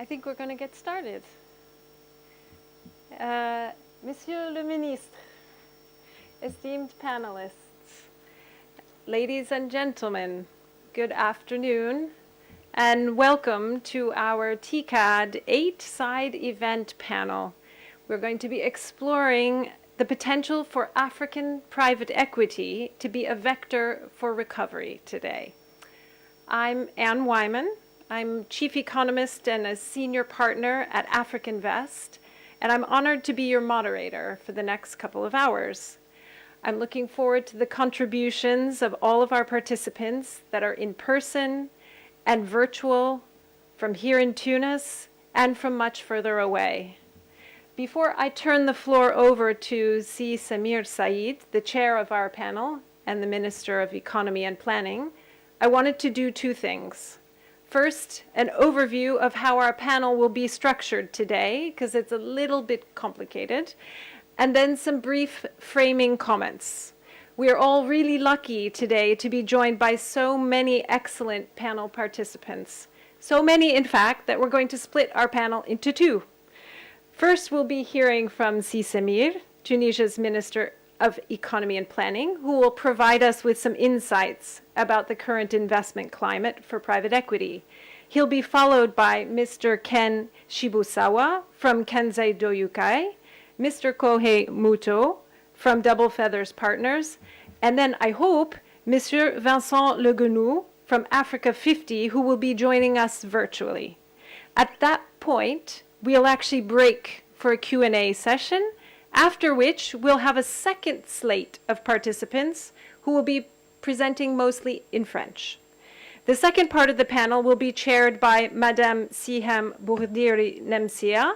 I think we're going to get started. Monsieur le Ministre, esteemed panelists, ladies and gentlemen, good afternoon and welcome to our TICAD8 side event panel. We're going to be exploring the potential for African private equity to be a vector for recovery today. I'm Anne Wyman. I'm Chief Economist and a Senior Partner at Afrique Invest, and I'm honored to be your moderator for the next couple of hours. I'm looking forward to the contributions of all of our participants that are in person and virtual from here in Tunis and from much further away. Before I turn the floor over to Si Samir Said, the chair of our panel and the Minister of Economy and Planning, I wanted to do two things. First, an overview of how our panel will be structured today, because it's a little bit complicated, and then some brief framing comments. We are all really lucky today to be joined by so many excellent panel participants. So many, in fact, that we're going to split our panel into two. First, we'll be hearing from Si Samir, Tunisia's Minister of Economy and Planning, who will provide us with some insights about the current investment climate for private equity. He'll be followed by Mr. Ken Shibusawa from Kensei Doyukai, Mr. Kohei Muto from Double Feathers Partners, and then I hope Monsieur Vincent Leguenou from Africa 50, who will be joining us virtually. At that point, we'll actually break for a Q&A session, after which we'll have a second slate of participants who will be presenting mostly in French. The second part of the panel will be chaired by Madame Siham Bourdiri Nemsia,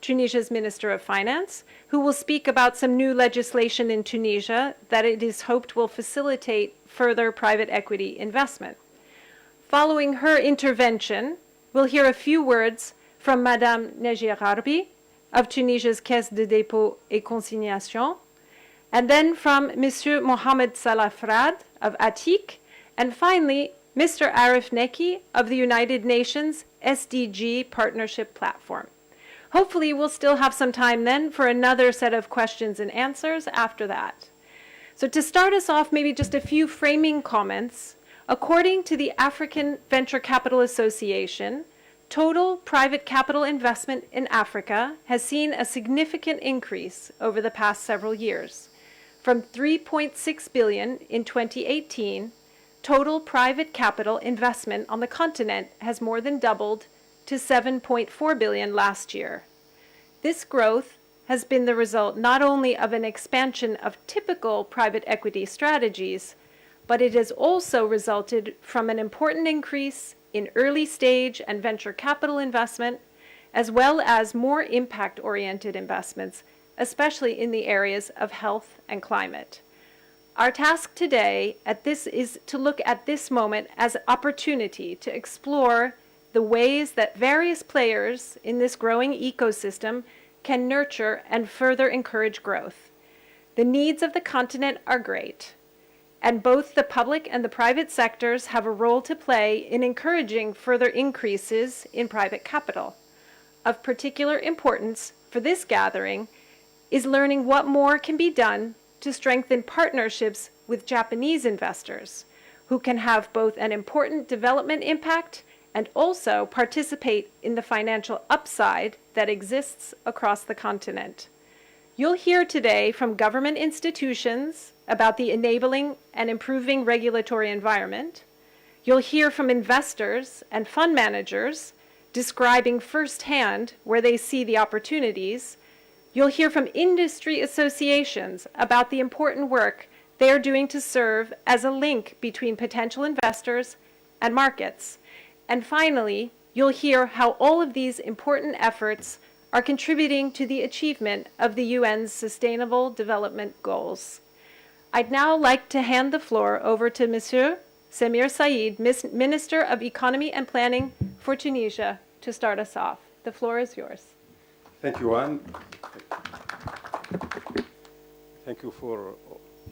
Tunisia's Minister of Finance, who will speak about some new legislation in Tunisia that it is hoped will facilitate further private equity investment. Following her intervention, we'll hear a few words from Madame Nejir Harbi of Tunisia's Caisse de dépôt et consignation, and then from Monsieur Mohamed Salafrad of Atik, and finally, Mr. Arif Neki of the United Nations SDG Partnership Platform. Hopefully, we'll still have some time then for another set of questions and answers after that. So to start us off, maybe just a few framing comments. According to the African Venture Capital Association, total private capital investment in Africa has seen a significant increase over the past several years. From 3.6 billion in 2018, total private capital investment on the continent has more than doubled to 7.4 billion last year. This growth has been the result not only of an expansion of typical private equity strategies, but it has also resulted from an important increase in early stage and venture capital investment, as well as more impact-oriented investments, especially in the areas of health and climate. Our task today is to look at this moment as an opportunity to explore the ways that various players in this growing ecosystem can nurture and further encourage growth. The needs of the continent are great, and both the public and the private sectors have a role to play in encouraging further increases in private capital. Of particular importance for this gathering is learning what more can be done to strengthen partnerships with Japanese investors, who can have both an important development impact and also participate in the financial upside that exists across the continent. You'll hear today from government institutions about the enabling and improving regulatory environment. You'll hear from investors and fund managers describing firsthand where they see the opportunities. You'll hear from industry associations about the important work they are doing to serve as a link between potential investors and markets. And finally, you'll hear how all of these important efforts are contributing to the achievement of the UN's Sustainable Development Goals. I'd now like to hand the floor over to Monsieur Samir Said, Minister of Economy and Planning for Tunisia, to start us off. The floor is yours. Thank you, Anne. Thank you for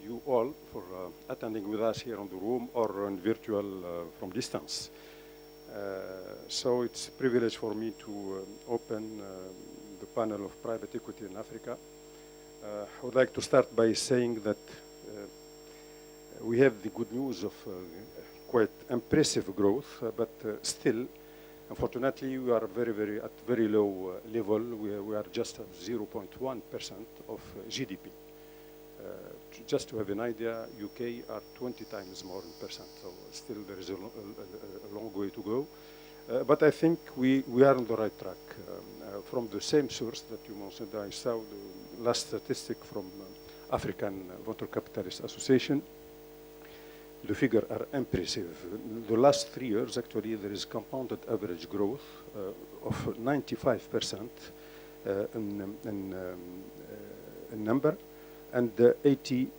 you all for attending with us here in the room or on virtual from distance. So it's a privilege for me to open the panel of private equity in Africa. I would like to start by saying that we have the good news of quite impressive growth, but still, unfortunately, we are at very low level. We are just at 0.1% of GDP. Just to have an idea, UK are 20 times more in percent, so still there is a long way to go. But I think we are on the right track. From the same source that you mentioned, I saw the last statistic from African Venture Capitalist Association. The figures are impressive. The last 3 years, actually, there is compounded average growth of 95% in number, and 80%,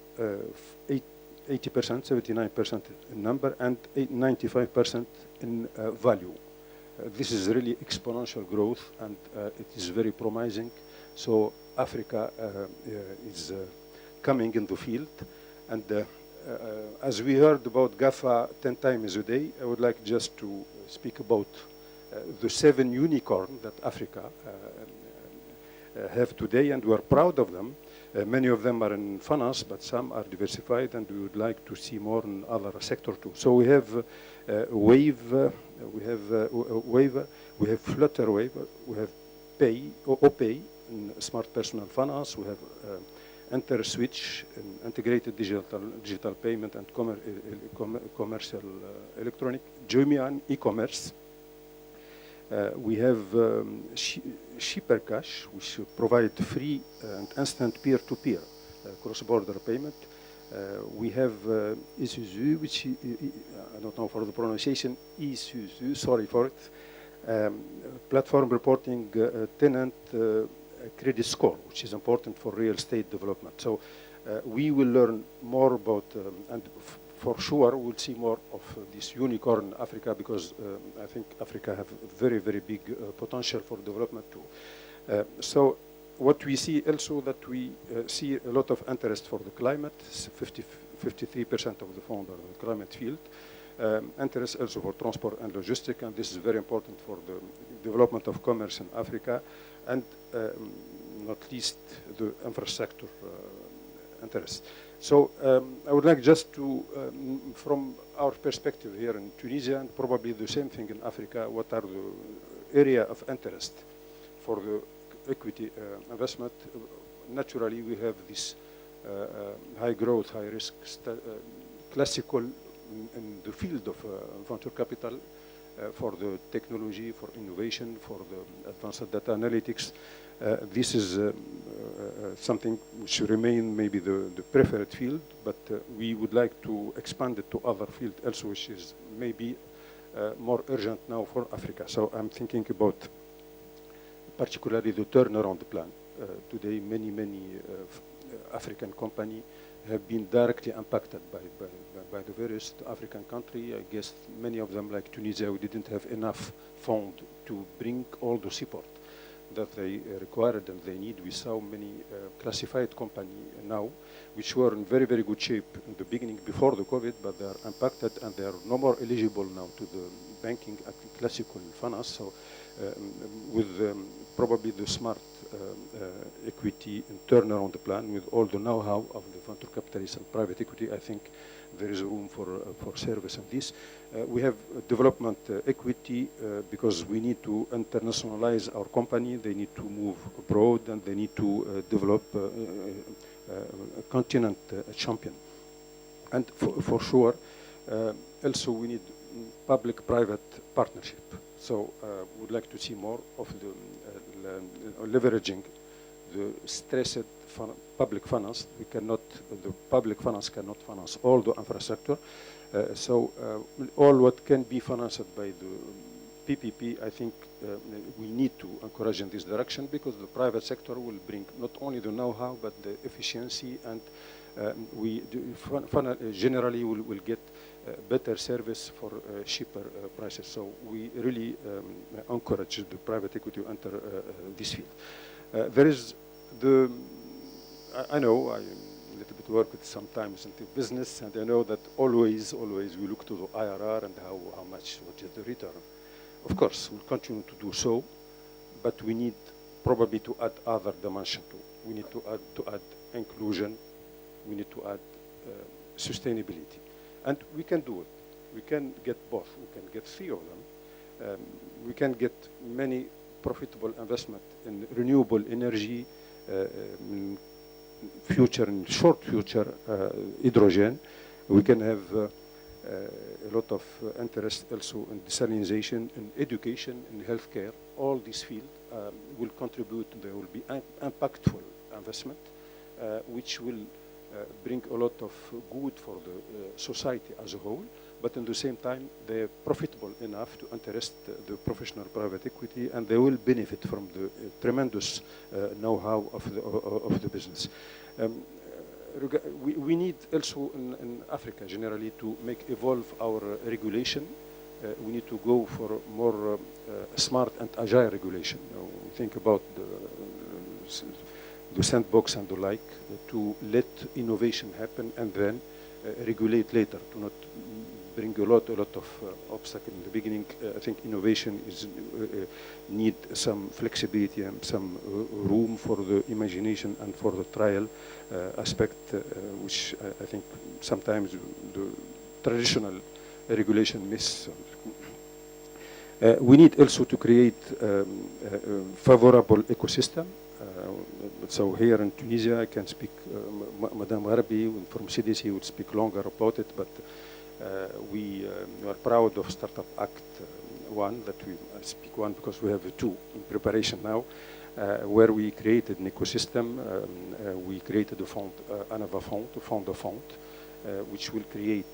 79% in number, and 95% in value. This is really exponential growth, and it is very promising. So Africa is coming in the field, and as we heard about GAFA 10 times a day, I would like just to speak about the 7 unicorns that Africa have today, and we're proud of them. Many of them are in finance, but some are diversified, and we would like to see more in other sectors too. So we have Wave, we have Flutter Wave, we have OPay in smart personal finance, we have InterSwitch in integrated digital payment and commercial electronic, Jumia e-commerce. We have Cheaper Cash, which provide free and instant peer-to-peer cross-border payment. We have Isuzu, which I don't know for the pronunciation, Isuzu, sorry for it. Platform reporting tenant credit score, which is important for real estate development. So we will learn more about, and for sure we'll see more of this unicorn in Africa, because I think Africa have very, very big potential for development too. So what we see also that we see a lot of interest for the climate, 53% of the fund are in the climate field. Interest also for transport and logistics, and this is very important for the development of commerce in Africa, and not least the infrastructure interest. So I would like just to, from our perspective here in Tunisia, and probably the same thing in Africa, what are the area of interest for the equity investment? Naturally, we have this high growth, high risk, classical in the field of venture capital, for the technology, for innovation, for the advanced data analytics. This is something which remain maybe the preferred field, but we would like to expand it to other fields also, which is maybe more urgent now for Africa. So I'm thinking about particularly the turnaround plan. Today, many African companies have been directly impacted by the various African countries. I guess many of them, like Tunisia, we didn't have enough fund to bring all the support that they required and they need. We saw many classified companies now, which were in very, very good shape in the beginning before the COVID, but they are impacted and they are no more eligible now to the banking and classical finance. So with probably the smart equity and turnaround plan, with all the know-how of the venture capitalists and private equity, I think there is room for service in this. We have development equity because we need to internationalize our company. They need to move abroad and they need to develop a continent champion. And for sure, also we need public-private partnership. So we would like to see more of the leveraging the stressed public finance. The public finance cannot finance all the infrastructure. So all what can be financed by the PPP, I think we need to encourage in this direction, because the private sector will bring not only the know-how but the efficiency, and we generally will get better service for cheaper prices. So we really encourage the private equity to enter this field. There is the, I know I a little bit work with sometimes into business, and I know that always we look to the IRR and how much, what is the return. Of course, we'll continue to do so, but we need probably to add other dimension too. We need to add inclusion. We need to add sustainability. And we can do it. We can get both. We can get three of them. We can get many profitable investment in renewable energy, in short future, hydrogen. We can have a lot of interest also in desalination, in education, in healthcare. All these fields will contribute. There will be impactful investment, which will bring a lot of good for the society as a whole. But at the same time, they're profitable enough to interest the professional private equity, and they will benefit from the tremendous know-how of the business. We need also in Africa generally to evolve our regulation. We need to go for more smart and agile regulation. Think about the sandbox and the like, to let innovation happen and then regulate later, to not bring a lot of obstacles in the beginning. I think innovation need some flexibility and some room for the imagination and for the trial aspect, which I think sometimes the traditional regulation miss. We need also to create a favorable ecosystem. So here in Tunisia, I can speak, Madame Gharbi from CDC would speak longer about it, but we are proud of Startup Act 1, that we speak one because we have two in preparation now, where we created an ecosystem. We created a fund, another fund, a fund of fund, which will create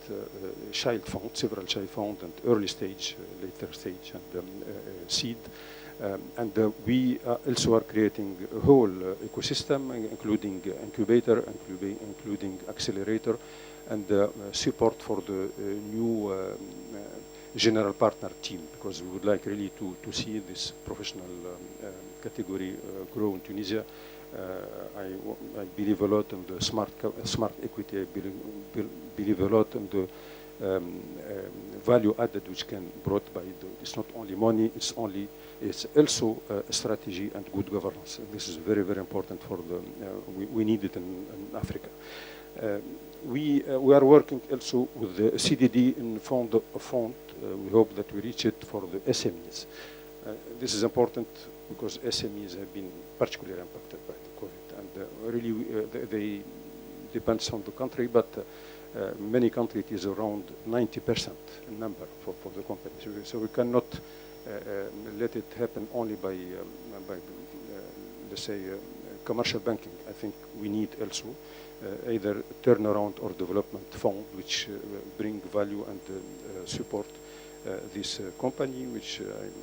child fund, several child fund, and early stage, later stage, and seed. We also are creating a whole ecosystem, including incubator, including accelerator, and support for the new general partner team, because we would like really to see this professional category grow in Tunisia. I believe a lot in the smart equity. I believe a lot in the value added which can brought by it's not only money, it's also strategy and good governance. And this is very, very important for we need it in Africa. We are working also with the CDD in fund. We hope that we reach it for the SMEs. This is important because SMEs have been particularly impacted by the COVID, and really they depends on the country, but many countries it is around 90% number for the companies. So we cannot let it happen only by let's say commercial banking. I think we need also either turnaround or development fund, which bring value and support this company, which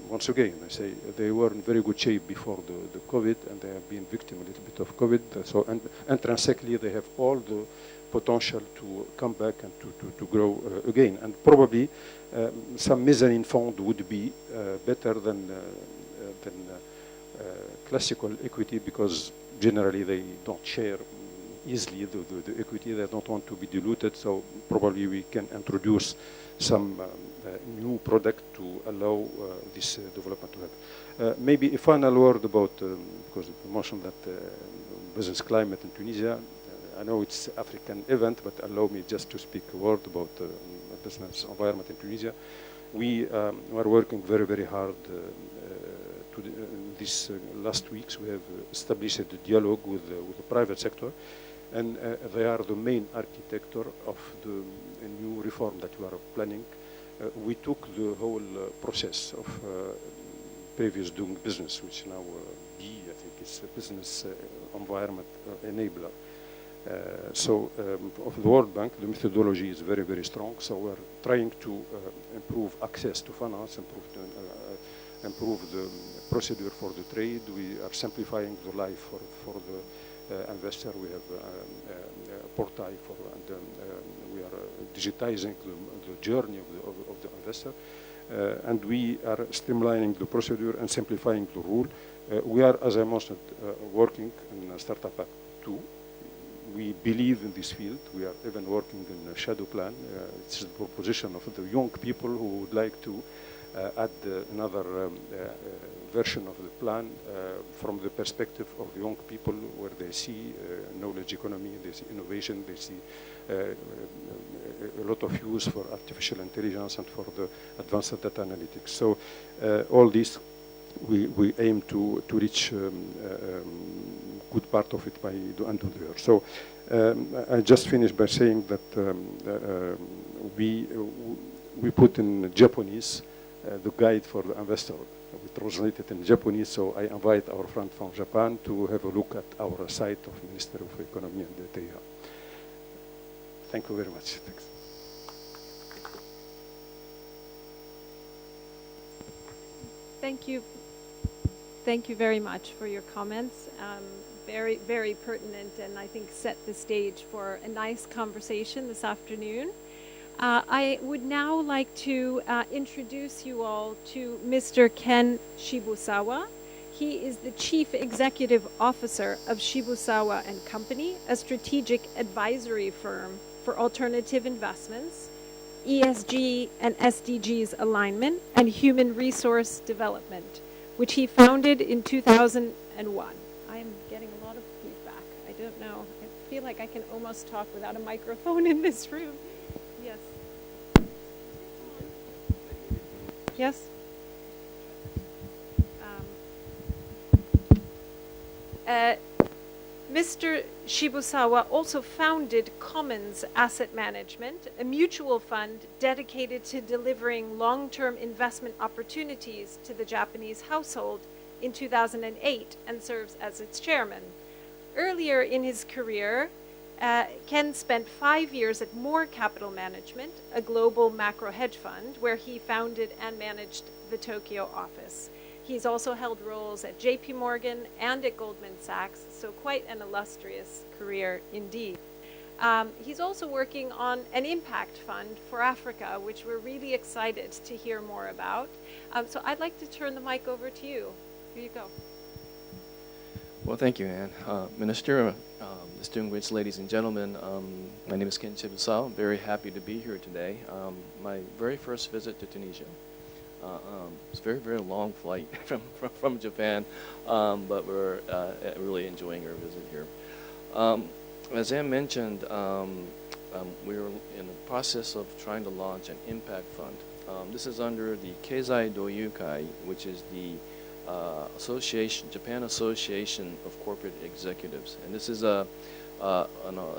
once again I say they were in very good shape before the COVID, and they have been victim a little bit of COVID. So intrinsically they have all the potential to come back and to grow again. And probably some mezzanine fund would be better than classical equity, because generally they don't share easily the equity. They don't want to be diluted, so probably we can introduce some new product to allow this development to happen. Maybe a final word about, because you mentioned that business climate in Tunisia. I know it's an African event, but allow me just to speak a word about business environment in Tunisia. We are working very, very hard these last weeks. We have established a dialogue with the private sector, and they are the main architect of the new reform that we are planning. We took the whole process of previous doing business, which now I think is a business environment enabler. Of the World Bank, the methodology is very, very strong. So we're trying to improve access to finance, improve the procedure for the trade. We are simplifying the life for the investor. We have a portal and we are digitizing the journey of the investor. And we are streamlining the procedure and simplifying the rule. We are, as I mentioned, working in Startup Act 2. We believe in this field. We are even working in a shadow plan. It's the proposition of the young people who would like to add another version of the plan from the perspective of young people, where they see knowledge economy, they see innovation, they see a lot of use for artificial intelligence and for the advanced data analytics. So all these we aim to reach good part of it by the end of the year. So I just finished by saying that we put in Japanese the guide for the investor. We translate it in Japanese, so I invite our friend from Japan to have a look at our site of Minister of Economy and Data. Thank you very much. Thanks. Thank you. Thank you very much for your comments. Very, very pertinent, and I think set the stage for a nice conversation this afternoon. I would now like to introduce you all to Mr. Ken Shibusawa. He is the Chief Executive Officer of Shibusawa and Company, a strategic advisory firm for alternative investments, ESG and SDGs alignment, and human resource development, which he founded in 2001. I am getting a lot of feedback. I don't know. I feel like I can almost talk without a microphone in this room. Yes. Yes? Mr. Shibusawa also founded Commons Asset Management, a mutual fund dedicated to delivering long-term investment opportunities to the Japanese household in 2008 and serves as its chairman. Earlier in his career, Ken spent 5 years at Moore Capital Management, a global macro hedge fund, where he founded and managed the Tokyo office. He's also held roles at JP Morgan and at Goldman Sachs, so quite an illustrious career indeed. He's also working on an impact fund for Africa, which we're really excited to hear more about. So I'd like to turn the mic over to you. Here you go. Well, thank you, Anne. Minister, distinguished ladies and gentlemen, my name is Ken Shibusawa. I'm very happy to be here today. My very first visit to Tunisia. It's a very, very long flight from Japan, but we're really enjoying our visit here. As Anne mentioned, we're in the process of trying to launch an impact fund. This is under the Keizai Doyukai, which is the Japan Association of Corporate Executives, and this is an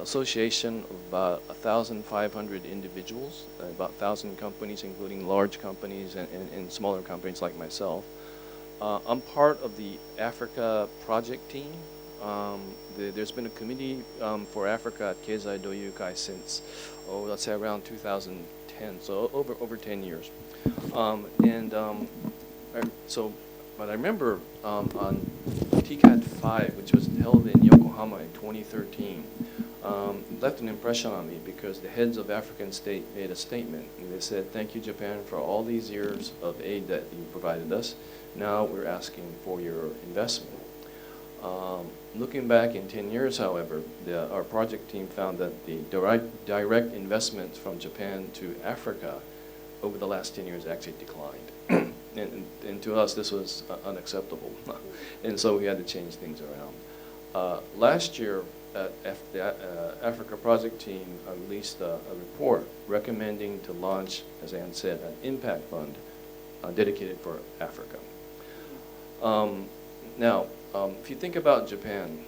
association of about 1,500 individuals, about 1,000 companies, including large companies and smaller companies like myself. I'm part of the Africa project team. There's been a committee for Africa at Keizai Doyukai since, let's say around 2010, so over 10 years. But I remember on TICAD8, which was held in Yokohama in 2013, left an impression on me because the heads of African state made a statement. And they said, "Thank you, Japan, for all these years of aid that you provided us. Now we're asking for your investment." Looking back in 10 years, however, our project team found that the direct investments from Japan to Africa over the last 10 years actually declined. And to us, this was unacceptable. And so we had to change things around. Last year, the Africa project team released a report recommending to launch, as Anne said, an impact fund dedicated for Africa. Now, if you think about Japan,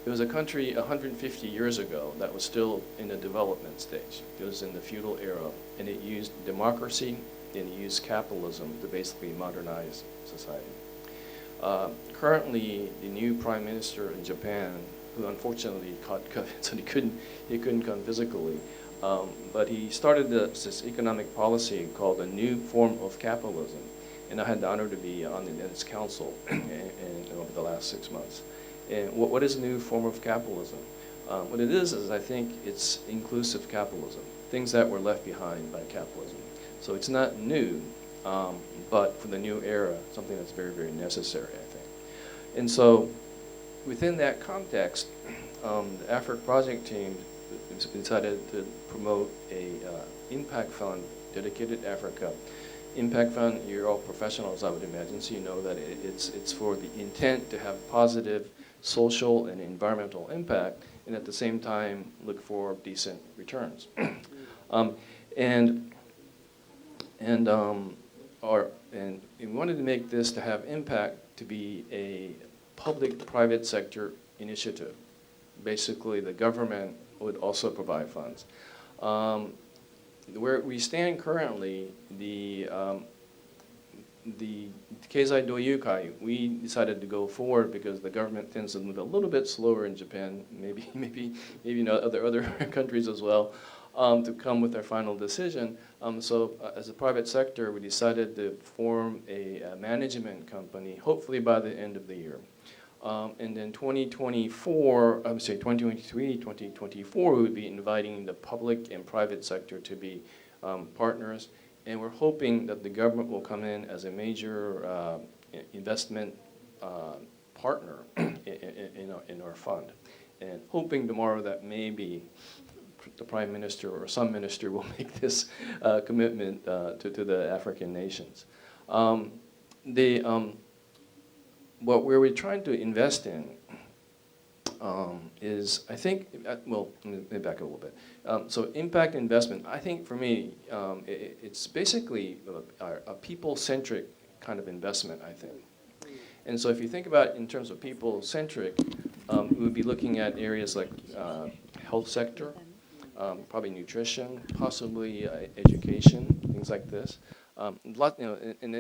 it was a country 150 years ago that was still in the development stage. It was in the feudal era, and it used democracy and it used capitalism to basically modernize society. Currently, the new prime minister in Japan, who unfortunately caught COVID, so he couldn't come physically, but he started this economic policy called a new form of capitalism, and I had the honor to be on its council over the last 6 months. And what is a new form of capitalism? What it is I think it's inclusive capitalism, things that were left behind by capitalism. So it's not new, but for the new era, something that's very, very necessary, I think. And so within that context, the Africa project team decided to promote a impact fund dedicated to Africa. Impact Fund, you're all professionals, I would imagine, so you know that it's for the intent to have positive social and environmental impact, and at the same time look for decent returns. And we wanted to make this to have impact to be a public-private sector initiative. Basically, the government would also provide funds. Where we stand currently, the Keizai Doyukai, we decided to go forward because the government tends to move a little bit slower in Japan, maybe other countries as well, to come with their final decision. So as a private sector, we decided to form a management company, hopefully by the end of the year. And then 2024, 2023, 2024, we would be inviting the public and private sector to be partners. And we're hoping that the government will come in as a major investment partner in our fund. And hoping tomorrow that maybe the Prime Minister or some minister will make this commitment to the African nations. What we're trying to invest in is, I think, well, let me back up a little bit. So impact investment, I think for me, it's basically a people-centric kind of investment, I think. And so if you think about it in terms of people-centric, we would be looking at areas like health sector, probably nutrition, possibly education, things like this. And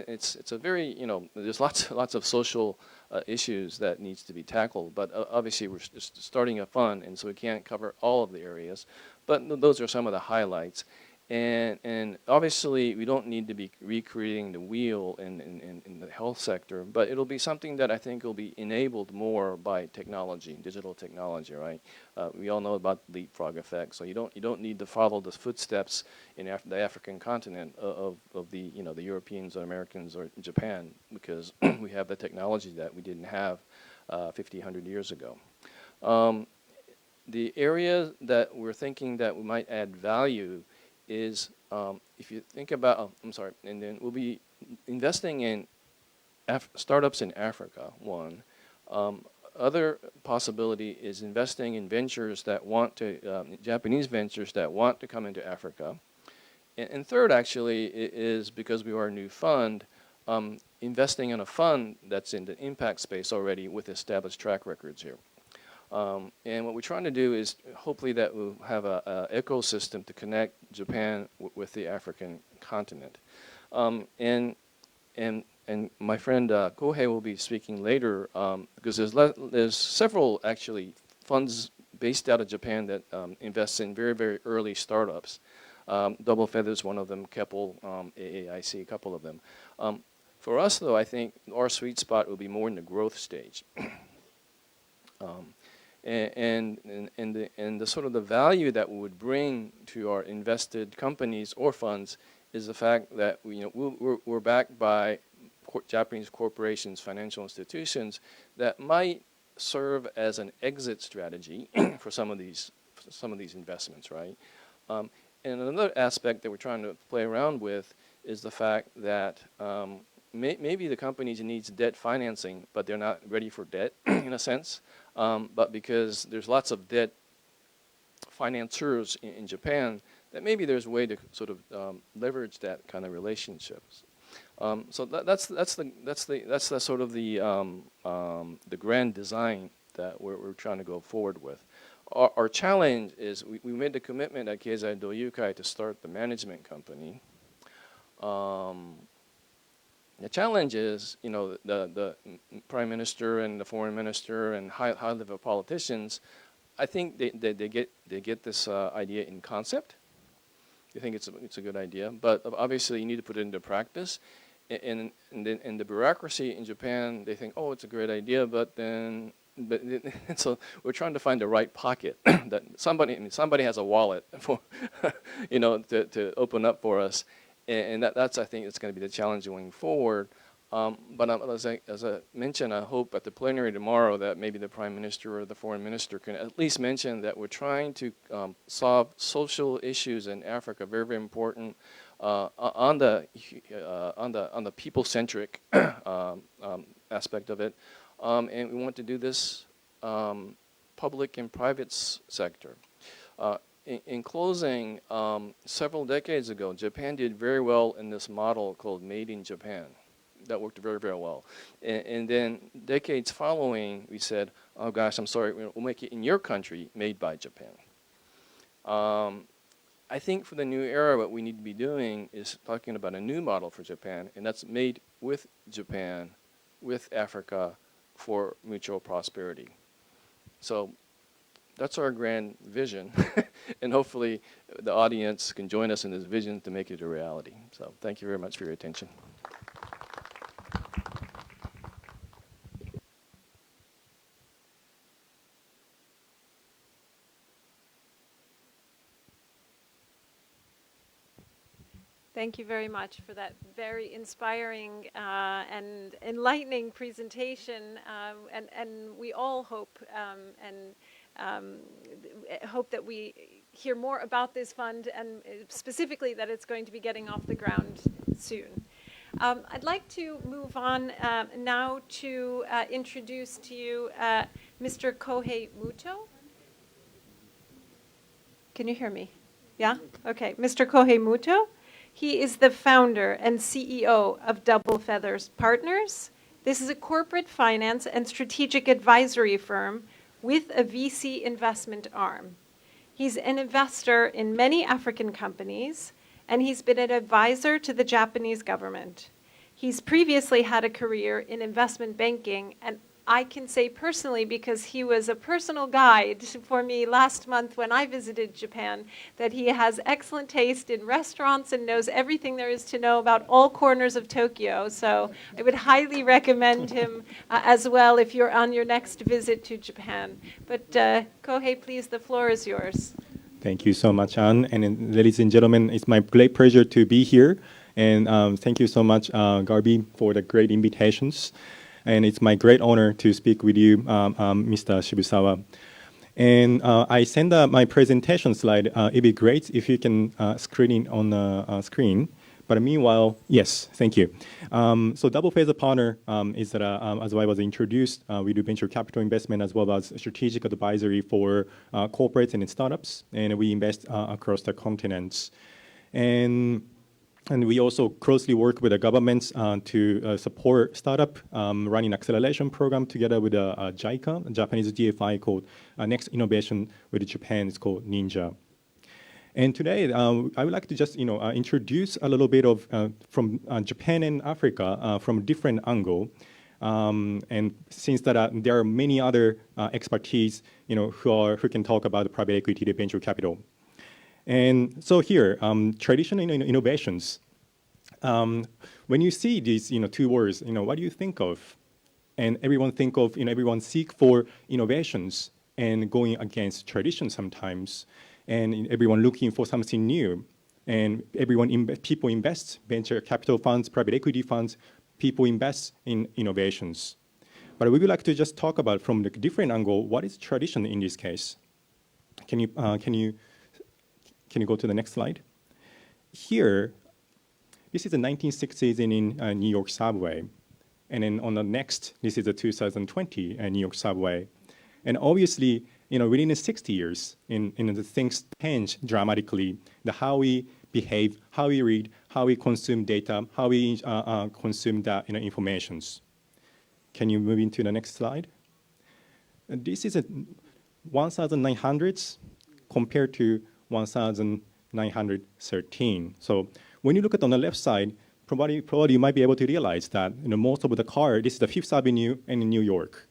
it's a very, there's lots of social issues that needs to be tackled, but obviously we're just starting a fund, and so we can't cover all of the areas, but those are some of the highlights. And obviously we don't need to be recreating the wheel in the health sector, but it'll be something that I think will be enabled more by technology, digital technology, right? We all know about the leapfrog effect, so you don't need to follow the footsteps in the African continent of the the Europeans or Americans or Japan, because we have the technology that we didn't have 50, 100 years ago. The area that we're thinking that we might add value is, if you think about, and then we'll be investing in startups in Africa, one. Other possibility is investing in ventures that want to, Japanese ventures that want to come into Africa. And third, actually, is because we are a new fund, investing in a fund that's in the impact space already with established track records here. And what we're trying to do is hopefully that we'll have an ecosystem to connect Japan with the African continent. And my friend Kohei will be speaking later, because there's several actually funds based out of Japan that invests in very, very early startups. Double Feather's one of them, Keppel, AAIC, a couple of them. For us, though, I think our sweet spot will be more in the growth stage. And the sort of the value that we would bring to our invested companies or funds is the fact that we're backed by Japanese corporations, financial institutions that might serve as an exit strategy for some of these investments, right? And another aspect that we're trying to play around with is the fact that maybe the companies needs debt financing, but they're not ready for debt in a sense. But because there's lots of debt financiers in Japan, that maybe there's a way to sort of leverage that kind of relationships. So that's the sort of the grand design that we're trying to go forward with. Our challenge is we made the commitment at Keizai Doyukai to start the management company. The challenge is, the Prime Minister and the Foreign Minister and high-level politicians, I think they get this idea in concept. They think it's a good idea, but obviously you need to put it into practice. And the bureaucracy in Japan, they think, oh, it's a great idea, so we're trying to find the right pocket that somebody has a wallet for, to open up for us. And that's I think it's going to be the challenge going forward. But as I mentioned, I hope at the plenary tomorrow that maybe the Prime Minister or the Foreign Minister can at least mention that we're trying to solve social issues in Africa, very, very important. on the people-centric aspect of it, and we want to do this public and private sector. In closing, several decades ago, Japan did very well in this model called Made in Japan. That worked very, very well. And then decades following, we said, oh gosh, I'm sorry, we'll make it in your country, made by Japan. I think for the new era, what we need to be doing is talking about a new model for Japan, and that's made with Japan, with Africa, for mutual prosperity. So that's our grand vision, and hopefully the audience can join us in this vision to make it a reality. So thank you very much for your attention. Thank you very much for that very inspiring and enlightening presentation. And we all hope hope that we hear more about this fund, and specifically that it's going to be getting off the ground soon. I'd like to move on now to introduce to you Mr. Kohei Muto. Can you hear me? Yeah? Okay. Mr. Kohei Muto. He is the founder and CEO of Double Feathers Partners. This is a corporate finance and strategic advisory firm with a VC investment arm. He's an investor in many African companies, and he's been an advisor to the Japanese government. He's previously had a career in investment banking, and I can say personally, because he was a personal guide for me last month when I visited Japan, that he has excellent taste in restaurants and knows everything there is to know about all corners of Tokyo. So I would highly recommend him as well if you're on your next visit to Japan. But Kohei, please, the floor is yours. Thank you so much, Anne. And ladies and gentlemen, it's my great pleasure to be here. And thank you so much, Garbi, for the great invitations. And it's my great honor to speak with you, Mr. Shibusawa. And I send my presentation slide. It'd be great if you can screen it on the screen. But meanwhile, yes, thank you. So Double Feather Partner is that, as I was introduced, we do venture capital investment as well as strategic advisory for corporates and startups. And we invest across the continents. And we also closely work with the governments to support startup running acceleration program together with JICA, a Japanese DFI called Next Innovation with Japan. It's called Ninja. And today, I would like to just introduce a little bit of from Japan and Africa from a different angle. And since that there are many other expertise, who can talk about private equity, the venture capital. And so here, traditional innovations. When you see these, two words, what do you think of? And everyone think of, everyone seek for innovations and going against tradition sometimes, and everyone looking for something new. And people invest, venture capital funds, private equity funds, people invest in innovations. But we would like to just talk about from the different angle, what is tradition in this case? Can you go to the next slide? Here, this is the 1960s in New York subway. And then on the next, this is the 2020 New York subway. And obviously, within the 60 years, the things change dramatically. How we behave, how we read, how we consume data, how we consume the informations. Can you move into the next slide? This is a 1900s compared to 1913. So when you look at on the left side, probably you might be able to realize that most of the car, this is the Fifth Avenue and in New York.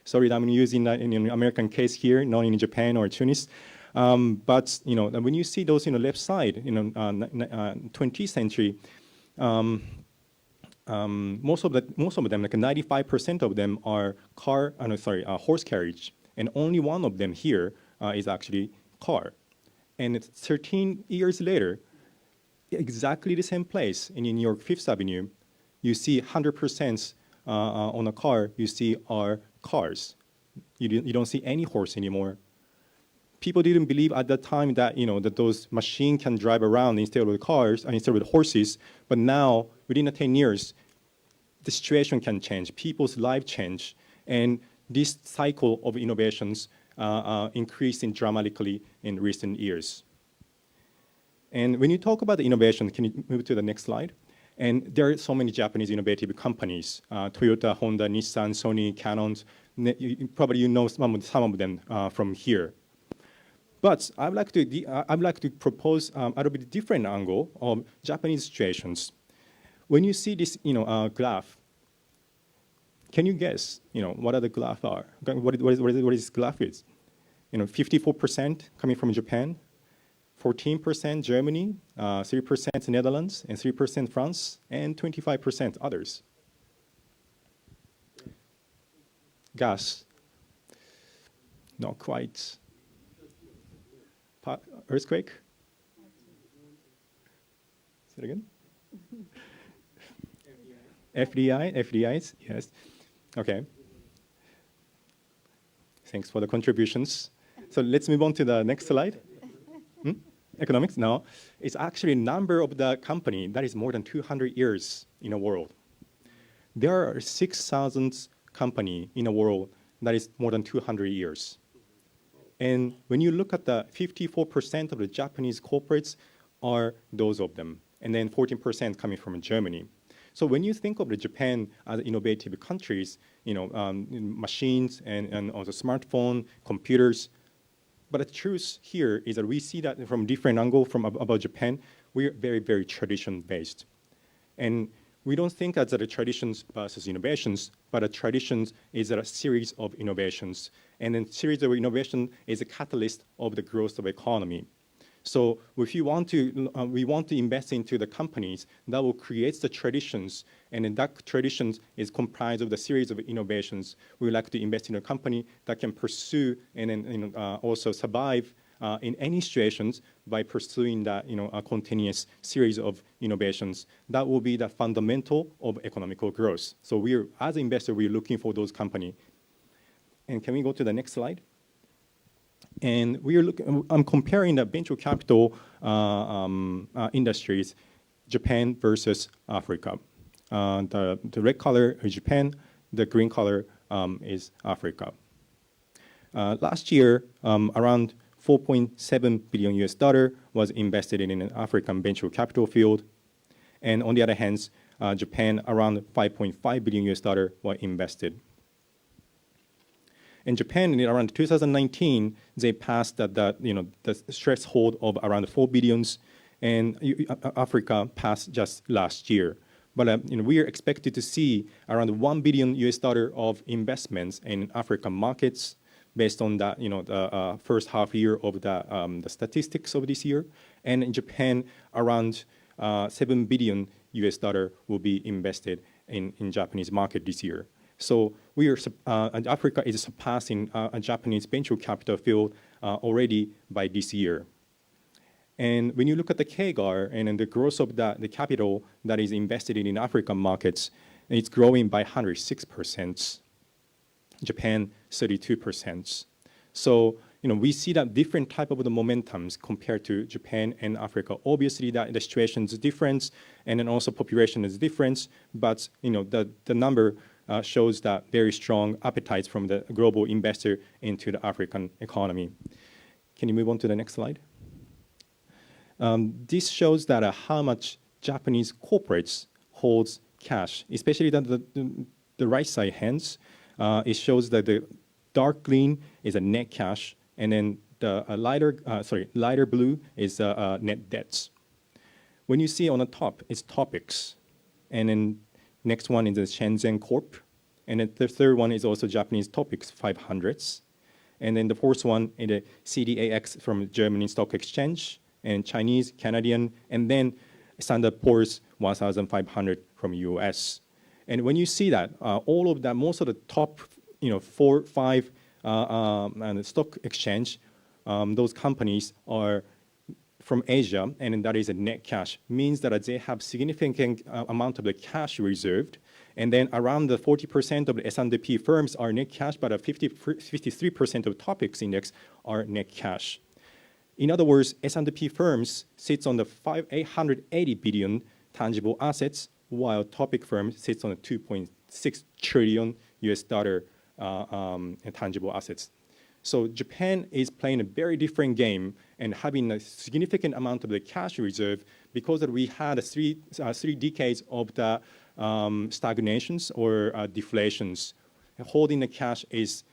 Sorry that I'm using that in an American case here, not in Japan or Tunis. But when you see those left side, 20th century, most of them, like 95% of them are horse carriage, and only one of them here is actually car. And 13 years later, exactly the same place in New York Fifth Avenue, you see 100% on a car, you see are cars. You don't see any horse anymore. people didn't believe at that time that, that those machines can drive around instead of the cars, instead of the horses. But now, within the 10 years, the situation can change, people's lives change, and this cycle of innovations increasing dramatically in recent years. And when you talk about the innovation, can you move to the next slide? And there are so many Japanese innovative companies, Toyota, Honda, Nissan, Sony, Canon. Probably you know some of them from here. But I'd like to propose a little bit different angle of Japanese situations. When you see this, graph, can you guess, what are the graph are? What this graph is? 54% coming from Japan, 14% Germany, 3% Netherlands, and 3% France, and 25% others. Gas, not quite. Earthquake? Say it again? FDIs, yes. Okay. Thanks for the contributions. So let's move on to the next slide. Economics? No. It's actually a number of the company that is more than 200 years in the world. There are 6,000 companies in the world that is more than 200 years. And when you look at the 54% of the Japanese corporates are those of them, and then 14% coming from Germany. So when you think of the Japan as innovative countries, machines and also smartphone, computers, but the truth here is that we see that from different angle about Japan, we're very, very tradition-based. And we don't think as the traditions versus innovations, but a traditions is a series of innovations. And then series of innovation is a catalyst of the growth of economy. So if you want to, we want to invest into the companies that will create the traditions, and then that traditions is comprised of the series of innovations. We would like to invest in a company that can pursue and then also survive in any situations by pursuing that a continuous series of innovations. That will be the fundamental of economical growth. So we're, as an investor, we're looking for those companies. And can we go to the next slide? And we are looking. I'm comparing the venture capital industries, Japan versus Africa. The red color is Japan. The green color is Africa. Last year, around $4.7 billion was invested in an African venture capital field, and on the other hand, Japan around $5.5 billion were invested. In Japan, in around 2019, they passed the threshold of around 4 billions, and Africa passed just last year. But we are expected to see around $1 billion of investments in African markets based on that, the first half year of the statistics of this year. And in Japan, around $7 billion will be invested in Japanese market this year. So we are, Africa is surpassing a Japanese venture capital field already by this year. And when you look at the CAGR and the growth of the capital that is invested in African markets, it's growing by 106%. Japan, 32%. So we see that different type of the momentums compared to Japan and Africa. Obviously, that the situation is different, and then also population is different. But the number shows that very strong appetite from the global investor into the African economy. Can you move on to the next slide? This shows that how much Japanese corporates holds cash, especially the right side hands. It shows that the dark green is a net cash, and then the lighter blue is net debts. When you see on the top, it's topics, and then next one is the Shenzhen Corp, and then the third one is also Japanese topics 500s, and then the fourth one is the CDAX from German Stock Exchange, and Chinese, Canadian, and then Standard Poor's 1,500 from US. And when you see that, all of that, most of the top, 4, 5 and stock exchange, those companies are from Asia, and that is a net cash. Means that they have significant amount of the cash reserved, And then around the 40% of the S&P firms are net cash, but 53% of topics index are net cash. In other words, S&P firms sits on the 880 billion tangible assets, while topic firm sits on the 2.6 trillion US dollar tangible assets. So Japan is playing a very different game and having a significant amount of the cash reserve because that we had three decades of the stagnations or deflations. Holding the cash is,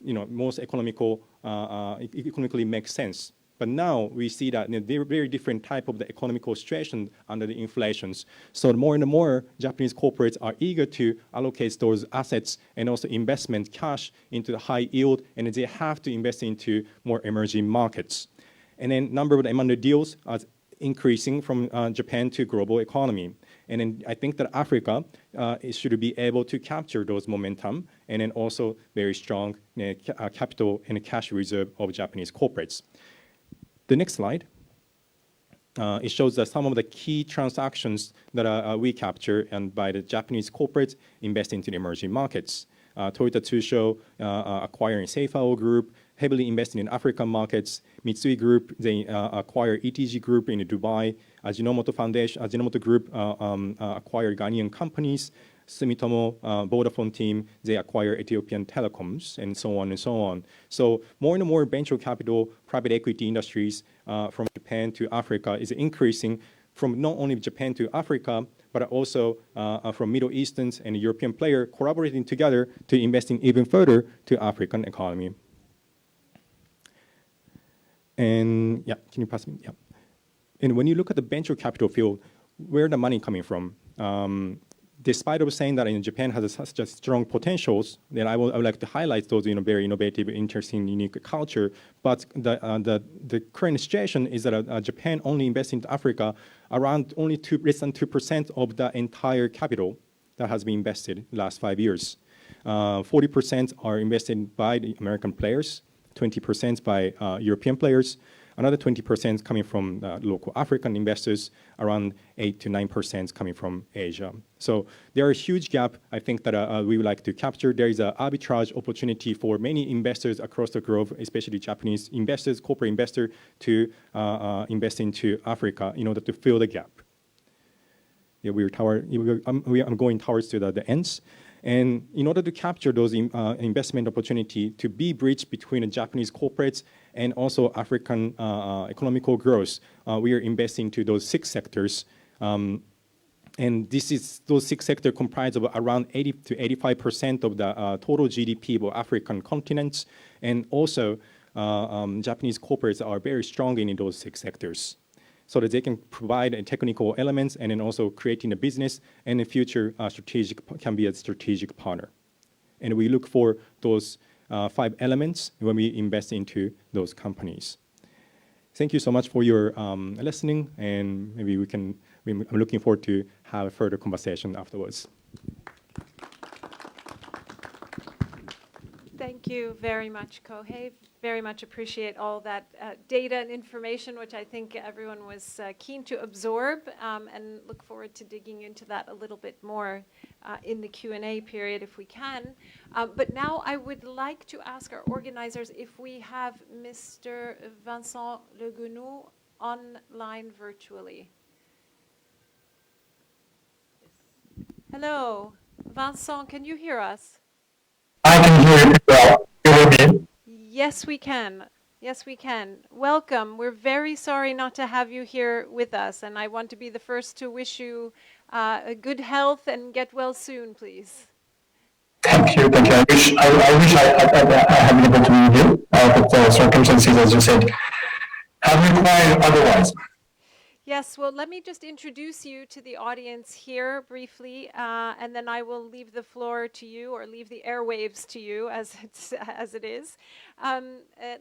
most economically makes sense. But now we see that in a very, very different type of the economical situation under the inflations. So more and more Japanese corporates are eager to allocate those assets and also investment cash into the high yield, and they have to invest into more emerging markets. And then number of M&A deals are increasing from Japan to global economy. And then I think that Africa should be able to capture those momentum, and then also very strong capital and cash reserve of Japanese corporates. The next slide, it shows that some of the key transactions that we capture and by the Japanese corporates investing into the emerging markets. Toyota Tsusho acquiring Seifao Group, heavily investing in African markets. Mitsui Group, they acquired ETG Group in Dubai. Ajinomoto Group acquired Ghanaian companies. Sumitomo, Vodafone team, they acquire Ethiopian telecoms, and so on and so on. So more and more venture capital, private equity industries from Japan to Africa is increasing from not only Japan to Africa, but also from Middle Easterns and European players collaborating together to investing even further to African economy. And yeah, can you pass me? Yeah. And when you look at the venture capital field, where the money coming from? Despite of saying that Japan has such a strong potentials, then I would like to highlight those very innovative, interesting, unique culture. But the current situation is that Japan only invests into Africa around only less than 2% of the entire capital that has been invested in the last 5 years. 40% are invested by the American players, 20% by European players, another 20% coming from local African investors, around 8 to 9% coming from Asia. So there is a huge gap, I think, that we would like to capture. There is an arbitrage opportunity for many investors across the globe, especially Japanese investors, corporate investors, to invest into Africa in order to fill the gap. Yeah, I'm going towards to the ends. And in order to capture those investment opportunity to be bridged between the Japanese corporates and also African economical growth, we are investing to those 6 sectors. And those 6 sectors comprise of around 80 to 85% of the total GDP of African continents. And also, Japanese corporates are very strong in those 6 sectors, so that they can provide technical elements and then also creating a business, and in future can be a strategic partner. And we look for those 5 elements when we invest into those companies. Thank you so much for your listening, and maybe I'm looking forward to have a further conversation afterwards. Thank you very much, Kohei. Very much appreciate all that data and information, which I think everyone was keen to absorb, and look forward to digging into that a little bit more in the Q&A period if we can. But now I would like to ask our organizers if we have Mr. Vincent Leguenou online virtually. Hello, Vincent, can you hear us? I can hear you well. You hear me? Yes, we can. Yes, we can. Welcome. We're very sorry not to have you here with us, and I want to be the first to wish you a good health and get well soon, please. Thank you. Thank you. I wish I had been able to be here, but the circumstances, as you said, have required otherwise. Yes, well, let me just introduce you to the audience here briefly, and then I will leave the floor to you, or leave the airwaves to you, as it is.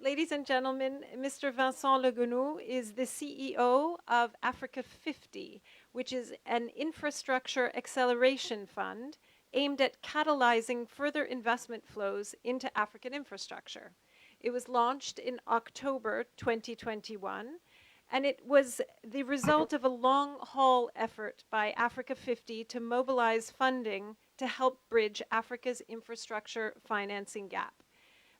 Ladies and gentlemen, Mr. Vincent Leguenou is the CEO of Africa 50, which is an infrastructure acceleration fund aimed at catalyzing further investment flows into African infrastructure. It was launched in October 2021. And it was the result of a long-haul effort by Africa 50 to mobilize funding to to help bridge Africa's infrastructure financing gap.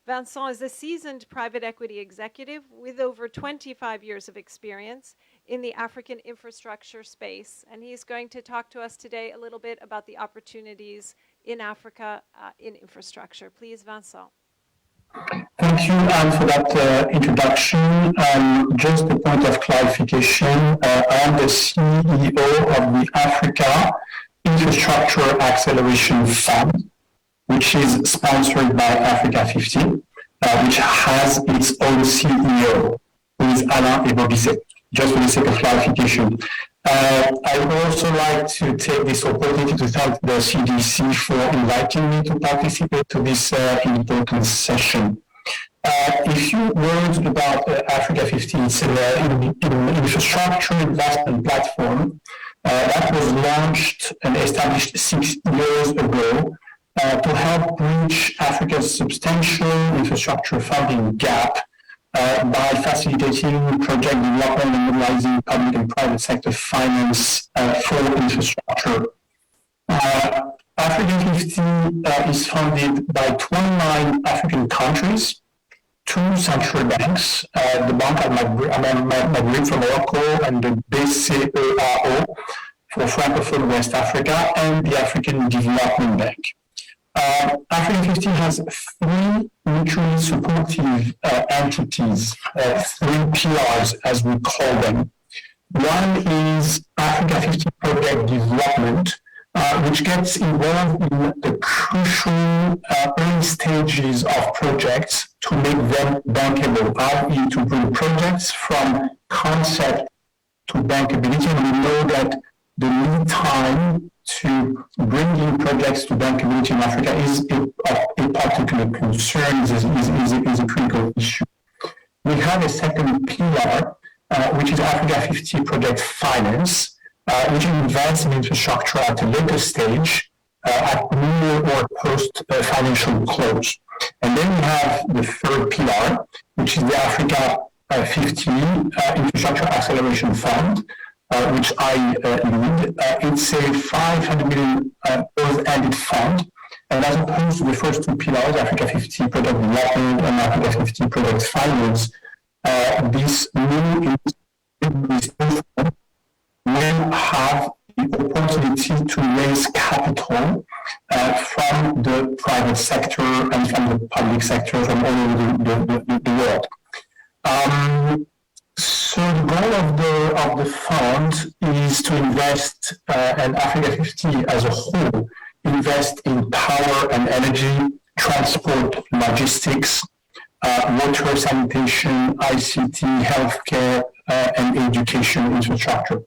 Vincent is a seasoned private equity executive with over 25 years of experience in the African infrastructure space, and he's going to talk to us today a little bit about the opportunities in Africa in infrastructure. Please, Vincent. Thank you, Anne, for that introduction. Just a point of clarification, I am the CEO of the Africa Infrastructure Acceleration Fund, which is sponsored by Africa 50, which has its own CEO, who is Alain Ebobisse, just for the sake of clarification. I would also like to take this opportunity to thank the CDC for inviting me to participate to this important session. A few words about Africa 50. It's an infrastructure investment platform that was launched and established 6 years ago to help bridge Africa's substantial infrastructure funding gap by facilitating project development and mobilizing public and private sector finance for infrastructure. Africa 50 is funded by 29 African countries, 2 central banks, the Bank of Maghreb for Morocco and the BCEAO for Francophone West Africa, and the African Development Bank. Africa 50 has 3 mutually supportive entities, 3 pillars as we call them. One is Africa 50 Project Development, which gets involved in the crucial early stages of projects to make them bankable, i.e. to bring projects from concept to bankability. And we know that the lead time to bringing projects to bankability in Africa is a particular concern, is a critical issue. We have a second pillar, which is Africa 50 Project Finance, which invests in infrastructure at a later stage, at near or post-financial close. And then we have the third pillar, which is the Africa 50 Infrastructure Acceleration Fund, which I lead. It's a 500 million closed-ended fund, and as opposed to the first 2 pillars, Africa 50 Project Development and Africa 50 Project Finance, this new fund will have the opportunity to raise capital from the private sector and from the public sector from all over the world. So the goal of the fund is to invest, and Africa 50 as a whole, invest in power and energy, transport, logistics, water, sanitation, ICT, healthcare, and education infrastructure.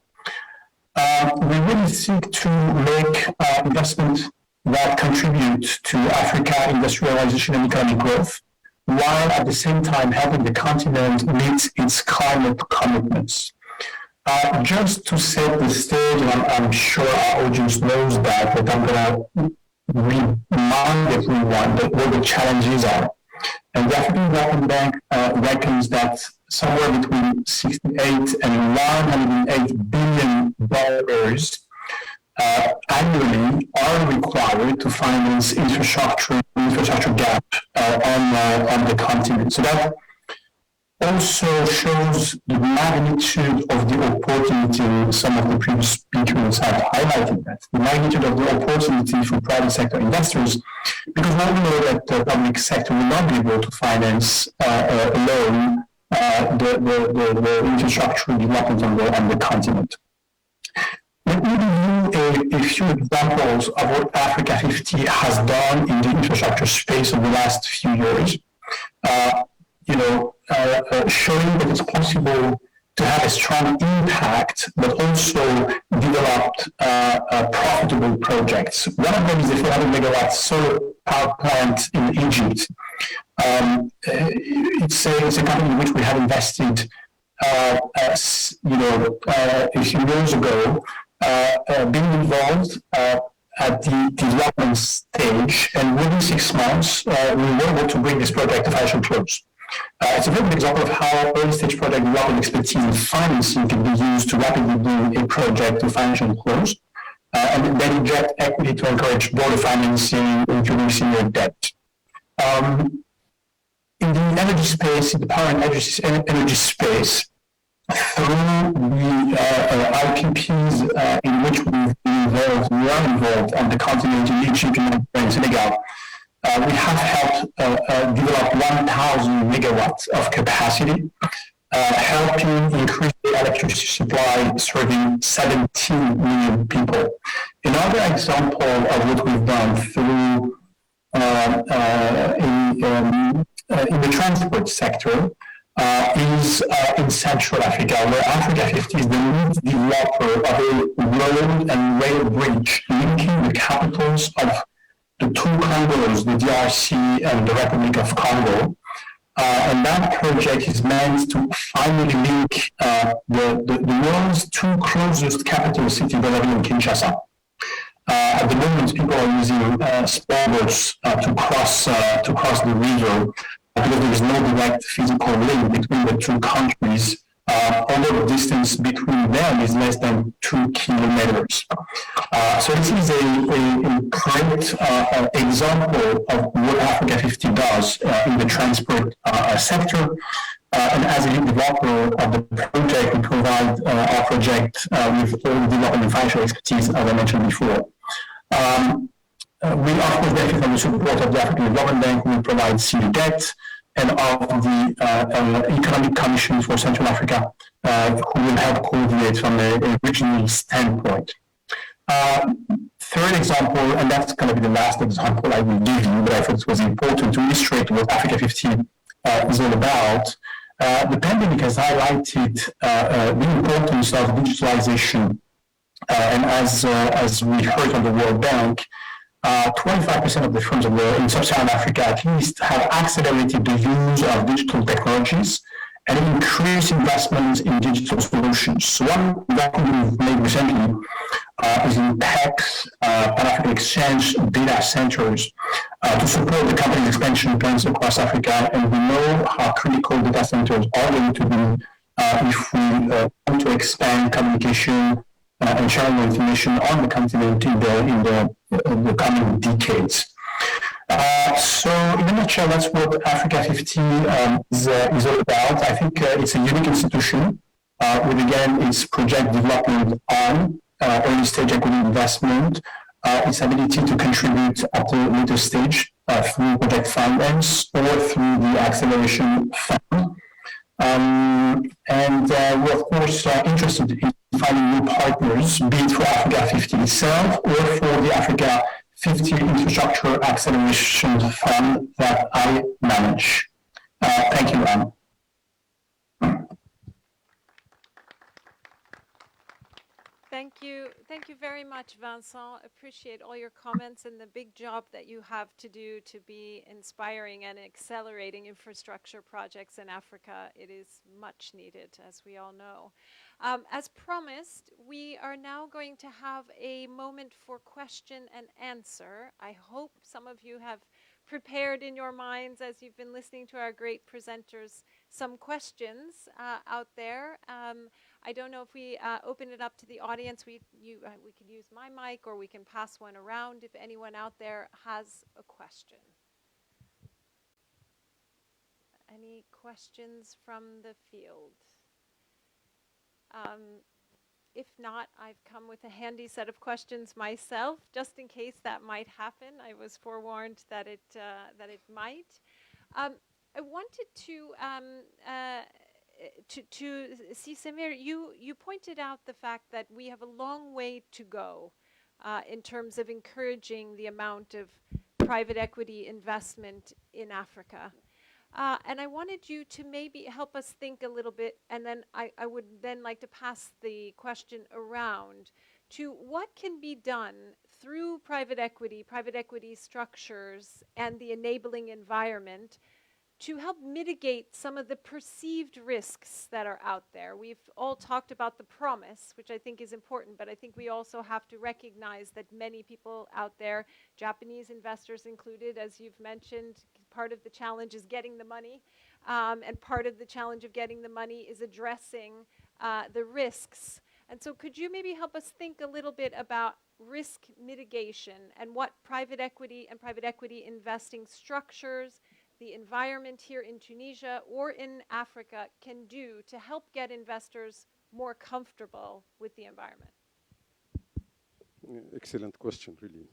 We really seek to make investments that contribute to Africa industrialization and economic growth, while at the same time helping the continent meet its climate commitments. Just to set the stage, and I'm sure our audience knows that, but I'm going to remind everyone what the challenges are. And the African Development Bank reckons that somewhere between 68 and $108 billion annually are required to finance infrastructure gap on the continent. So that also shows the magnitude of the opportunity. Some of the previous speakers have highlighted that, the magnitude of the opportunity for private sector investors, because we know that the public sector will not be able to finance alone the infrastructure development on the continent. Let me give you a few examples of what Africa 50 has done in the infrastructure space over the last few years, showing that it's possible to have a strong impact, but also develop profitable projects. One of them is the 400 megawatt solar power plant in Egypt. It's a company in which we have invested, a few years ago, being involved at the development stage, and within 6 months, we were able to bring this project to financial close. It's a very good example of how early-stage project development expertise and financing can be used to rapidly bring a project to financial close. and then inject equity to encourage broader financing, including senior debt. In the energy space, in the power and energy space, through the IPPs in which we are involved on the continent in Egypt and Senegal, we have helped develop 1,000 megawatts of capacity, helping increase the electricity supply, serving 17 million people. Another example of what we've done through in the transport sector is in Central Africa, where Africa 50 is the lead developer of a road and rail bridge linking the capitals of the two Congos, the DRC and the Republic of Congo. And that project is meant to finally link the world's two closest capital cities, Vendredi and Kinshasa. At the moment, people are using speedboats to cross the river because there is no direct physical link between the two countries. Although the distance between them is less than 2 kilometers. So this is a great example of what Africa 50 does in the transport sector. And as a lead developer of the project, we provide our project with all the development and financial expertise, as I mentioned before. We, of course, benefit from the support of the African Development Bank. We provide senior debt, and of the Economic Commission for Central Africa, who will help coordinate from a regional standpoint. Third example, and that's going to be the last example I will give you, but I thought it was important to illustrate what Africa 15 is all about. The pandemic has highlighted the importance of digitalization, and as we heard from the World Bank, 25% of the firms in Sub-Saharan Africa at least have accelerated the use of digital technologies and increased investments in digital solutions. So one investment we've made recently is in PECs, Pan-African Exchange data centers, to support the company's expansion plans across Africa. And we know how critical data centers are going to be if we want to expand communication and sharing information on the continent in the coming decades. So in a nutshell, that's what Africa 50 is all about. I think it's a unique institution with, again, its project development on early stage equity investment, its ability to contribute at a later stage through project finance or through the acceleration fund. And we're, of course, interested in finding new partners, be it for Africa 50 itself or for the Africa 50 Infrastructure Acceleration Fund that I manage. Thank you, Anne. Thank you very much, Vincent. Appreciate all your comments and the big job that you have to do to be inspiring and accelerating infrastructure projects in Africa. It is much needed, as we all know. As promised, we are now going to have a moment for question and answer. I hope some of you have prepared in your minds, as you've been listening to our great presenters, some questions out there. I don't know if we open it up to the audience. We could use my mic, or we can pass one around if anyone out there has a question. Any questions from the field? If not, I've come with a handy set of questions myself, just in case that might happen. I was forewarned that it might. I wanted to see, Samir, you pointed out the fact that we have a long way to go in terms of encouraging the amount of private equity investment in Africa. And I wanted you to maybe help us think a little bit, and then I would then like to pass the question around to what can be done through private equity structures, and the enabling environment to help mitigate some of the perceived risks that are out there. We've all talked about the promise, which I think is important, but I think we also have to recognize that many people out there, Japanese investors included, as you've mentioned, part of the challenge is getting the money, and part of the challenge of getting the money is addressing the risks. And so could you maybe help us think a little bit about risk mitigation and what private equity and private equity investing structures, the environment here in Tunisia or in Africa can do to help get investors more comfortable with the environment? Excellent question, really.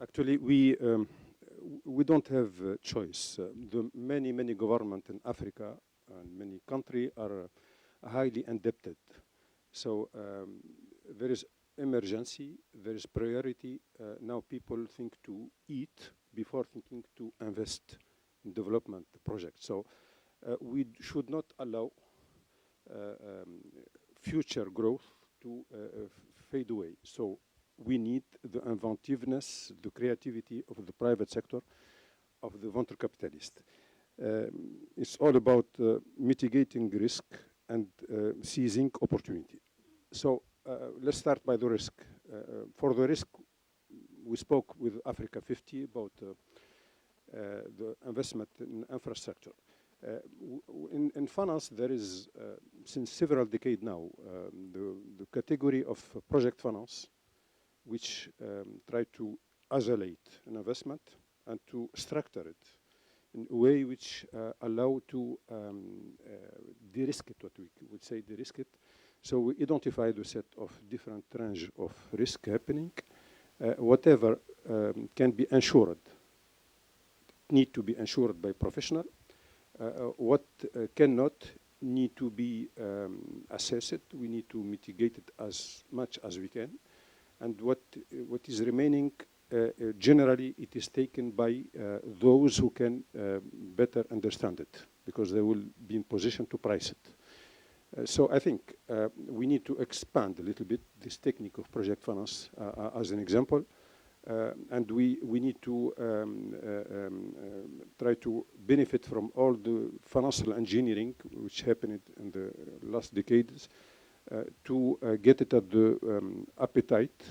Actually, we don't have a choice. The many governments in Africa and many countries are highly indebted. So there is emergency, there is priority. Now people think to eat before thinking to invest in development projects. So we should not allow future growth to fade away. So we need the inventiveness, the creativity of the private sector, of the venture capitalist. It's all about mitigating risk and seizing opportunity. So let's start by the risk. For the risk, we spoke with Africa 50 about the investment in infrastructure. In finance, there is, since several decades now, the category of project finance, which try to isolate an investment and to structure it in a way which allow to de-risk it, what we would say de-risk it. So we identified a set of different range of risk happening. Whatever can be insured need to be insured by professional. What cannot need to be assessed. We need to mitigate it as much as we can. And what is remaining, generally, it is taken by those who can better understand it, because they will be in position to price it. So I think we need to expand a little bit this technique of project finance as an example. And we need to try to benefit from all the financial engineering which happened in the last decades to get it at the appetite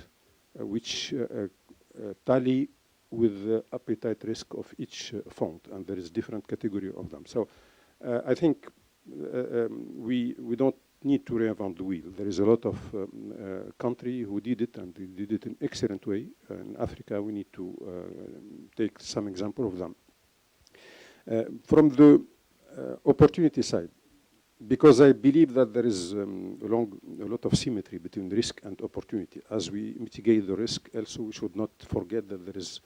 which tally with the appetite risk of each fund, and there is different category of them. So I think we don't need to reinvent the wheel. There is a lot of country who did it, and they did it in excellent way. In Africa, we need to take some example of them. From the opportunity side, because I believe that there is a lot of symmetry between risk and opportunity. As we mitigate the risk, also we should not forget that there is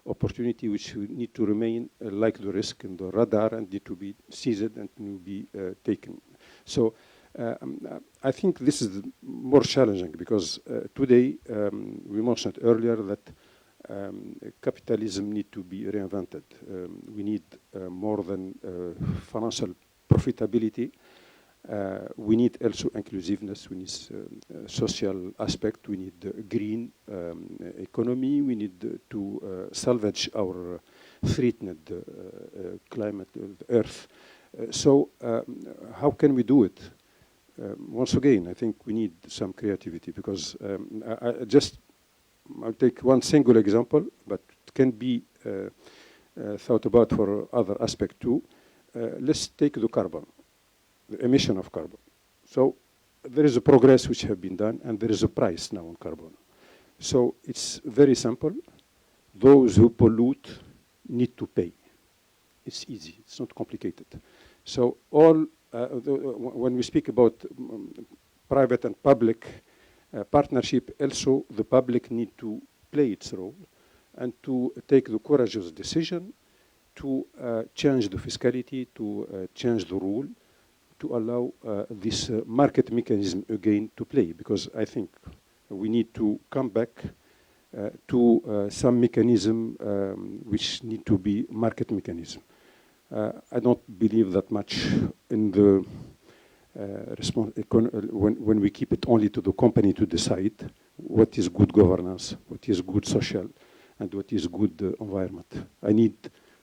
opportunity which we need to remain like the risk in the radar and need to be seized and to be taken. So I think this is more challenging because today, we mentioned earlier that capitalism need to be reinvented. We need more than financial profitability. We need also inclusiveness. We need social aspect. We need green economy. We need to salvage our threatened climate, Earth. So how can we do it? Once again, I think we need some creativity because I'll take one single example, but it can be thought about for other aspects too. Let's take the carbon, the emission of carbon. So there is a progress which have been done, and there is a price now on carbon. So it's very simple. Those who pollute need to pay. It's easy. It's not complicated. So when we speak about private and public partnership, also the public need to play its role and to take the courageous decision to change the fiscality, to change the rule, to allow this market mechanism again to play. Because I think we need to come back to some mechanism which need to be market mechanism. I don't believe that much in the when we keep it only to the company to decide what is good governance, what is good social, and what is good environment.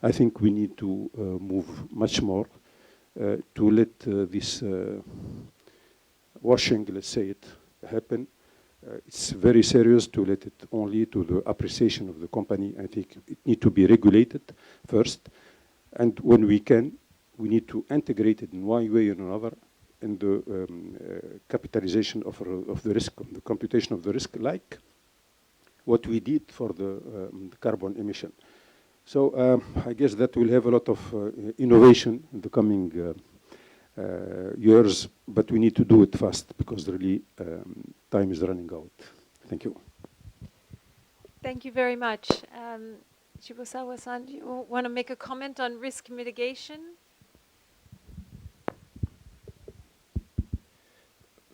I think we need to move much more to let this washing, let's say it, happen. It's very serious to let it only to the appreciation of the company. I think it needs to be regulated first. And when we can, we need to integrate it in one way or another in the capitalization of the risk, the computation of the risk, like what we did for the carbon emission. So I guess that we'll have a lot of innovation in the coming years, but we need to do it fast because really time is running out. Thank you. Thank you very much. Shibusawa-san, do you want to make a comment on risk mitigation?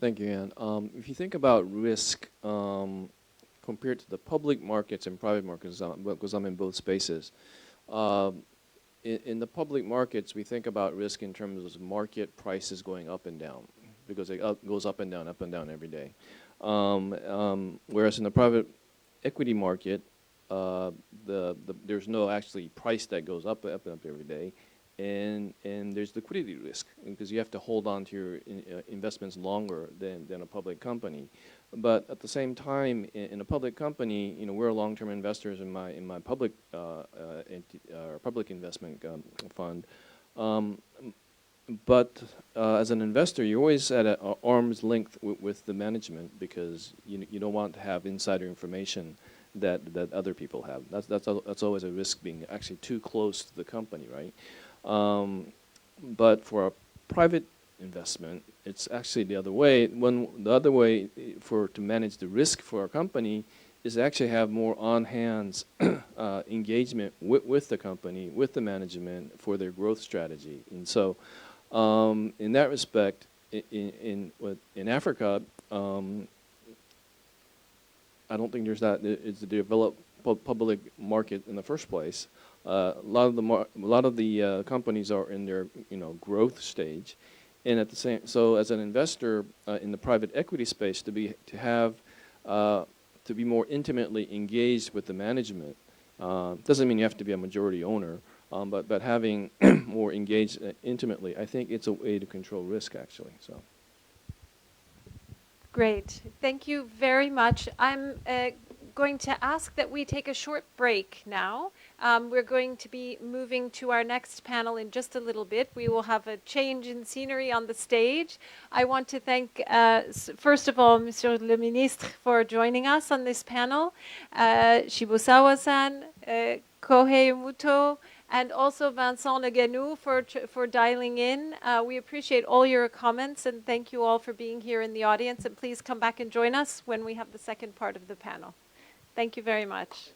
Thank you, Anne. If you think about risk compared to the public markets and private markets, because I'm in both spaces, in the public markets, we think about risk in terms of market prices going up and down, because it goes up and down every day. Whereas in the private equity market, there's no actually price that goes up every day, and there's liquidity risk because you have to hold on to your investments longer than a public company. But at the same time, in a public company, we're long-term investors in my public public investment fund. But as an investor, you're always at an arm's length with the management because you don't want to have insider information that other people have. That's always a risk, being actually too close to the company, right? But for a private investment, it's actually the other way. The other way to manage the risk for a company is to actually have more on-hands engagement with the company, with the management for their growth strategy. And so in that respect, in Africa, I don't think it's a developed public market in the first place. A lot of the companies are in their growth stage, and at the same, so as an investor in the private equity space, to be more intimately engaged with the management doesn't mean you have to be a majority owner, but having more engaged intimately, I think it's a way to control risk actually. So. Great. Thank you very much. I'm going to ask that we take a short break now. We're going to be moving to our next panel in just a little bit. We will have a change in scenery on the stage. I want to thank, first of all, Monsieur le Ministre for joining us on this panel, Shibusawa-san, Kohei Muto, and also Vincent Leganou for dialing in. We appreciate all your comments, and thank you all for being here in the audience. And please come back and join us when we have the second part of the panel. Thank you very much.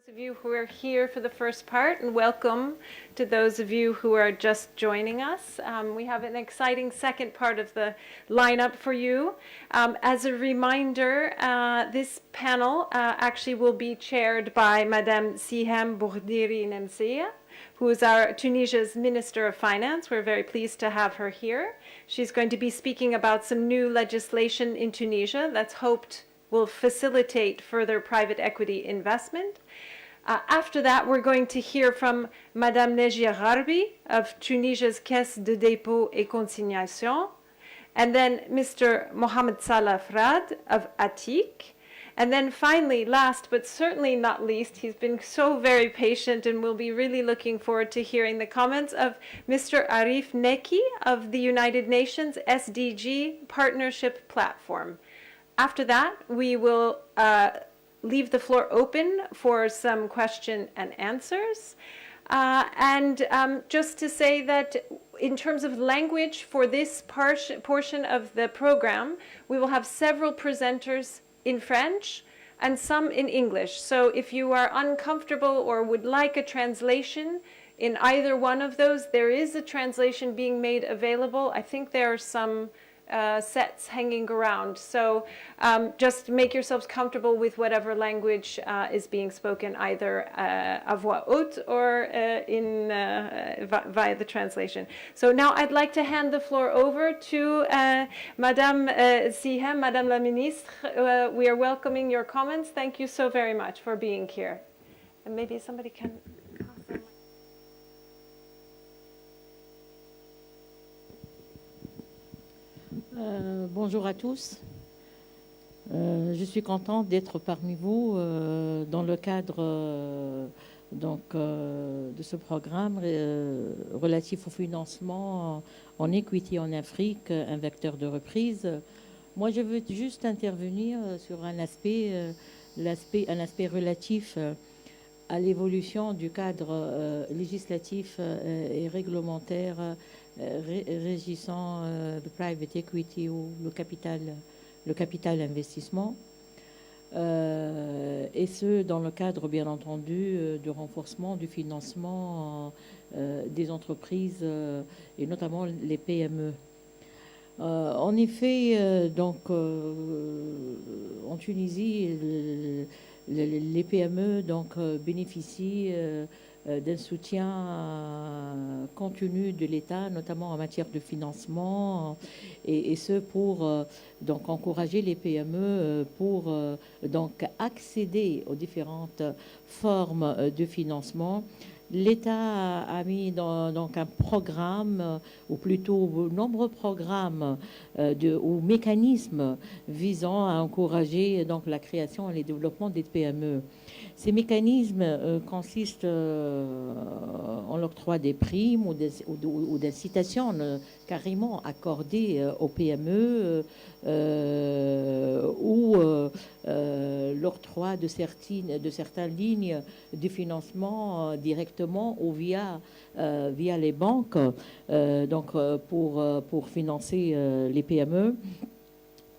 Of you who are here for the first part, and welcome to those of you who are just joining us. We have an exciting second part of the lineup for you. As a reminder, this panel actually will be chaired by Madame Siham Bourdiri Nemsea, who is Tunisia's Minister of Finance. We're very pleased to have her here. She's going to be speaking about some new legislation in Tunisia that's hoped will facilitate further private equity investment. After that, we're going to hear from Madame Nejia Gharbi of Tunisia's Caisse de dépôt et consignation, and then Mr. Mohamed Salah Frad of Avec. And then finally, last but certainly not least, he's been so very patient and we'll be really looking forward to hearing the comments of Mr. Arif Neki of the United Nations SDG Partnership Platform. After that, we will leave the floor open for some question and answers. Just to say that in terms of language for this portion of the program, we will have several presenters in French and some in English. So if you are uncomfortable or would like a translation in either one of those, there is a translation being made available. I think there are some sets hanging around. So just make yourselves comfortable with whatever language is being spoken, either à voix haute or via the translation. So now I'd like to hand the floor over to Madame Siham, Madame la Ministre. We are welcoming your comments. Thank you so very much for being here. And maybe somebody can... Bonjour à tous. Je suis contente d'être parmi vous dans le cadre de ce programme relatif au financement en equity en Afrique, un vecteur de reprise. Moi, je veux juste intervenir sur un aspect relatif à l'évolution du cadre législatif et réglementaire régissant le private equity ou le capital investissement, et ce dans le cadre bien entendu du renforcement du financement des entreprises et notamment les PME. En effet, en Tunisie, les PME bénéficient d'un soutien continu de l'État, notamment en matière de financement, et ce pour encourager les PME pour accéder aux différentes formes de financement. L'État a mis un programme, ou plutôt nombreux programmes ou mécanismes visant à encourager la création et le développement des PME. Ces mécanismes consistent en l'octroi des primes ou d'incitations carrément accordées aux PME ou l'octroi de certaines lignes de financement directement ou via les banques pour financer les PME.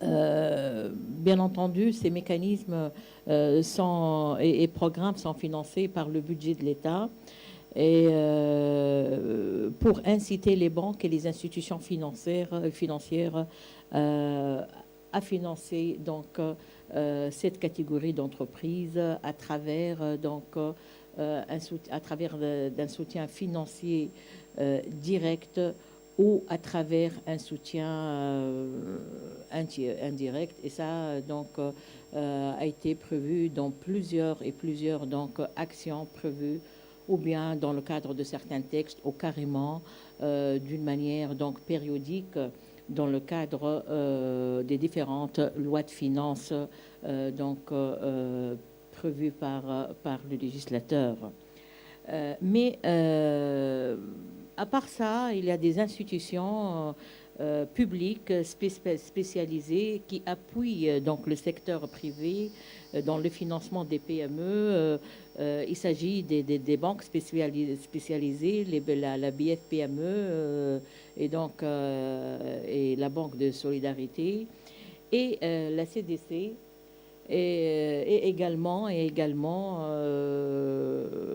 Bien entendu, ces mécanismes et programmes sont financés par le budget de l'État et pour inciter les banques et les institutions financières à financer cette catégorie d'entreprises à travers d'un soutien financier direct ou à travers un soutien indirect. Et ça, a été prévu dans plusieurs actions prévues, ou bien dans le cadre de certains textes, ou carrément d'une manière périodique dans le cadre des différentes lois de finances prévues par le législateur. Mais à part ça, il y a des institutions publiques spécialisées qui appuient le secteur privé dans le financement des PME. Il s'agit des banques spécialisées, la BFPME et la Banque de solidarité et la CDC. et également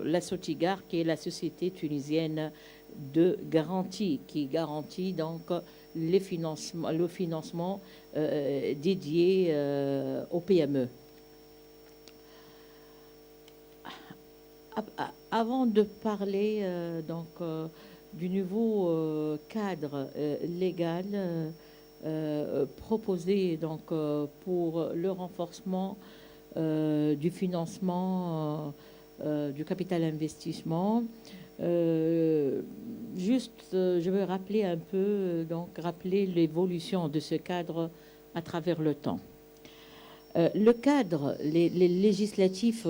la Sotigar, qui est la société tunisienne de garantie, qui garantit donc le financement dédié aux PME. Avant de parler du nouveau cadre légal proposé donc pour le renforcement du financement du capital investissement, je veux rappeler un peu rappeler l'évolution de ce cadre à travers le temps. Le cadre les législatifs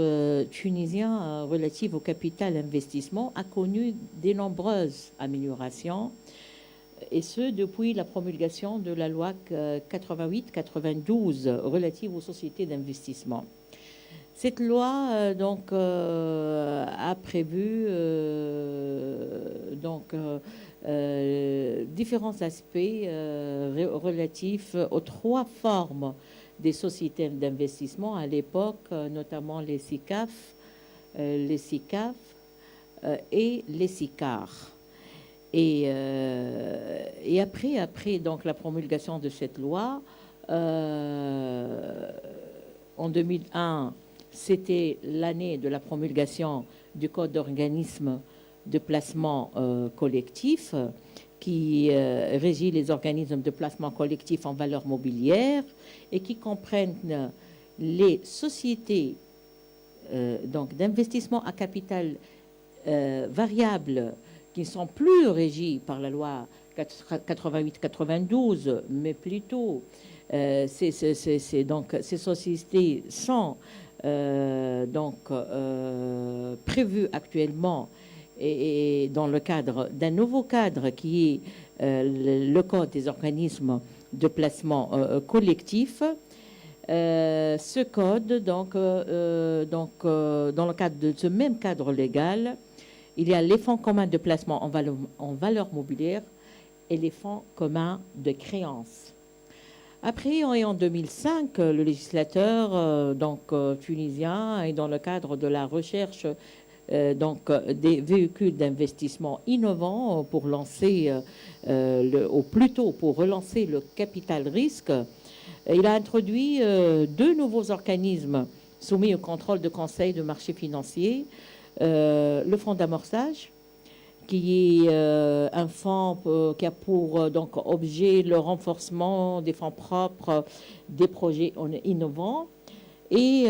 tunisiens relatifs au capital investissement a connu de nombreuses améliorations, et ce depuis la promulgation de la loi 88-92 relative aux sociétés d'investissement. Cette loi a prévu différents aspects relatifs aux trois formes des sociétés d'investissement à l'époque, notamment les SICAF, les SICAF et les SICAR. Et après donc la promulgation de cette loi, en 2001, c'était l'année de la promulgation du Code d'organisme de placement collectif qui régit les organismes de placement collectif en valeur mobilière et qui comprennent les sociétés d'investissement à capital variable qui ne sont plus régies par la loi 88-92, mais plutôt ces sociétés sont prévues actuellement et dans le cadre d'un nouveau cadre qui est le Code des organismes de placement collectif. Ce code, dans le cadre de ce même cadre légal, il y a les fonds communs de placement en valeur mobilière et les fonds communs de créances. Après, en 2005, le législateur tunisien, et dans le cadre de la recherche des véhicules d'investissement innovants pour lancer, pour relancer le capital risque, il a introduit deux nouveaux organismes soumis au contrôle de conseil de marché financier. Le fonds d'amorçage, qui est un fonds qui a pour objet le renforcement des fonds propres des projets innovants, et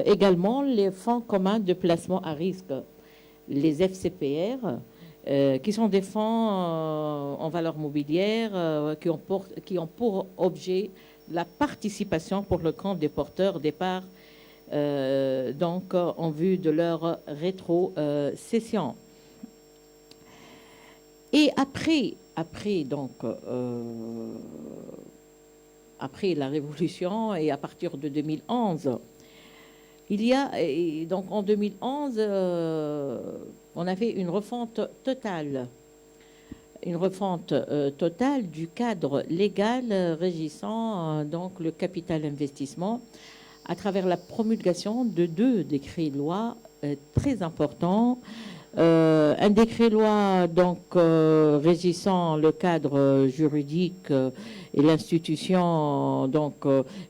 également les fonds communs de placement à risque, les FCPR, qui sont des fonds en valeur mobilière qui ont pour objet la participation pour le compte des porteurs des parts en vue de leur rétrocession. Et après la Révolution et à partir de 2011, en 2011, on a fait une refonte totale du cadre légal régissant le capital investissement à travers la promulgation de deux décrets-lois très importants. Un décret-loi régissant le cadre juridique et l'institution,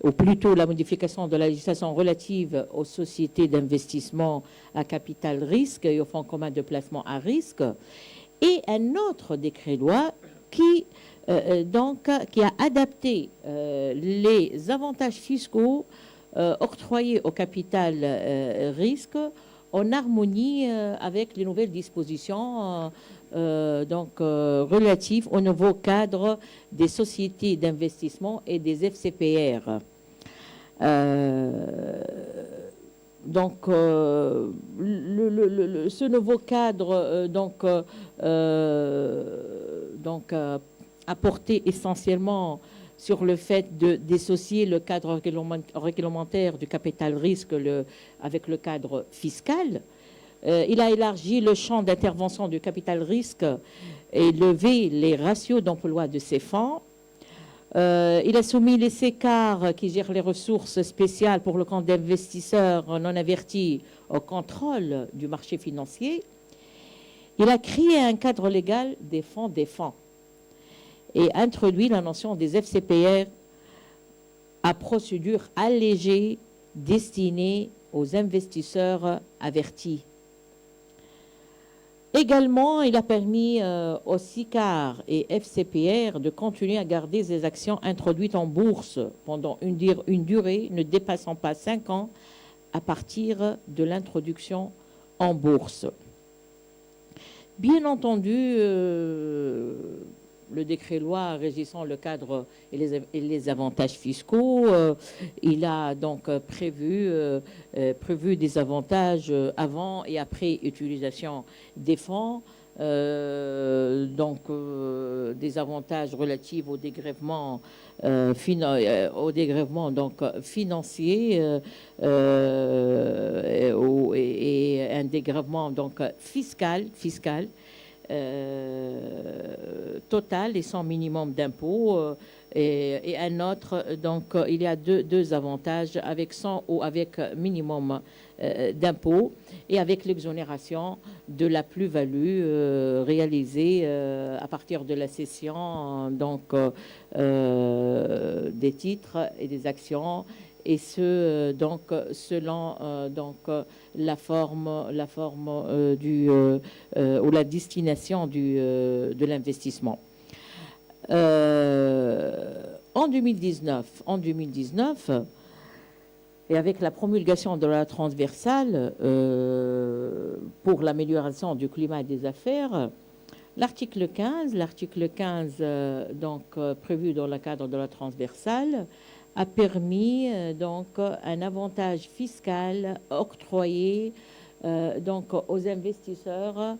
ou plutôt la modification de la législation relative aux sociétés d'investissement à capital risque et aux fonds communs de placement à risque, et un autre décret-loi qui a adapté les avantages fiscaux octroyés au capital risque en harmonie avec les nouvelles dispositions relatives au nouveau cadre des sociétés d'investissement et des FCPR. Ce nouveau cadre a porté essentiellement sur le fait de dissocier le cadre réglementaire du capital risque avec le cadre fiscal. Il a élargi le champ d'intervention du capital risque et levé les ratios d'emploi de ces fonds. Il a soumis les SECAR qui gèrent les ressources spéciales pour le compte d'investisseurs non avertis au contrôle du marché financier. Il a créé un cadre légal des fonds et introduit la notion des FCPR à procédure allégée destinée aux investisseurs avertis. Également, il a permis aux SICAR et FCPR de continuer à garder des actions introduites en bourse pendant une durée ne dépassant pas 5 ans à partir de l'introduction en bourse. Bien entendu, le décret-loi régissant le cadre et les avantages fiscaux, il a donc prévu des avantages avant et après utilisation des fonds, des avantages relatifs au dégrèvement, financier et un dégrèvement donc fiscal total et sans minimum d'impôt et un autre, donc il y a deux avantages avec 100 ou avec minimum d'impôt et avec l'exonération de la plus-value réalisée à partir de la cession des titres et des actions, et ce donc selon la forme ou la destination de l'investissement. En 2019, et avec la promulgation de la transversale pour l'amélioration du climat des affaires, l'article 15 prévu dans le cadre de la transversale a permis un avantage fiscal octroyé aux investisseurs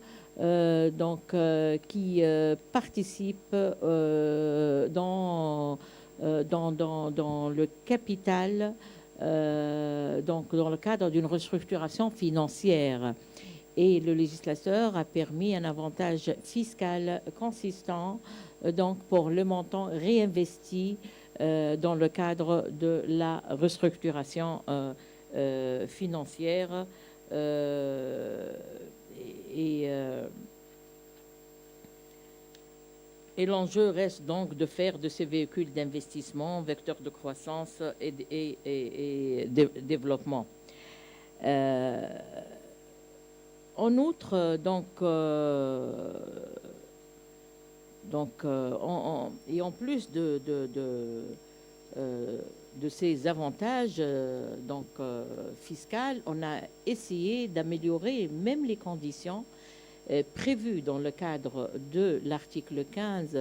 qui participent dans le capital dans le cadre d'une restructuration financière. Et le législateur a permis un avantage fiscal consistant pour le montant réinvesti dans le cadre de la restructuration financière et l'enjeu reste donc de faire de ces véhicules d'investissement vecteurs de croissance et développement. En outre, et en plus de ces avantages fiscaux, on a essayé d'améliorer même les conditions prévues dans le cadre de l'article 15,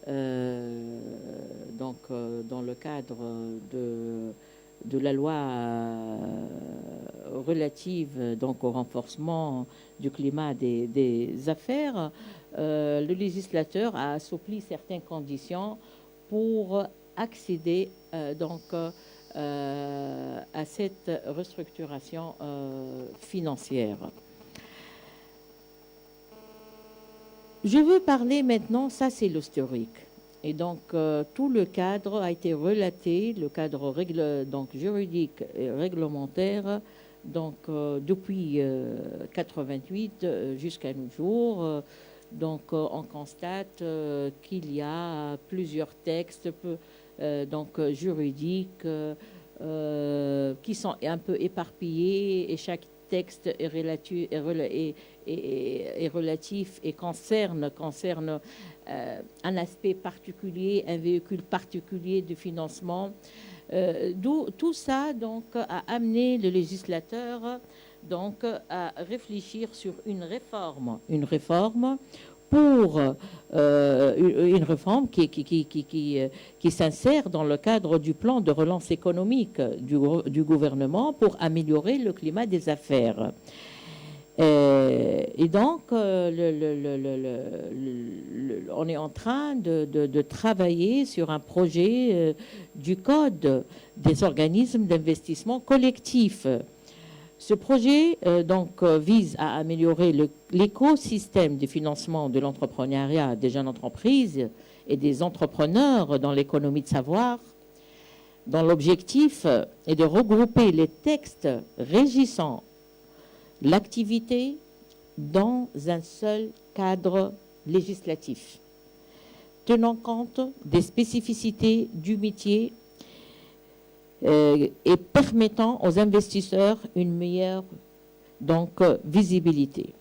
dans le cadre de la loi relative au renforcement du climat des affaires. Le législateur a assoupli certaines conditions pour accéder à cette restructuration financière. Je veux parler maintenant, ça c'est l'historique. Et donc, tout le cadre a été relaté, le cadre juridique et réglementaire, depuis 88 jusqu'à nos jours. On constate qu'il y a plusieurs textes juridiques qui sont un peu éparpillés, et chaque texte est relatif et concerne un aspect particulier, un véhicule particulier de financement. Tout ça a amené le législateur à réfléchir sur une réforme pour une réforme qui s'insère dans le cadre du plan de relance économique du gouvernement pour améliorer le climat des affaires. Et donc, on est en train de travailler sur un projet du code des organismes d'investissement collectif. Ce projet vise à améliorer l'écosystème de financement de l'entrepreneuriat des jeunes entreprises et des entrepreneurs dans l'économie de savoir, dont l'objectif est de regrouper les textes régissant l'activité dans un seul cadre législatif, tenant compte des spécificités du métier et permettant aux investisseurs une meilleure visibilité.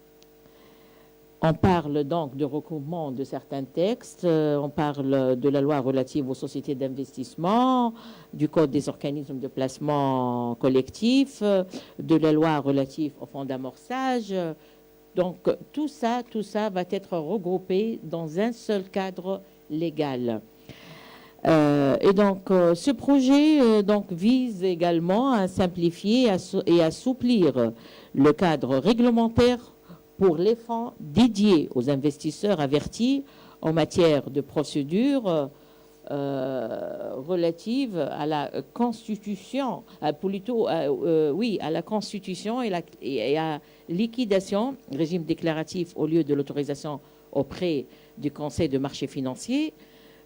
On parle donc de regroupement de certains textes, on parle de la loi relative aux sociétés d'investissement, du code des organismes de placement collectif, de la loi relative aux fonds d'amorçage. Donc tout ça va être regroupé dans un seul cadre légal. Et donc ce projet vise également à simplifier et assouplir le cadre réglementaire pour les fonds dédiés aux investisseurs avertis en matière de procédures relatives à la constitution, à la constitution et à liquidation, régime déclaratif au lieu de l'autorisation auprès du Conseil de marché financier,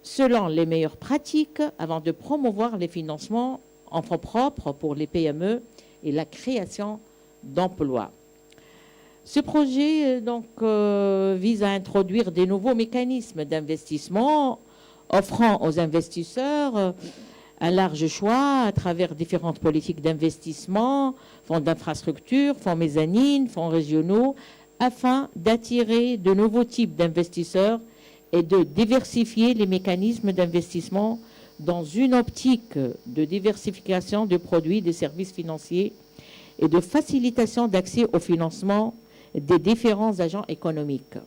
selon les meilleures pratiques avant de promouvoir les financements en fonds propres pour les PME et la création d'emplois. Ce projet vise à introduire des nouveaux mécanismes d'investissement offrant aux investisseurs un large choix à travers différentes politiques d'investissement, fonds d'infrastructure, fonds mezzanine, fonds régionaux, afin d'attirer de nouveaux types d'investisseurs et de diversifier les mécanismes d'investissement dans une optique de diversification de produits et des services financiers et de facilitation d'accès au financement des différents agents économiques.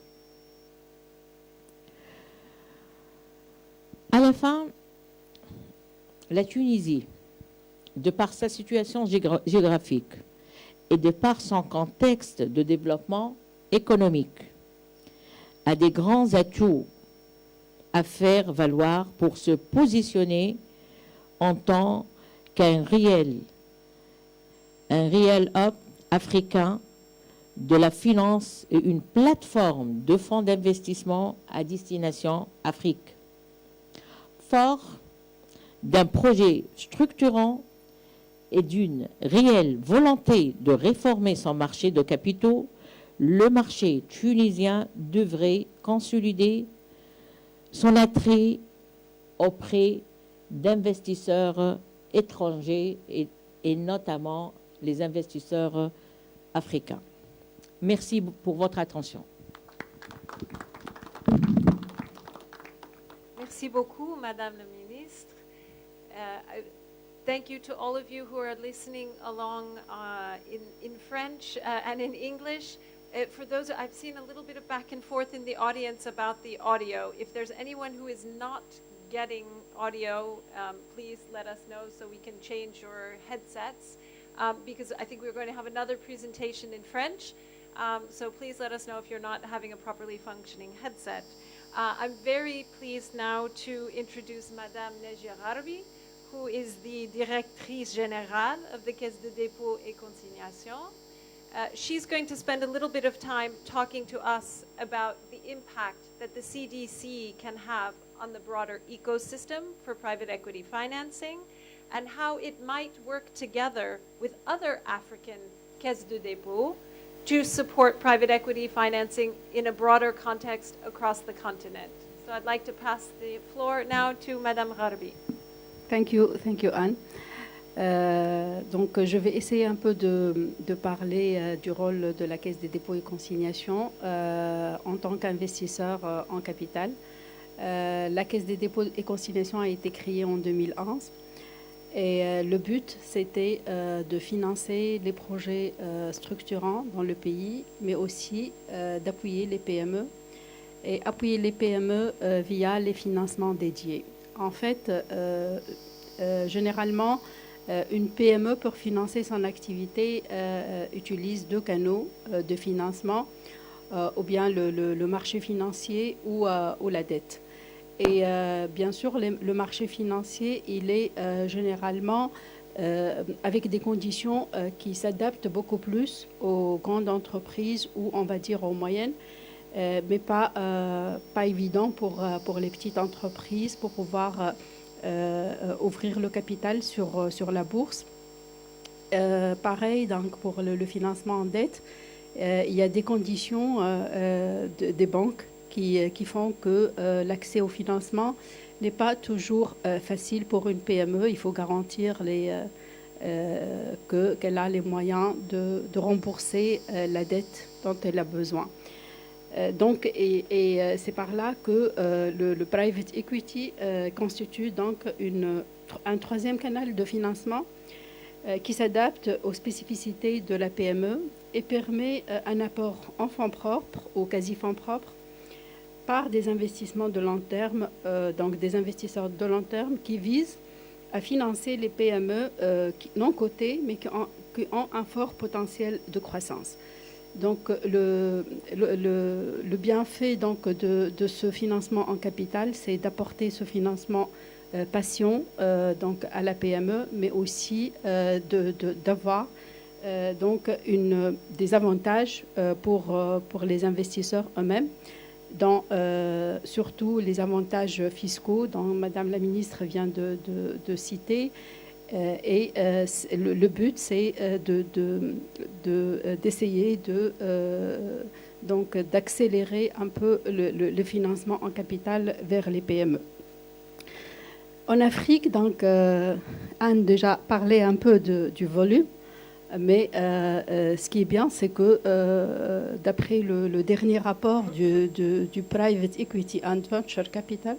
À la fin, la Tunisie, de par sa situation géographique et de par son contexte de développement économique, a des grands atouts à faire valoir pour se positionner en tant qu'un réel hub africain de la finance et une plateforme de fonds d'investissement à destination Afrique. Fort d'un projet structurant et d'une réelle volonté de réformer son marché de capitaux, le marché tunisien devrait consolider son attrait auprès d'investisseurs étrangers et notamment les investisseurs africains. Merci pour votre attention. Merci beaucoup, Madame la Ministre. Thank you to all of you who are listening along in French and in English. For those, I've seen a little bit of back and forth in the audience about the audio. If there's anyone who is not getting audio, please let us know so we can change your headsets. Because I think we're going to have another presentation in French. So please let us know if you're not having a properly functioning headset. I'm very pleased now to introduce Madame Nejia Gharbi, who is the Directrice Générale of the Caisse de dépôt et consignation. She's going to spend a little bit of time talking to us about the impact that the CDC can have on the broader ecosystem for private equity financing and how it might work together with other African caisses de dépôt to support private equity financing in a broader context across the continent. So I'd like to pass the floor now to Madame Gharbi. Thank you, Anne. Donc, je vais essayer un peu de parler du rôle de la Caisse des dépôts et consignations en tant qu'investisseur en capital. La Caisse des dépôts et consignations a été créée en 2011 et le but, c'était de financer les projets structurants dans le pays, mais aussi d'appuyer les PME et appuyer les PME via les financements dédiés. En fait, généralement, une PME, pour financer son activité, utilise deux canaux de financement, ou bien le marché financier ou la dette. Et bien sûr, le marché financier, il est généralement avec des conditions qui s'adaptent beaucoup plus aux grandes entreprises ou, on va dire, aux moyennes. mais pas évident pour les petites entreprises pour pouvoir ouvrir le capital sur la bourse. Pareil, donc pour le financement en dette, il y a des conditions des banques qui font que l'accès au financement n'est pas toujours facile pour une PME. Il faut garantir qu'elle a les moyens de rembourser la dette dont elle a besoin. C'est par là que le private equity constitue donc un troisième canal de financement qui s'adapte aux spécificités de la PME et permet un apport en fonds propres ou quasi-fonds propres par des investissements de long terme, donc des investisseurs de long terme qui visent à financer les PME non cotées mais qui ont un fort potentiel de croissance. Donc le bienfait donc, de ce financement en capital, c'est d'apporter ce financement patient donc à la PME, mais aussi d'avoir donc des avantages pour les investisseurs eux-mêmes, dans surtout les avantages fiscaux dont Madame la ministre vient de citer. Le but, c'est d'essayer d'accélérer un peu le financement en capital vers les PME. En Afrique, donc, Anne déjà parlé un peu du volume, mais ce qui est bien, c'est que d'après le dernier rapport du Private Equity and Venture Capital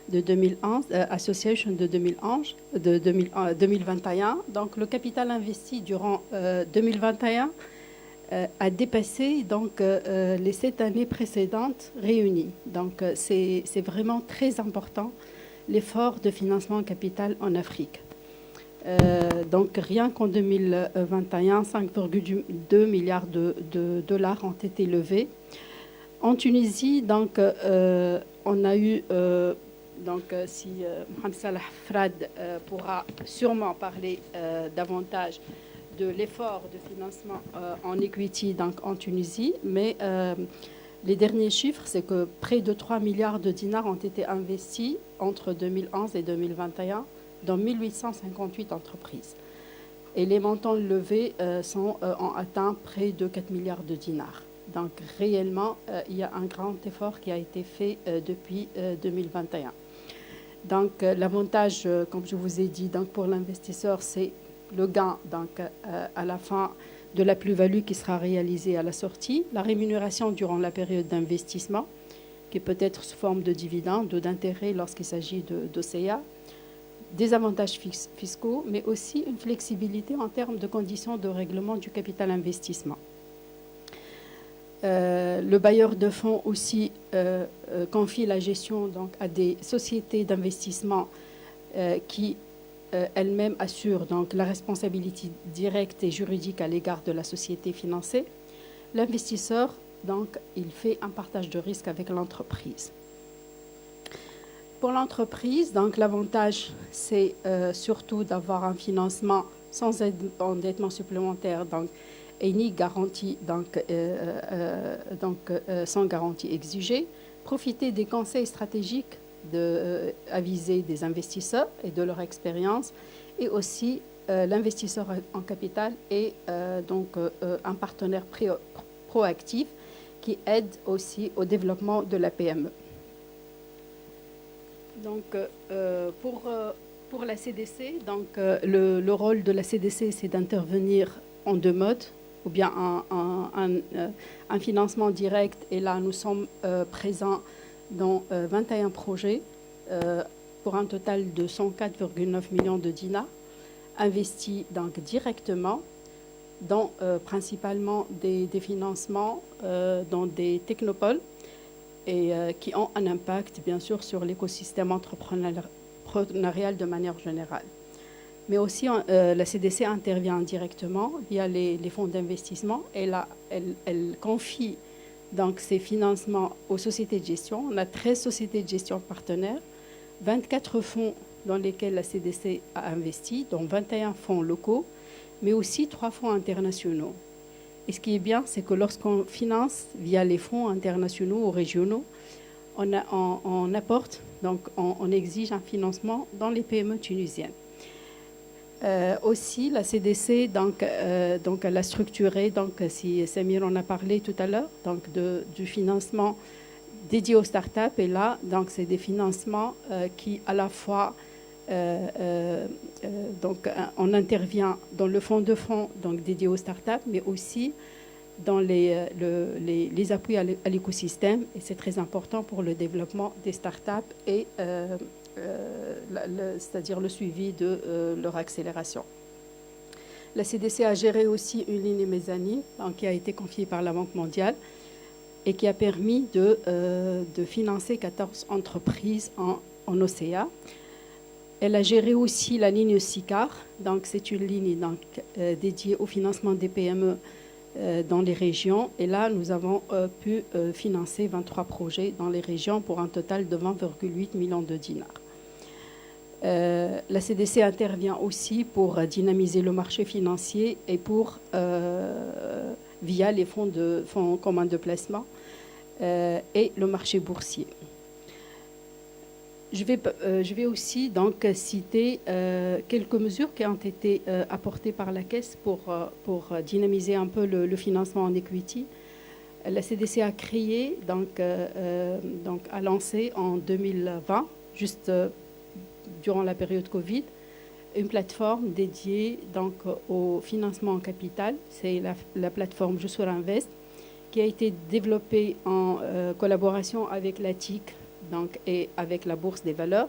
de 2011, Association de 2021, donc le capital investi durant 2021 a dépassé donc, les 7 années précédentes réunies. Donc c'est vraiment très important l'effort de financement en capital en Afrique. Donc rien qu'en 2021, 5,2 milliards de dollars ont été levés. En Tunisie, donc, on a eu, si Mohamed Salah Frad pourra sûrement parler davantage de l'effort de financement en equity donc, en Tunisie, mais les derniers chiffres, c'est que près de 3 milliards de dinars ont été investis entre 2011 et 2021 dans 1858 entreprises. Et les montants levés ont atteint près de 4 milliards de dinars. Donc réellement, il y a un grand effort qui a été fait depuis 2021. Donc l'avantage, comme je vous ai dit, donc, pour l'investisseur, c'est le gain donc, à la fin de la plus-value qui sera réalisée à la sortie, la rémunération durant la période d'investissement, qui peut être sous forme de dividendes ou d'intérêts lorsqu'il s'agit d'OCA, des avantages fiscaux, mais aussi une flexibilité en termes de conditions de règlement du capital investissement. Le bailleur de fonds aussi confie la gestion donc, à des sociétés d'investissement qui elles-mêmes assurent donc, la responsabilité directe et juridique à l'égard de la société financée. L'investisseur, donc, il fait un partage de risque avec l'entreprise. Pour l'entreprise, donc, l'avantage, c'est surtout d'avoir un financement sans endettement supplémentaire, donc, et ni garantie, sans garantie exigée, profiter des conseils stratégiques avisés des investisseurs et de leur expérience, et aussi l'investisseur en capital est donc un partenaire proactif qui aide aussi au développement de la PME. Donc pour la CDC, donc, le rôle de la CDC, c'est d'intervenir en deux modes, ou bien un financement direct, et là nous sommes présents dans 21 projets pour un total de 104,9 millions de dinars investis donc directement dans principalement des financements dans des technopoles et qui ont un impact bien sûr sur l'écosystème entrepreneurial de manière générale. Mais aussi la CDC intervient directement via les fonds d'investissement et là elle confie donc ces financements aux sociétés de gestion. On a 13 sociétés de gestion partenaires, 24 fonds dans lesquels la CDC a investi, dont 21 fonds locaux, mais aussi 3 fonds internationaux. Et ce qui est bien, c'est que lorsqu'on finance via les fonds internationaux ou régionaux, on apporte, donc on exige un financement dans les PME tunisiennes. Aussi, la CDC, donc, elle a structuré, donc, si Samir en a parlé tout à l'heure, donc du financement dédié aux startups. Et là, donc, c'est des financements qui, à la fois, donc, on intervient dans le fonds de fonds donc, dédié aux startups, mais aussi dans les appuis à l'écosystème. Et c'est très important pour le développement des startups et c'est-à-dire le suivi de leur accélération. La CDC a géré aussi une ligne mezzanine qui a été confiée par la Banque mondiale et qui a permis de financer 14 entreprises en OCA. Elle a géré aussi la ligne SICAR, donc c'est une ligne donc, dédiée au financement des PME dans les régions. Et là, nous avons pu financer 23 projets dans les régions pour un total de 20,8 millions de dinars. La CDC intervient aussi pour dynamiser le marché financier et via les fonds communs de placement et le marché boursier. Je vais aussi donc citer quelques mesures qui ont été apportées par la Caisse pour dynamiser un peu le financement en equity. La CDC a créé, donc a lancé en 2020, juste durant la période Covid, une plateforme dédiée donc, au financement en capital. C'est la plateforme Je Sur Invest, qui a été développée en collaboration avec la TIC donc, et avec la Bourse des valeurs.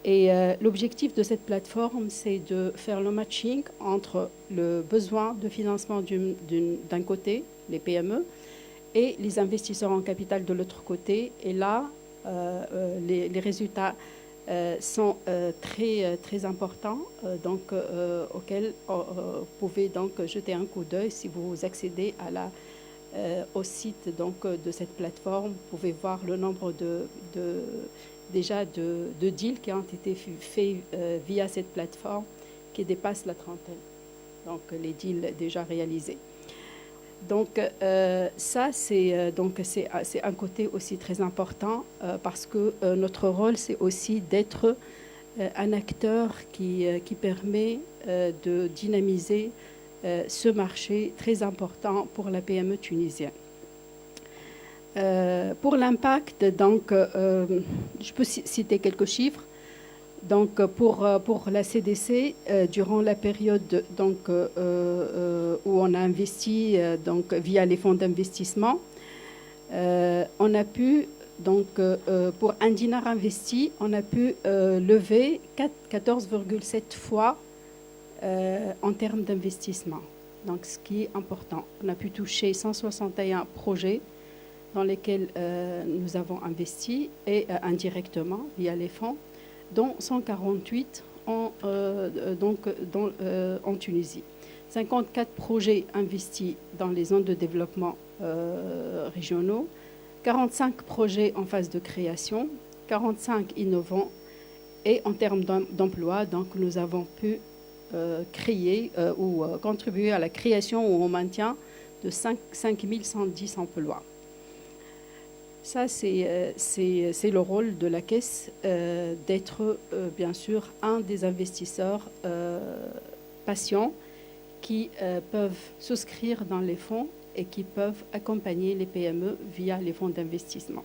Et l'objectif de cette plateforme, c'est de faire le matching entre le besoin de financement d'un côté, les PME, et les investisseurs en capital de l'autre côté. Et là, les résultats sont très importants, donc, auxquels vous pouvez donc jeter un coup d'œil si vous accédez au site donc, de cette plateforme. Vous pouvez voir le nombre déjà de deals qui ont été faits via cette plateforme qui dépasse la trentaine, donc les deals déjà réalisés. Donc ça, c'est un côté aussi très important parce que notre rôle, c'est aussi d'être un acteur qui permet de dynamiser ce marché très important pour la PME tunisienne. Pour l'impact, donc, je peux citer quelques chiffres. Donc, pour la CDC, durant la période donc, où on a investi donc, via les fonds d'investissement, on a pu, donc, pour un dinar investi, on a pu lever 14,7 fois en termes d'investissement. Donc, ce qui est important. On a pu toucher 161 projets dans lesquels nous avons investi et indirectement via les fonds, dont 148 en Tunisie. 54 projets investis dans les zones de développement régionaux, 45 projets en phase de création, 45 innovants. Et en termes d'emploi, donc, nous avons pu créer ou contribuer à la création ou au maintien de 5110 emplois. Ça, c'est le rôle de la Caisse d'être, bien sûr, un des investisseurs patients qui peuvent souscrire dans les fonds et qui peuvent accompagner les PME via les fonds d'investissement.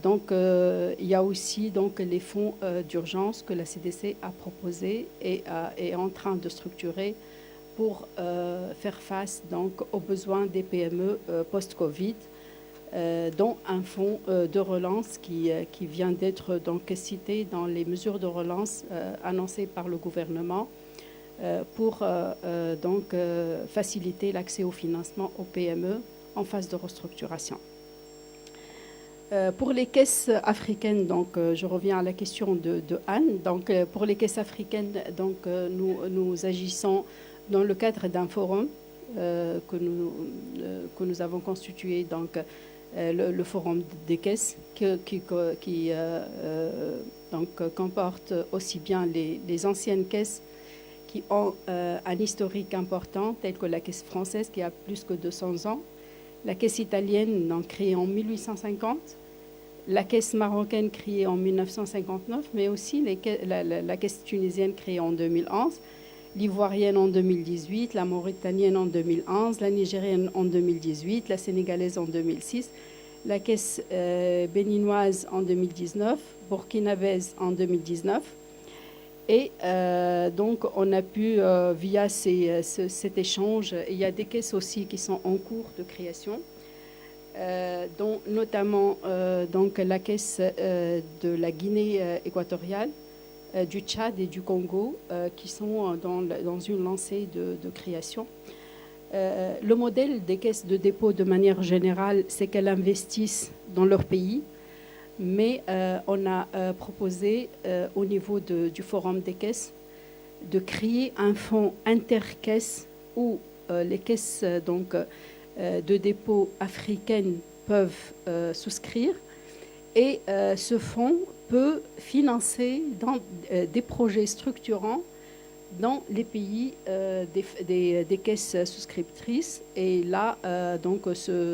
Donc, il y a aussi donc, les fonds d'urgence que la CDC a proposés et est en train de structurer pour faire face donc, aux besoins des PME post-Covid, dont un fonds de relance qui vient d'être donc cité dans les mesures de relance annoncées par le gouvernement pour donc faciliter l'accès au financement aux PME en phase de restructuration. Pour les caisses africaines, donc je reviens à la question de Anne. Donc pour les caisses africaines, donc nous agissons dans le cadre d'un forum que nous avons constitué, donc le forum des caisses qui donc comporte aussi bien les anciennes caisses qui ont un historique important, tel que la caisse française qui a plus que 200 ans, la caisse italienne créée en 1850, la caisse marocaine créée en 1959, mais aussi la caisse tunisienne créée en 2011, l'ivoirienne en 2018, la mauritanienne en 2011, la nigérienne en 2018, la sénégalaise en 2006, la caisse béninoise en 2019, burkinabèse en 2019. Et donc, on a pu, via cet échange, il y a des caisses aussi qui sont en cours de création, dont notamment donc, la caisse de la Guinée équatoriale, du Tchad et du Congo, qui sont dans une lancée de création. Le modèle des caisses de dépôt, de manière générale, c'est qu'elles investissent dans leur pays. Mais on a proposé au niveau du Forum des caisses de créer un fonds intercaisses où les caisses de dépôt africaines peuvent souscrire. Et ce fonds peut financer des projets structurants dans les pays des caisses souscriptrices. Et là,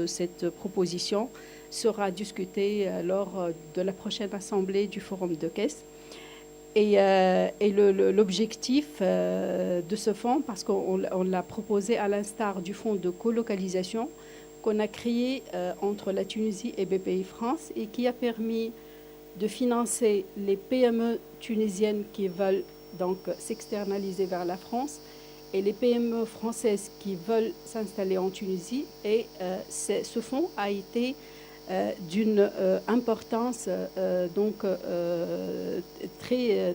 cette proposition sera discutée lors de la prochaine assemblée du Forum de caisse. Et l'objectif de ce fonds, parce qu'on l'a proposé à l'instar du fonds de colocalisation qu'on a créé entre la Tunisie et BPI France et qui a permis de financer les PME tunisiennes qui veulent donc s'externaliser vers la France et les PME françaises qui veulent s'installer en Tunisie. Et ce fonds a été d'une importance très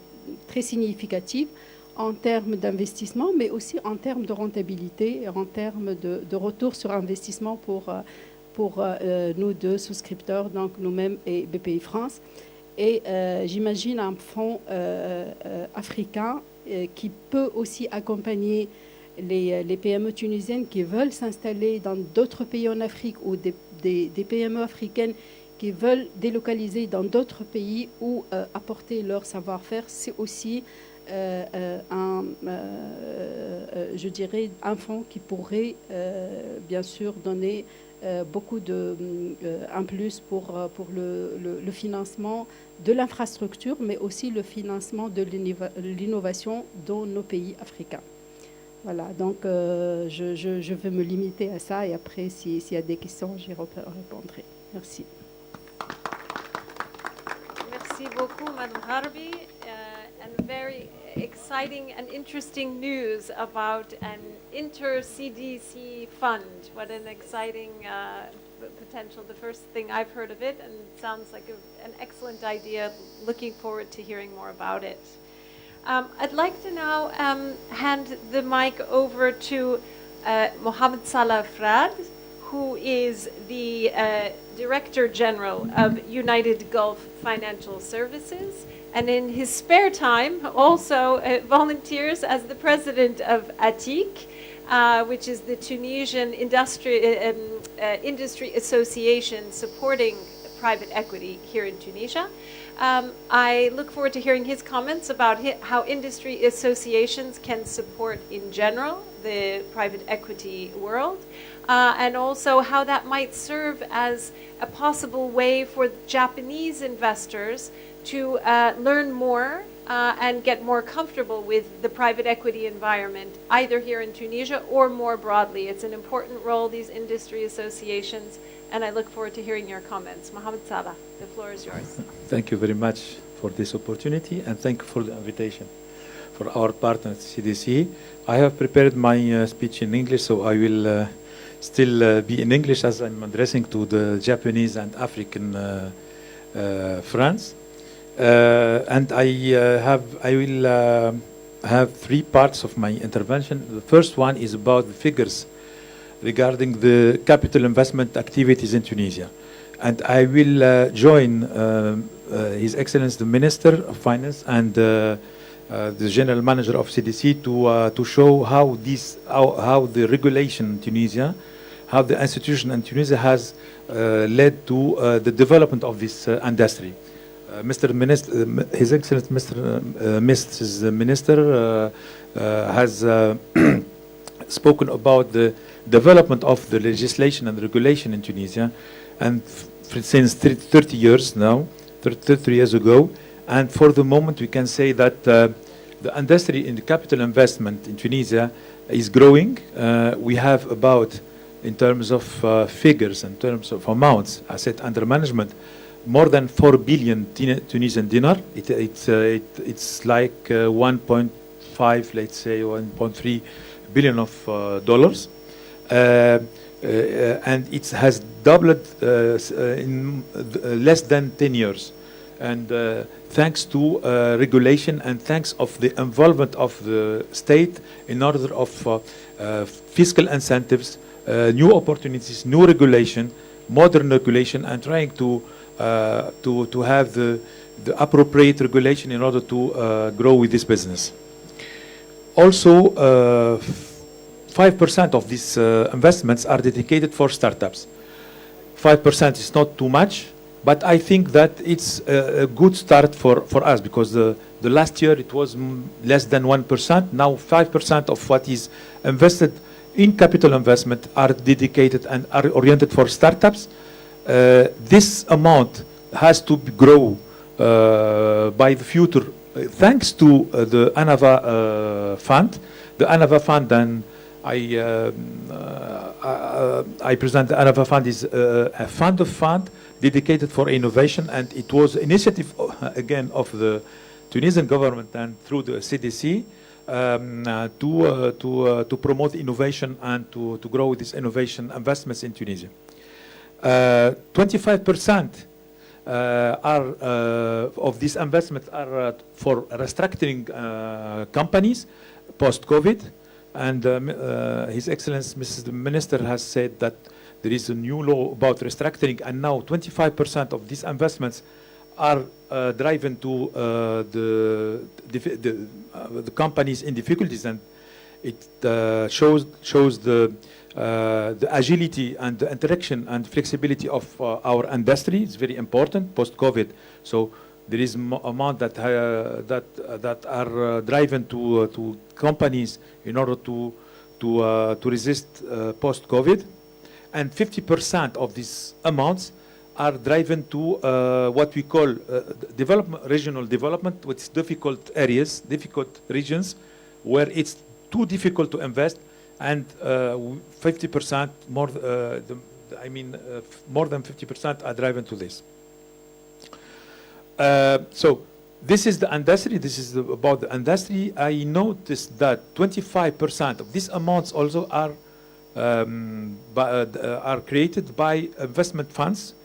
significative en termes d'investissement, mais aussi en termes de rentabilité et en termes de retour sur investissement pour nous deux souscripteurs, donc nous-mêmes et BPI France. Et j'imagine un fonds africain qui peut aussi accompagner les PME tunisiennes qui veulent s'installer dans d'autres pays en Afrique ou des PME africaines qui veulent délocaliser dans d'autres pays ou apporter leur savoir-faire. C'est aussi je dirais, un fonds qui pourrait bien sûr donner beaucoup un plus pour le financement de l'infrastructure, mais aussi le financement de l'innovation dans nos pays africains. Voilà, donc je vais me limiter à ça et après, s'il y a des questions, j'y répondrai. Merci. Merci beaucoup, Madame Harbi, and very exciting and interesting news about an inter-CDC fund. What an exciting potential. The first thing I've heard of it, and it sounds like an excellent idea. Looking forward to hearing more about it. I'd like to now hand the mic over to Mohamed Salah Frad, who is the Director General of United Gulf Financial Services, and in his spare time also volunteers as the president of ATIC, which is the Tunisian Industry Association supporting private equity here in Tunisia. I look forward to hearing his comments about how industry associations can support in general the private equity world, and also how that might serve as a possible way for Japanese investors to learn more and get more comfortable with the private equity environment, either here in Tunisia or more broadly. It's an important role, these industry associations, and I look forward to hearing your comments. Mohamed Salah, the floor is yours. Thank you very much for this opportunity, and thank you for the invitation for our partner CDC. I have prepared my speech in English, so I will still be in English as I'm addressing to the Japanese and African friends. And I will have three parts of my intervention. The first one is about the figures regarding the capital investment activities in Tunisia. And I will join His Excellency the Minister of Finance and the General Manager of CDC to show how the regulation in Tunisia, how the institution in Tunisia has led to the development of this industry. Mr. Minister, His Excellency Mrs. Minister has spoken about the development of the legislation and regulation in Tunisia, and since 30 years now, 30 years ago, and for the moment we can say that the industry in the capital investment in Tunisia is growing. We have about, in terms of figures, in terms of amounts, asset under management, more than 4 billion Tunisian dinar. It's like 1.5, let's say 1.3 billion of dollars. And it has doubled in less than 10 years. And thanks to regulation and thanks of the involvement of the state in order of fiscal incentives, new opportunities, new regulation, modern regulation, and trying to have the appropriate regulation in order to grow with this business. Also, 5% of these investments are dedicated for startups. 5% is not too much, but I think that it's a good start for us, because the last year it was less than 1%. Now 5% of what is invested in capital investment are dedicated and are oriented for startups. This amount has to grow by the future, thanks to the ANAVA fund. The ANAVA fund, and I present the ANAVA fund, is a fund of fund dedicated for innovation, and it was initiative again of the Tunisian government and through the CDC to promote innovation and to grow this innovation investments in Tunisia. 25% of these investments are for restructuring companies post-COVID, and His Excellency Mrs. Minister has said that there is a new law about restructuring, and now 25% of these investments are driven to the companies in difficulties, and it shows the agility and the interaction and flexibility of our industry. It's very important post-COVID. So there is amount that are driven to companies in order to resist post-COVID, and 50% of these amounts are driven to what we call regional development, with difficult areas, difficult regions, where it's too difficult to invest, and 50% more. More than 50% are driven to this. So this is the industry. This is about the industry. I noticed that 25% of these amounts also are created by investment funds,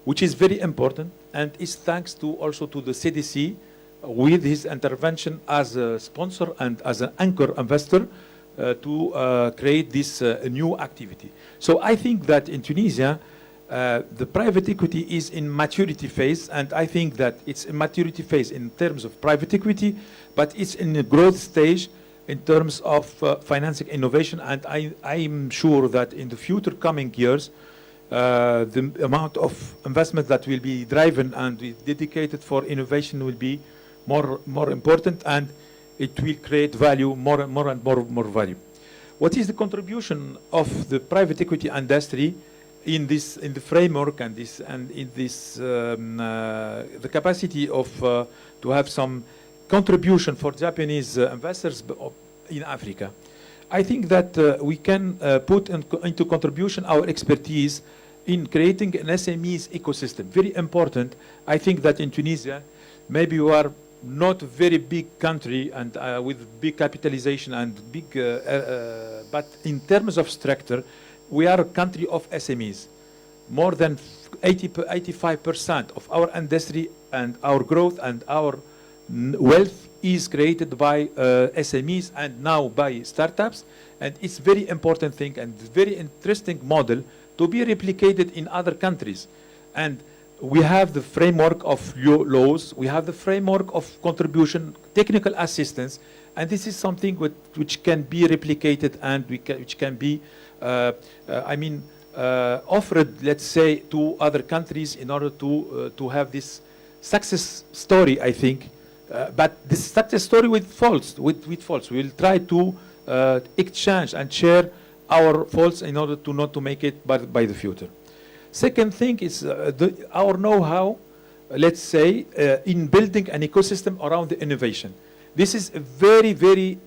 which is very important, and is thanks to also to the CDC with his intervention as a sponsor and as an anchor investor to create this new activity. So I think that in Tunisia, the private equity is in maturity phase, and I think that it's in maturity phase in terms of private equity, but it's in a growth stage in terms of financing innovation, and I'm sure that in the future coming years, the amount of investment that will be driven and be dedicated for innovation will be more important, and it will create value, more value. What is the contribution of the private equity industry in the framework and in this the capacity of to have some contribution for Japanese investors in Africa? I think that we can put into contribution our expertise in creating an SMEs ecosystem. Very important. I think that in Tunisia, maybe we are not a very big country and with big capitalization and big, but in terms of structure, we are a country of SMEs. More than 85% of our industry and our growth and our wealth is created by SMEs and now by startups, and it's very important thing and very interesting model to be replicated in other countries. And we have the framework of laws, we have the framework of contribution, technical assistance, and this is something which can be replicated and which can be, offered, let's say, to other countries in order to have this success story, I think. But this success story with faults. We will try to exchange and share our faults in order to not to make it by the future. Second thing is our know-how, let's say, in building an ecosystem around the innovation. This is a very, very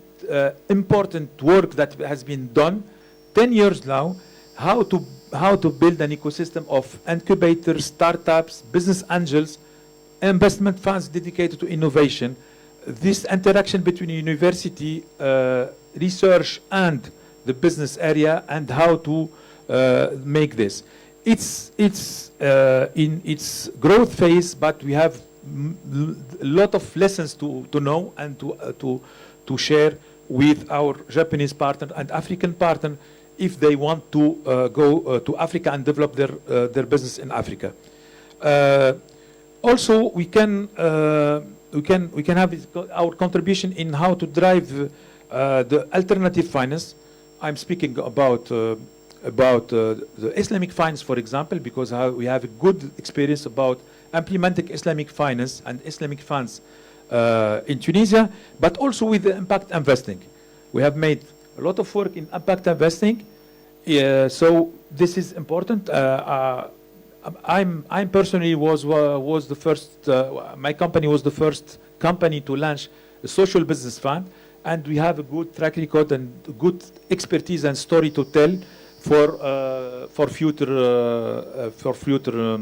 important work that has been done 10 years now, how to build an ecosystem of incubators, startups, business angels, investment funds dedicated to innovation. This interaction between university, research and the business area, and how to make this. It's in its growth phase, but we have a lot of lessons to know and to share with our Japanese partner and African partner if they want to go to Africa and develop their business in Africa. Also, we can have our contribution in how to drive the alternative finance. I'm speaking about the Islamic finance, for example, because we have a good experience about implementing Islamic finance and Islamic funds in Tunisia, but also with the impact investing. We have made a lot of work in impact investing, so this is important. I personally was the first. My company was the first company to launch a social business fund, and we have a good track record and good expertise and story to tell for future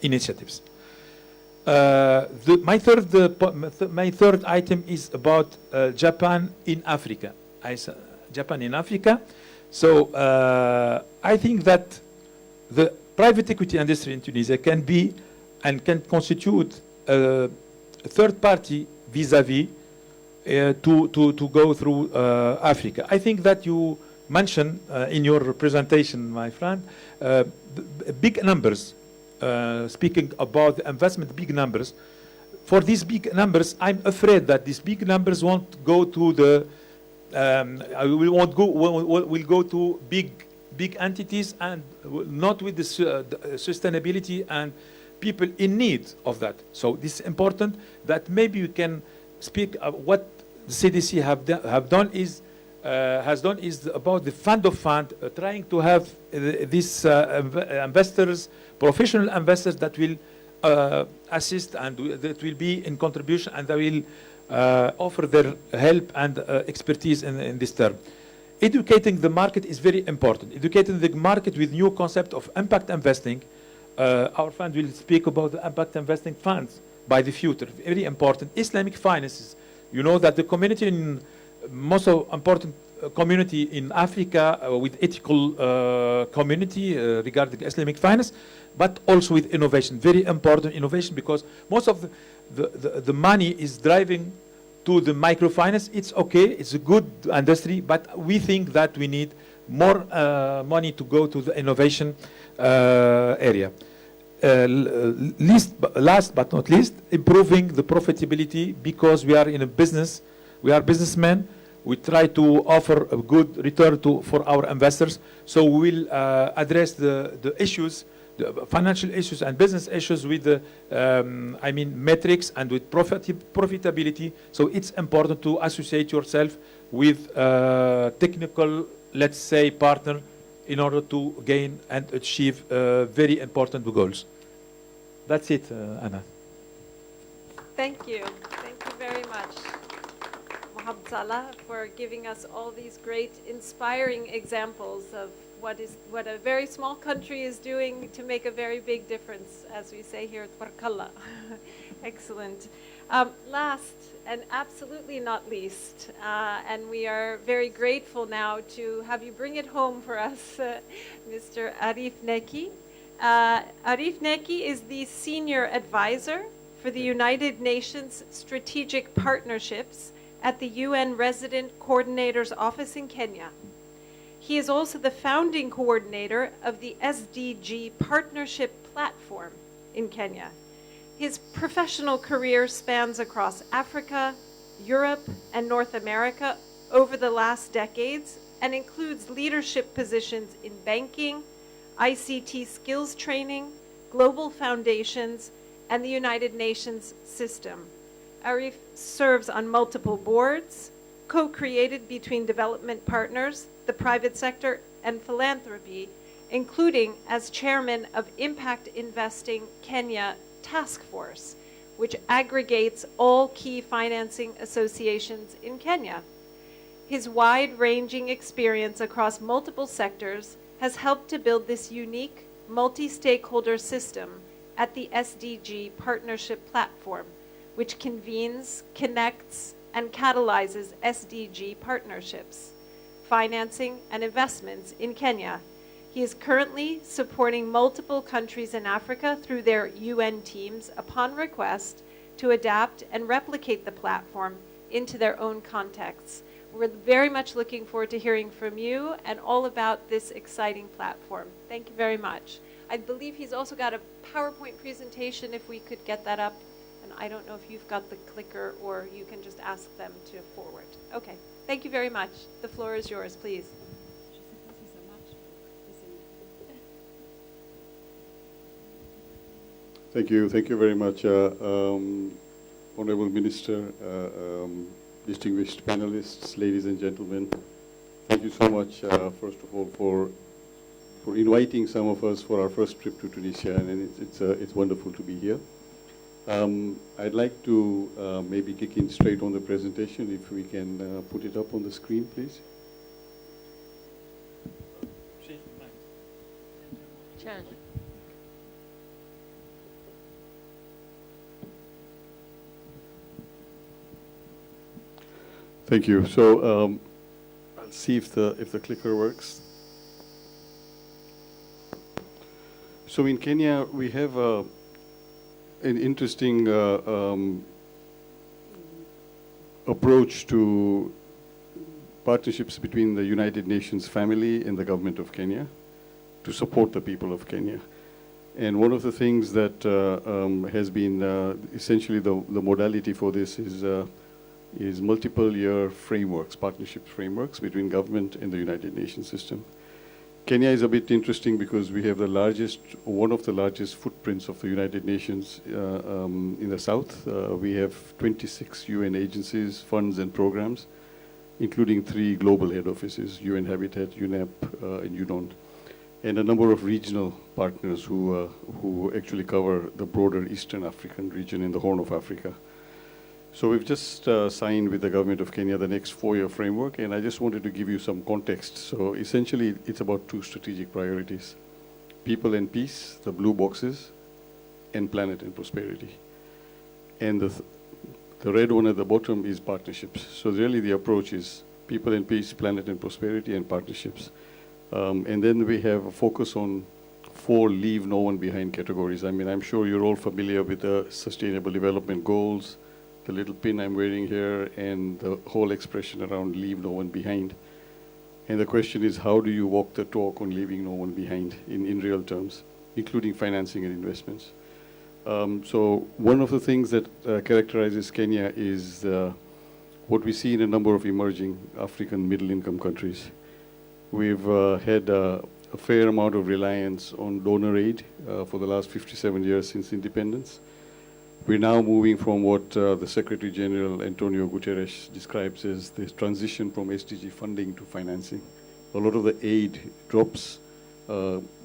initiatives. My third item is about Japan in Africa. Japan in Africa. So I think that the private equity industry in Tunisia can be and can constitute a third party vis-a-vis to go through Africa. I think that you mentioned in your presentation, my friend, big numbers. Speaking about the investment, big numbers. For these big numbers, I'm afraid that these big numbers won't go to the will go to big entities and not with the sustainability and people in need of that. So this is important that maybe you can speak what the CDC has done is about the fund of fund, trying to have these investors, professional investors that will assist and that will be in contribution and that will offer their help and expertise in this term. Educating the market is very important. Educating the market with new concept of impact investing. Our fund will speak about the impact investing funds by the future. Very important. Islamic finances. You know that the community in most important community in Africa with ethical community regarding Islamic finance, but also with innovation. Very important innovation because most of the money is driving to the microfinance. It's okay, it's a good industry, but we think that we need more money to go to the innovation area. Last but not least, improving the profitability because we are in a business, we are businessmen. We try to offer a good return for our investors. So we will address the issues, the financial issues and business issues with the, metrics and with profitability. So it's important to associate yourself with technical, let's say, partner in order to gain and achieve very important goals. That's it, Anna. Thank you. Thank you very much, Salah, for giving us all these great, inspiring examples of what a very small country is doing to make a very big difference, as we say here at Barkalla. Excellent. Last and absolutely not least, and we are very grateful now to have you bring it home for us, Mr. Arif Neki. Arif Neki is the Senior Advisor for the United Nations Strategic Partnerships at the UN Resident Coordinator's Office in Kenya. He is also the founding coordinator of the SDG Partnership Platform in Kenya. His professional career spans across Africa, Europe, and North America over the last decades and includes leadership positions in banking, ICT skills training, global foundations, and the United Nations system. Arif serves on multiple boards, co-created between development partners, the private sector, and philanthropy, including as chairman of Impact Investing Kenya Task Force, which aggregates all key financing associations in Kenya. His wide-ranging experience across multiple sectors has helped to build this unique multi-stakeholder system at the SDG Partnership Platform, which convenes, connects, and catalyzes SDG partnerships, financing, and investments in Kenya. He is currently supporting multiple countries in Africa through their UN teams upon request to adapt and replicate the platform into their own contexts. We're very much looking forward to hearing from you and all about this exciting platform. Thank you very much. I believe he's also got a PowerPoint presentation, if we could get that up. And I don't know if you've got the clicker or you can just ask them to forward. Okay, thank you very much. The floor is yours, please. Thank you very much, Honorable Minister, distinguished panelists, ladies and gentlemen. Thank you so much, first of all, for inviting some of us for our first trip to Tunisia, and it's wonderful to be here. I'd like to maybe kick in straight on the presentation, if we can put it up on the screen, please. Thank you. So I'll see if the clicker works. So in Kenya, we have an interesting approach to partnerships between the United Nations family and the government of Kenya to support the people of Kenya. And one of the things that has been essentially the modality for this is multiple year frameworks, partnership frameworks between government and the United Nations system. Kenya is a bit interesting because we have one of the largest footprints of the United Nations in the south. We have 26 UN agencies, funds and programs, including 3 global head offices, UN Habitat, UNEP, and UNON, and a number of regional partners who actually cover the broader Eastern African region in the Horn of Africa. So we've just signed with the government of Kenya the next 4-year framework, and I just wanted to give you some context. So essentially, it's about 2 strategic priorities: people and peace, the blue boxes, and planet and prosperity. And the red one at the bottom is partnerships. So really the approach is people and peace, planet and prosperity, and partnerships. And then we have a focus on 4 leave no one behind categories. I mean, I'm sure you're all familiar with the Sustainable Development Goals, the little pin I'm wearing here, and the whole expression around leave no one behind. And the question is, how do you walk the talk on leaving no one behind in real terms, including financing and investments? So one of the things that characterizes Kenya is what we see in a number of emerging African middle-income countries. We've had a fair amount of reliance on donor aid for the last 57 years since independence. We're now moving from what the Secretary General Antonio Guterres describes as this transition from SDG funding to financing. A lot of the aid drops.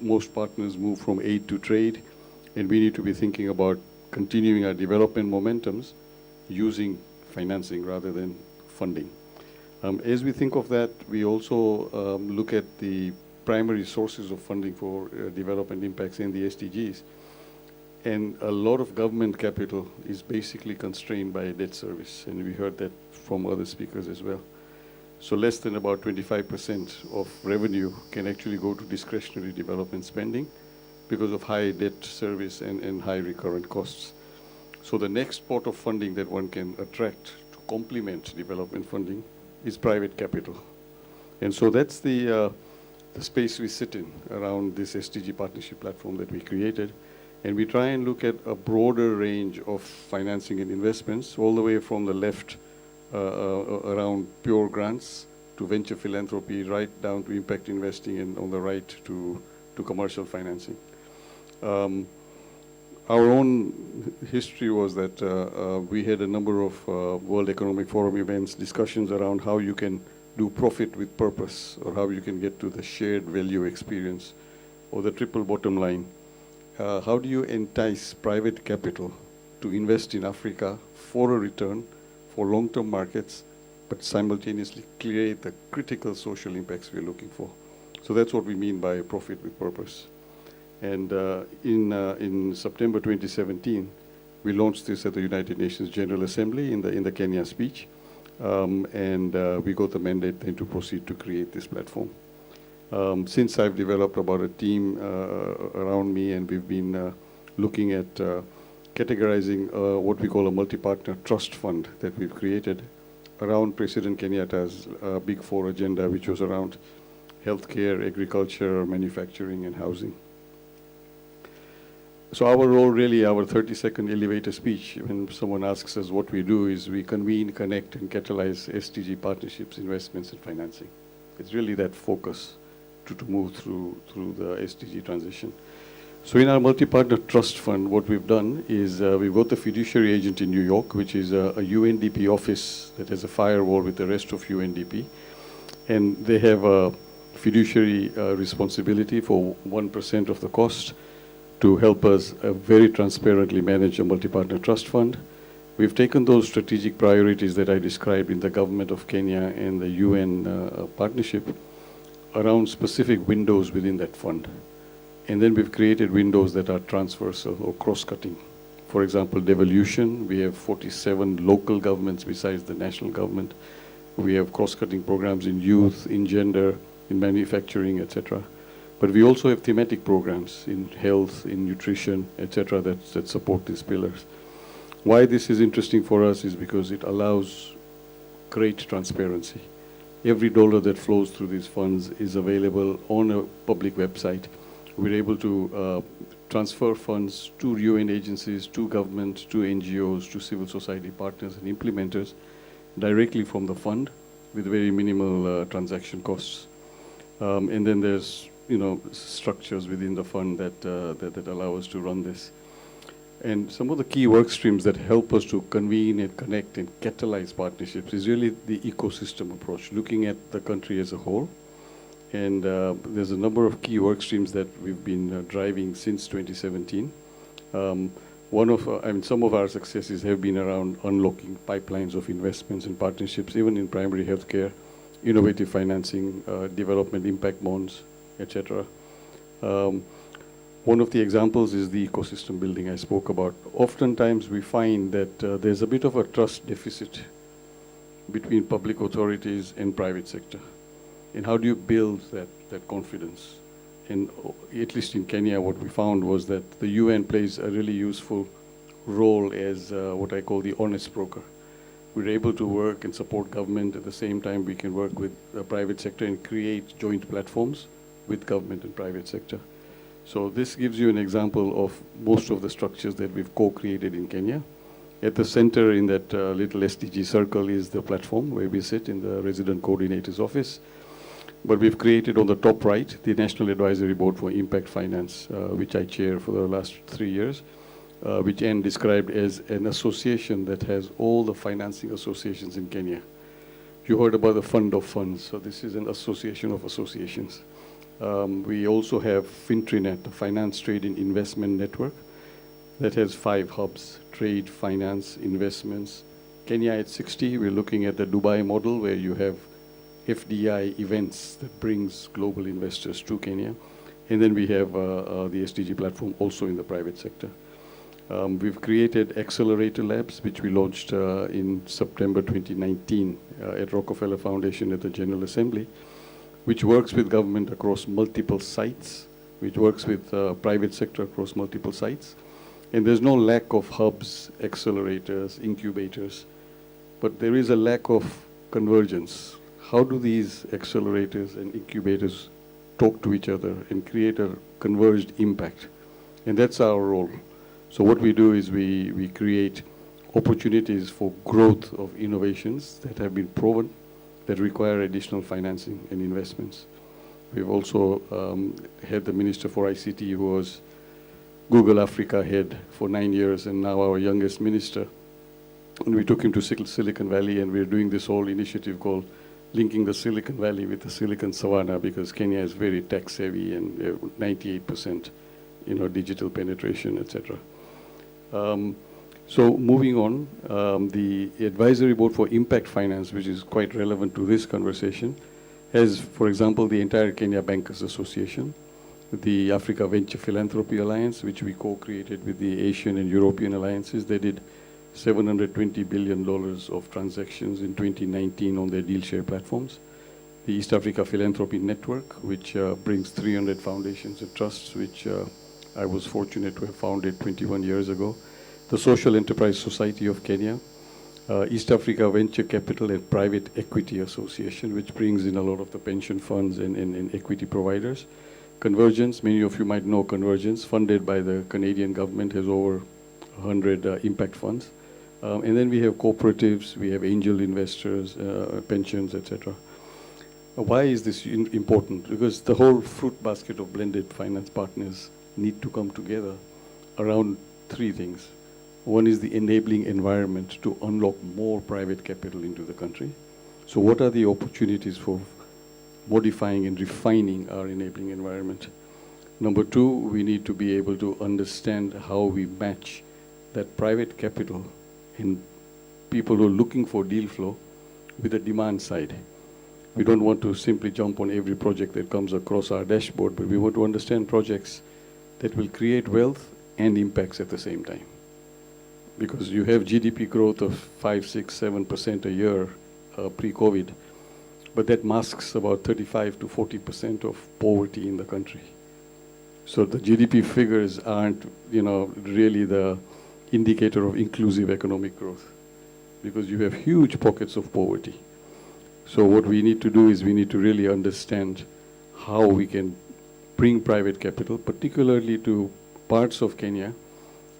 Most partners move from aid to trade, and we need to be thinking about continuing our development momentums using financing rather than funding. As we think of that, we also look at the primary sources of funding for development impacts in the SDGs. And a lot of government capital is basically constrained by debt service, and we heard that from other speakers as well. So less than about 25% of revenue can actually go to discretionary development spending because of high debt service and high recurrent costs. So the next pot of funding that one can attract to complement development funding is private capital. And so that's the space we sit in around this SDG partnership platform that we created. And we try and look at a broader range of financing and investments, all the way from the left around pure grants to venture philanthropy, right down to impact investing, and on the right to commercial financing. our own history was that we had a number of World Economic Forum events, discussions around how you can do profit with purpose, or how you can get to the shared value experience, or the triple bottom line. How do you entice private capital to invest in Africa for a return, for long-term markets, but simultaneously create the critical social impacts we're looking for? So that's what we mean by profit with purpose. And in September 2017, we launched this at the United Nations General Assembly in the Kenya speech, and we got the mandate then to proceed to create this platform. Since I've developed about a team around me, and we've been looking at categorizing what we call a multi-partner trust fund that we've created around President Kenyatta's Big Four agenda, which was around healthcare, agriculture, manufacturing, and housing. So our role, really, our 30-second elevator speech, when someone asks us what we do, is we convene, connect, and catalyze SDG partnerships, investments, and financing. It's really that focus to move through the SDG transition. So in our multi-partner trust fund, what we've done is we've got the fiduciary agent in New York, which is a UNDP office that has a firewall with the rest of UNDP. And they have a fiduciary responsibility for 1% of the cost to help us very transparently manage a multi-partner trust fund. We've taken those strategic priorities that I described in the government of Kenya and the UN partnership around specific windows within that fund. And then we've created windows that are transversal or cross-cutting. For example, devolution, we have 47 local governments besides the national government. We have cross-cutting programs in youth, in gender, in manufacturing, etc. But we also have thematic programs in health, in nutrition, etc., that support these pillars. Why this is interesting for us is because it allows great transparency. Every dollar that flows through these funds is available on a public website. We're able to transfer funds to UN agencies, to government, to NGOs, to civil society partners and implementers directly from the fund with very minimal transaction costs. And then there's structures within the fund that allow us to run this. And some of the key work streams that help us to convene and connect and catalyze partnerships is really the ecosystem approach, looking at the country as a whole. And there's a number of key work streams that we've been driving since 2017. Some of our successes have been around unlocking pipelines of investments and partnerships, even in primary healthcare, innovative financing, development impact bonds, etc. One of the examples is the ecosystem building I spoke about. Oftentimes we find that there's a bit of a trust deficit between public authorities and private sector. And how do you build that confidence? And at least in Kenya, what we found was that the UN plays a really useful role as what I call the honest broker. We're able to work and support government at the same time we can work with the private sector and create joint platforms with government and private sector. So this gives you an example of most of the structures that we've co-created in Kenya. At the center in that little SDG circle is the platform where we sit in the resident coordinator's office. But we've created on the top right the National Advisory Board for Impact Finance, which I chair for the last 3 years, which Anne described as an association that has all the financing associations in Kenya. You heard about the fund of funds, so this is an association of associations. We also have Fintrinet, the Finance, Trade and Investment Network, that has 5 hubs: trade, finance, investments. Kenya at 60, we're looking at the Dubai model where you have FDI events that brings global investors to Kenya. And then we have the SDG platform also in the private sector. We've created accelerator labs, which we launched in September 2019 at Rockefeller Foundation at the General Assembly, which works with government across multiple sites, which works with private sector across multiple sites. And there's no lack of hubs, accelerators, incubators, but there is a lack of convergence. How do these accelerators and incubators talk to each other and create a converged impact? And that's our role. So what we do is we create opportunities for growth of innovations that have been proven, that require additional financing and investments. We've also had the Minister for ICT who was Google Africa head for 9 years and now our youngest minister. And we took him to Silicon Valley, and we're doing this whole initiative called linking the Silicon Valley with the Silicon Savannah, because Kenya is very tech savvy and 98% digital penetration, etc. So moving on, the advisory board for impact finance, which is quite relevant to this conversation, has, for example, the entire Kenya Bankers Association, the Africa Venture Philanthropy Alliance, which we co-created with the Asian and European alliances. They did $720 billion of transactions in 2019 on their deal share platforms. The East Africa Philanthropy Network, which brings 300 foundations and trusts, which I was fortunate to have founded 21 years ago. The Social Enterprise Society of Kenya, East Africa Venture Capital and Private Equity Association, which brings in a lot of the pension funds and equity providers. Convergence, many of you might know Convergence, funded by the Canadian government, has over 100 impact funds. And then we have cooperatives, we have angel investors, pensions, etc. Why is this important? Because the whole fruit basket of blended finance partners need to come together around three things. One is the enabling environment to unlock more private capital into the country. So what are the opportunities for modifying and refining our enabling environment? Number two, we need to be able to understand how we match that private capital and people who are looking for deal flow with the demand side. We don't want to simply jump on every project that comes across our dashboard, but we want to understand projects that will create wealth and impacts at the same time. Because you have GDP growth of 5, 6, 7% a year pre-COVID, but that masks about 35 to 40% of poverty in the country. So the GDP figures aren't, really the indicator of inclusive economic growth, because you have huge pockets of poverty. So what we need to do is we need to really understand how we can bring private capital, particularly to parts of Kenya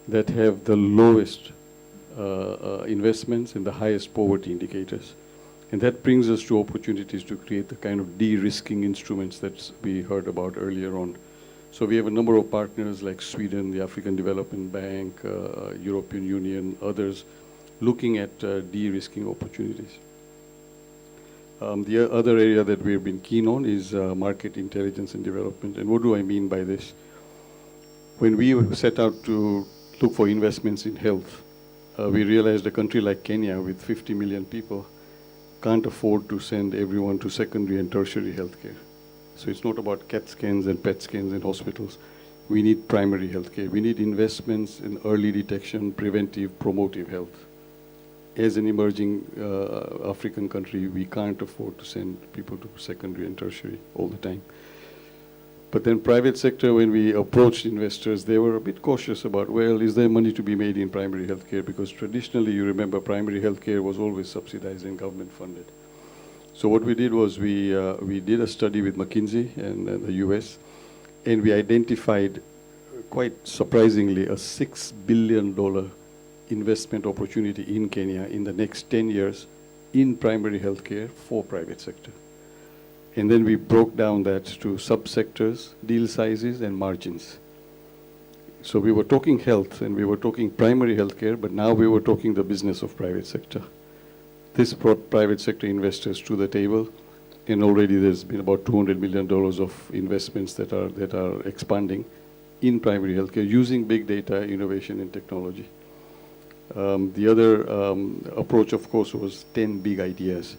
that have the lowest investments and the highest poverty indicators. And that brings us to opportunities to create the kind of de-risking instruments that we heard about earlier on. So we have a number of partners like Sweden, the African Development Bank, European Union, others, looking at de-risking opportunities. The other area that we've been keen on is market intelligence and development. And what do I mean by this? When we set out to look for investments in health, we realized a country like Kenya with 50 million people can't afford to send everyone to secondary and tertiary healthcare. So it's not about CAT scans and PET scans in hospitals. We need primary healthcare. We need investments in early detection, preventive, promotive health. As an emerging African country, we can't afford to send people to secondary and tertiary all the time. But then private sector, when we approached investors, they were a bit cautious about, well, is there money to be made in primary healthcare? Because traditionally, you remember, primary healthcare was always subsidized and government funded. So what we did was we did a study with McKinsey and the US, and we identified, quite surprisingly, a $6 billion investment opportunity in Kenya in the next 10 years in primary healthcare for private sector. And then we broke down that to subsectors, deal sizes, and margins. So we were talking health, and we were talking primary healthcare, but now we were talking the business of private sector. This brought private sector investors to the table, and already there's been about $200 million of investments that are expanding in primary healthcare using big data, innovation, and technology. The other approach, of course, was 10 big ideas.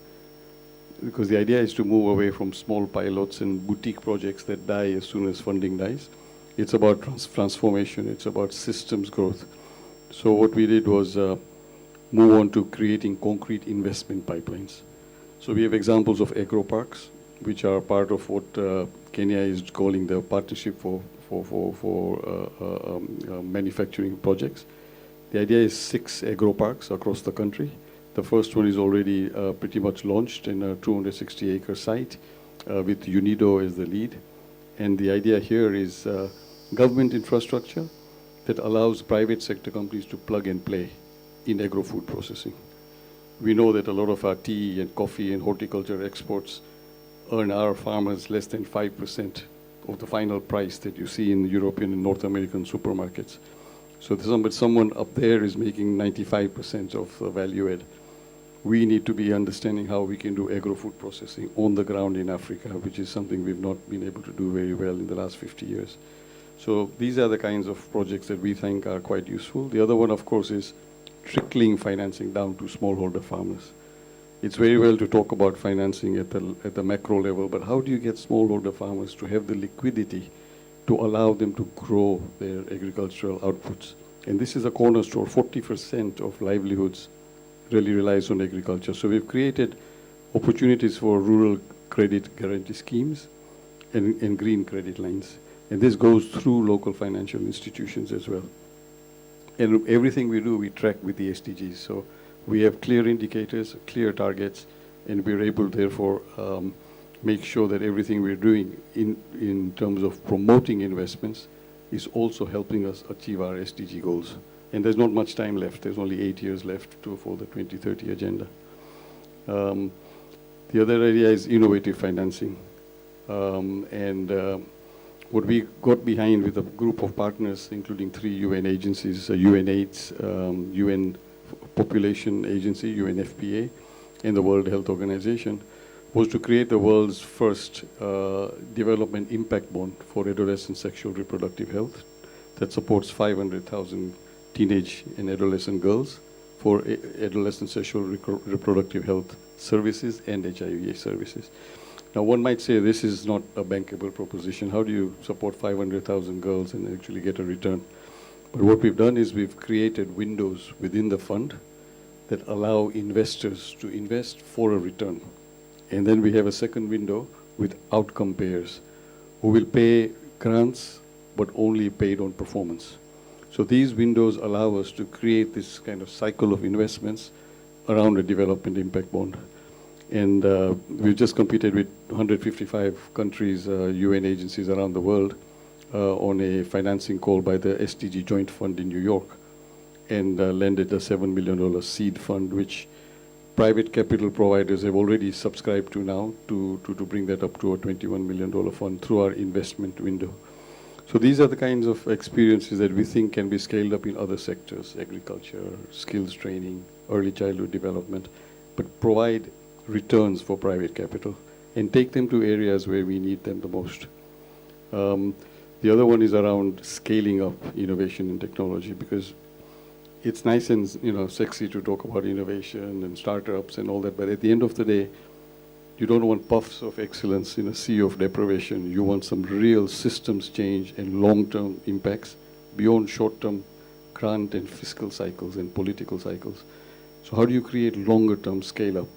Because the idea is to move away from small pilots and boutique projects that die as soon as funding dies. It's about transformation. It's about systems growth. So what we did was move on to creating concrete investment pipelines. So we have examples of agro parks, which are part of what Kenya is calling the partnership for manufacturing projects. The idea is 6 agro parks across the country. The first one is already pretty much launched in a 260-acre site with UNIDO as the lead. And the idea here is government infrastructure that allows private sector companies to plug and play in agro-food processing. We know that a lot of our tea and coffee and horticulture exports earn our farmers less than 5% of the final price that you see in European and North American supermarkets. So someone up there is making 95% of the value add. We need to be understanding how we can do agro-food processing on the ground in Africa, which is something we've not been able to do very well in the last 50 years. So these are the kinds of projects that we think are quite useful. The other one, of course, is trickling financing down to smallholder farmers. It's very well to talk about financing at the macro level, but how do you get smallholder farmers to have the liquidity to allow them to grow their agricultural outputs? And this is a cornerstone. 40% of livelihoods really relies on agriculture. So we've created opportunities for rural credit guarantee schemes and green credit lines. And this goes through local financial institutions as well. And everything we do, we track with the SDGs. So we have clear indicators, clear targets, and we're able, therefore, make sure that everything we're doing in terms of promoting investments is also helping us achieve our SDG goals. And there's not much time left. There's only 8 years left for the 2030 agenda. The other area is innovative financing. What we got behind with a group of partners, including 3 UN agencies, UNAIDS, UN Population Agency, UNFPA, and the World Health Organization, was to create the world's first development impact bond for adolescent sexual reproductive health that supports 500,000 teenage and adolescent girls for adolescent sexual reproductive health services and HIV services. Now, one might say this is not a bankable proposition. How do you support 500,000 girls and actually get a return? But what we've done is we've created windows within the fund that allow investors to invest for a return. And then we have a second window with outcome payers who will pay grants but only paid on performance. So these windows allow us to create this kind of cycle of investments around a development impact bond. And we've just competed with 155 countries, UN agencies around the world on a financing call by the SDG Joint Fund in New York, and landed a $7 million seed fund, which private capital providers have already subscribed to now to bring that up to a $21 million fund through our investment window. So these are the kinds of experiences that we think can be scaled up in other sectors: agriculture, skills training, early childhood development, but provide returns for private capital and take them to areas where we need them the most. The other one is around scaling up innovation and technology, because it's nice and sexy to talk about innovation and startups and all that, but at the end of the day, you don't want puffs of excellence in a sea of deprivation. You want some real systems change and long-term impacts beyond short-term grant and fiscal cycles and political cycles. So how do you create longer-term scale-up?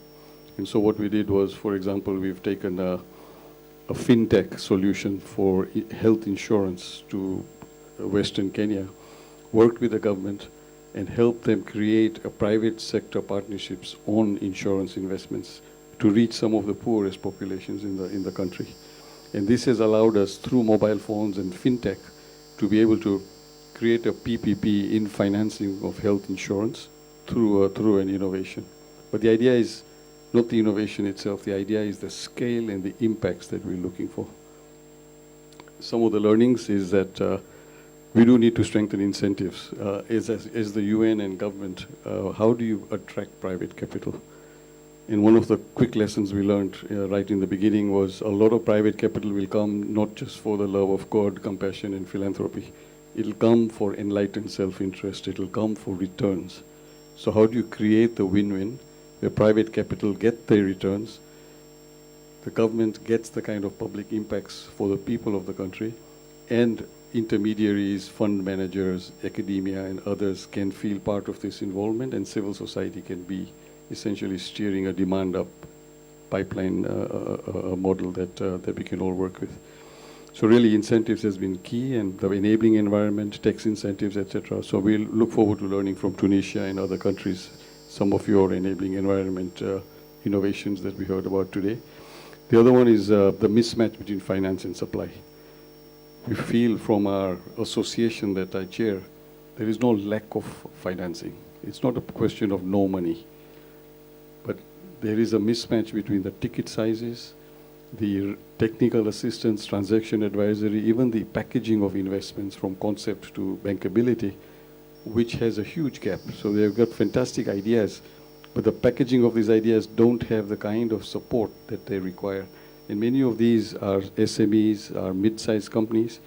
And so what we did was, for example, we've taken a fintech solution for health insurance to Western Kenya, worked with the government, and helped them create a private sector partnerships on insurance investments to reach some of the poorest populations in the country. And this has allowed us, through mobile phones and fintech, to be able to create a PPP in financing of health insurance through an innovation. But the idea is not the innovation itself. The idea is the scale and the impacts that we're looking for. Some of the learnings is that we do need to strengthen incentives. As the UN and government, how do you attract private capital? And one of the quick lessons we learned right in the beginning was a lot of private capital will come not just for the love of God, compassion, and philanthropy. It'll come for enlightened self-interest. It'll come for returns. So how do you create the win-win where private capital get their returns, the government gets the kind of public impacts for the people of the country, and intermediaries, fund managers, academia, and others can feel part of this involvement, and civil society can be essentially steering a demand-up pipeline model that we can all work with. So really, incentives has been key, and the enabling environment, tax incentives, etc. So we'll look forward to learning from Tunisia and other countries some of your enabling environment innovations that we heard about today. The other one is the mismatch between finance and supply. We feel from our association that I chair, there is no lack of financing. It's not a question of no money, but there is a mismatch between the ticket sizes the technical assistance, transaction advisory, even the packaging of investments from concept to bankability, which has a huge gap. So they've got fantastic ideas, but the packaging of these ideas don't have the kind of support that they require. And many of these are SMEs, are mid-sized companies.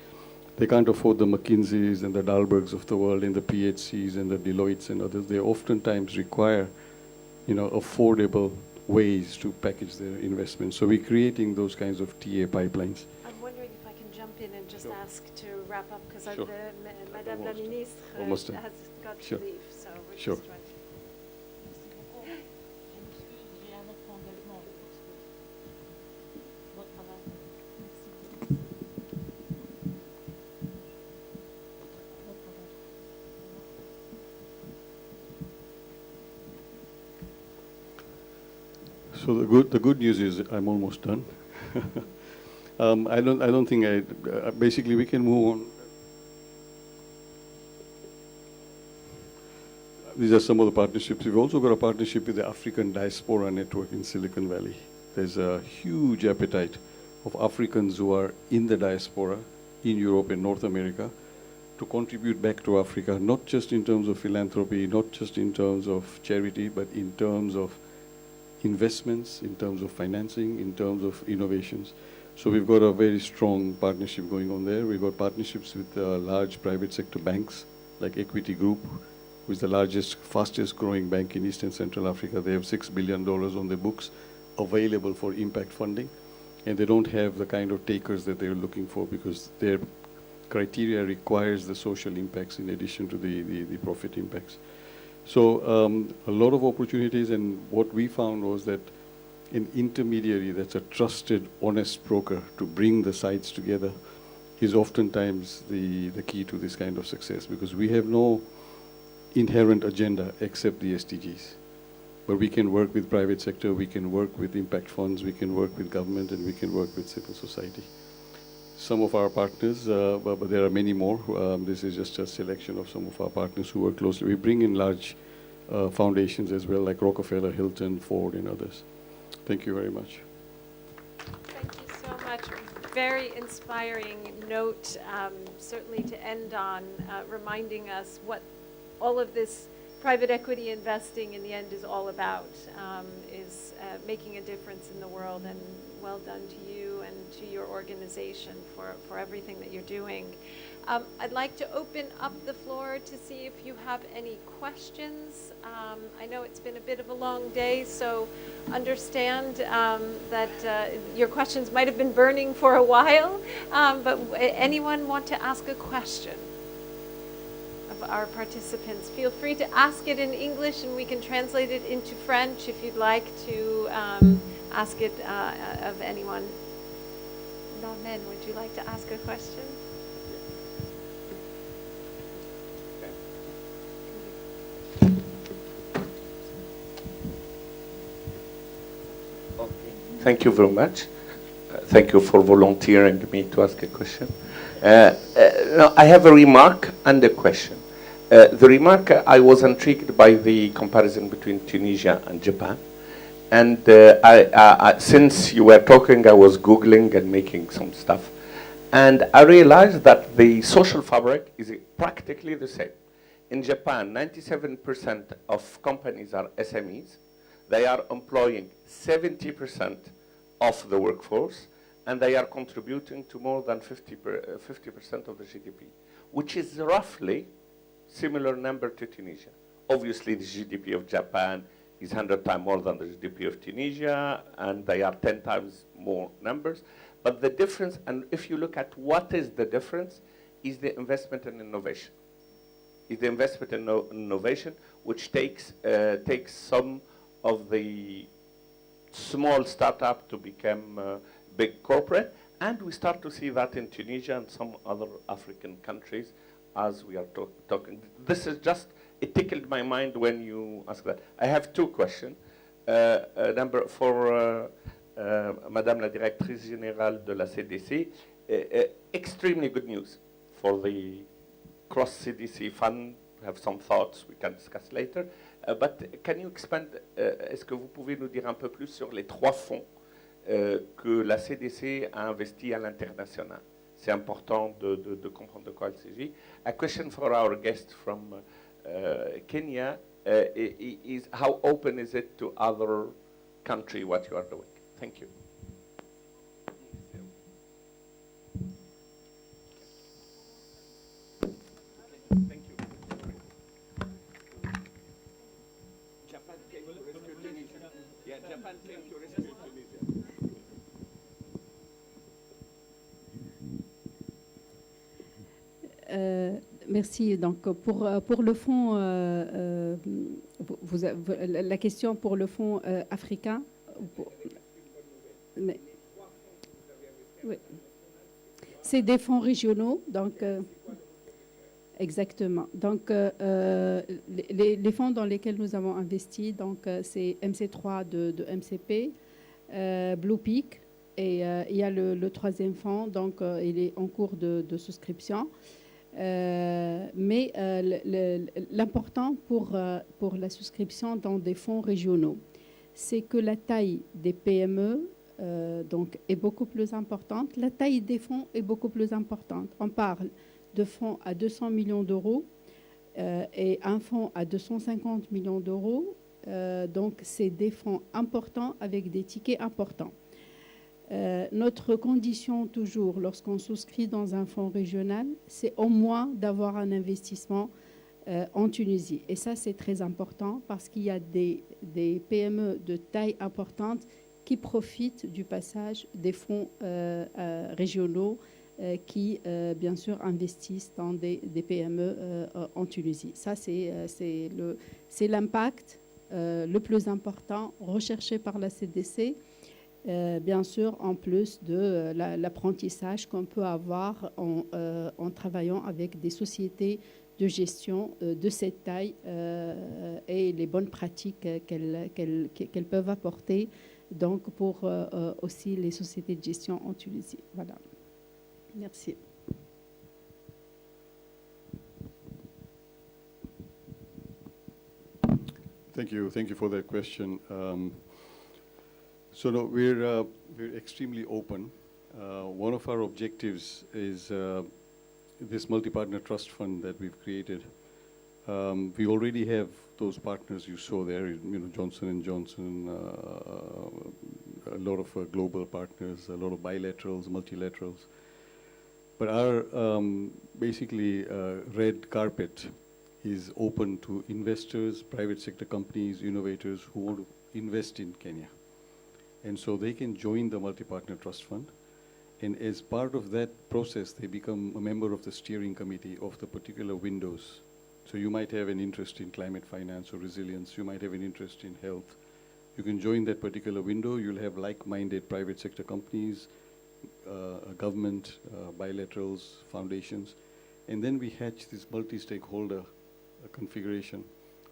They can't afford the McKinseys and the Dahlbergs of the world and the PHCs and the Deloittes and others. They oftentimes require, affordable ways to package their investments. So we're creating those kinds of TA pipelines. I'm wondering if I can jump in and just ask to wrap up, because Sure. Madame la Ministre Almost done. has got Sure. to leave, so we're Sure. just trying to... So the good news is I'm almost done. I don't think basically we can move on. These are some of the partnerships. We've also got a partnership with the African Diaspora Network in Silicon Valley. There's a huge appetite of Africans who are in the diaspora in Europe and North America to contribute back to Africa, not just in terms of philanthropy, not just in terms of charity, but in terms of investments, in terms of financing, in terms of innovations. So we've got a very strong partnership going on there. We've got partnerships with large private sector banks like Equity Group, who is the largest, fastest growing bank in East and Central Africa. They have $6 billion on their books available for impact funding. And they don't have the kind of takers that they're looking for because their criteria requires the social impacts in addition to the profit impacts. So a lot of opportunities, and what we found was that an intermediary that's a trusted, honest broker to bring the sides together is oftentimes the key to this kind of success, because we have no inherent agenda except the SDGs. But we can work with private sector, we can work with impact funds, we can work with government, and we can work with civil society. Some of our partners, but there are many more. This is just a selection of some of our partners who work closely. We bring in large foundations as well, like Rockefeller, Hilton, Ford, and others. Thank you very much. Thank you so much. Very inspiring note, certainly to end on, reminding us what all of this private equity investing in the end is all about, is making a difference in the world. And well done to you and to your organization for everything that you're doing. I'd like to open up the floor to see if you have any questions. I know it's been a bit of a long day, so understand that your questions might have been burning for a while, but anyone want to ask a question of our participants? Feel free to ask it in English and we can translate it into French if you'd like to ask it of anyone. Norman, would you like to ask a question? Thank you very much. Thank you for volunteering me to ask a question. No, I have a remark and a question. The remark, I was intrigued by the comparison between Tunisia and Japan. And since you were talking, I was Googling and making some stuff. And I realized that the social fabric is practically the same. In Japan, 97% of companies are SMEs. They are employing 70% of the workforce, and they are contributing to more than 50% of the GDP, which is roughly similar number to Tunisia. Obviously, the GDP of Japan is 100 times more than the GDP of Tunisia, and they are 10 times more numbers. But the difference, and if you look at what is the difference, is the investment in innovation. Is the investment in innovation, which takes some of the small startup to become big corporate. And we start to see that in Tunisia and some other African countries as we are talking. This is just, it tickled my mind when you asked that. I have two questions. Number for Madame la Directrice Générale de la CDC. Extremely good news for the cross-CDC fund. We have some thoughts we can discuss later. But can you expand, est-ce que vous pouvez nous dire un peu plus sur les trois fonds que la CDC a investi à l'international. C'est important de comprendre de quoi il s'agit. A question for our guest from Kenya is how open is it to other countries what you are doing? Thank you. Thank you. Japan came to rescue Tunisia. Yeah, Japan came to rescue Tunisia. Merci. Donc, pour le fonds, la question pour le fonds africain. Oui. C'est des fonds régionaux, donc exactement. Donc, les fonds dans lesquels nous avons investi, donc c'est MC3 de MCP, Blue Peak, et il y a le troisième fonds, donc il est en cours de souscription. Mais l'important pour la souscription dans des fonds régionaux, c'est que la taille des PME donc, est beaucoup plus importante. La taille des fonds est beaucoup plus importante. On parle de fonds à 200 millions d'euros et un fonds à 250 millions d'euros. Donc, c'est des fonds importants avec des tickets importants. Notre condition toujours lorsqu'on souscrit dans un fonds régional, c'est au moins d'avoir un investissement en Tunisie. Et ça, c'est très important parce qu'il y a des PME de taille importante qui profitent du passage des fonds régionaux qui, bien sûr, investissent dans des PME en Tunisie. Ça, c'est l'impact le plus important recherché par la CDC. Bien sûr, en plus de l'apprentissage qu'on peut avoir en travaillant avec des sociétés de gestion de cette taille et les bonnes pratiques qu'elles peuvent apporter donc pour aussi les sociétés de gestion en Tunisie. Voilà. Merci. Thank you for that question. So no, we're extremely open. One of our objectives is this multi-partner trust fund that we've created. We already have those partners you saw there, Johnson & Johnson, a lot of global partners, a lot of bilaterals, multilaterals. But our basically red carpet is open to investors, private sector companies, innovators who want to invest in Kenya. And so they can join the multi-partner trust fund. And as part of that process, they become a member of the steering committee of the particular windows. So you might have an interest in climate finance or resilience. You might have an interest in health. You can join that particular window. You'll have like-minded private sector companies, government, bilaterals, foundations. And then we hatch this multi-stakeholder configuration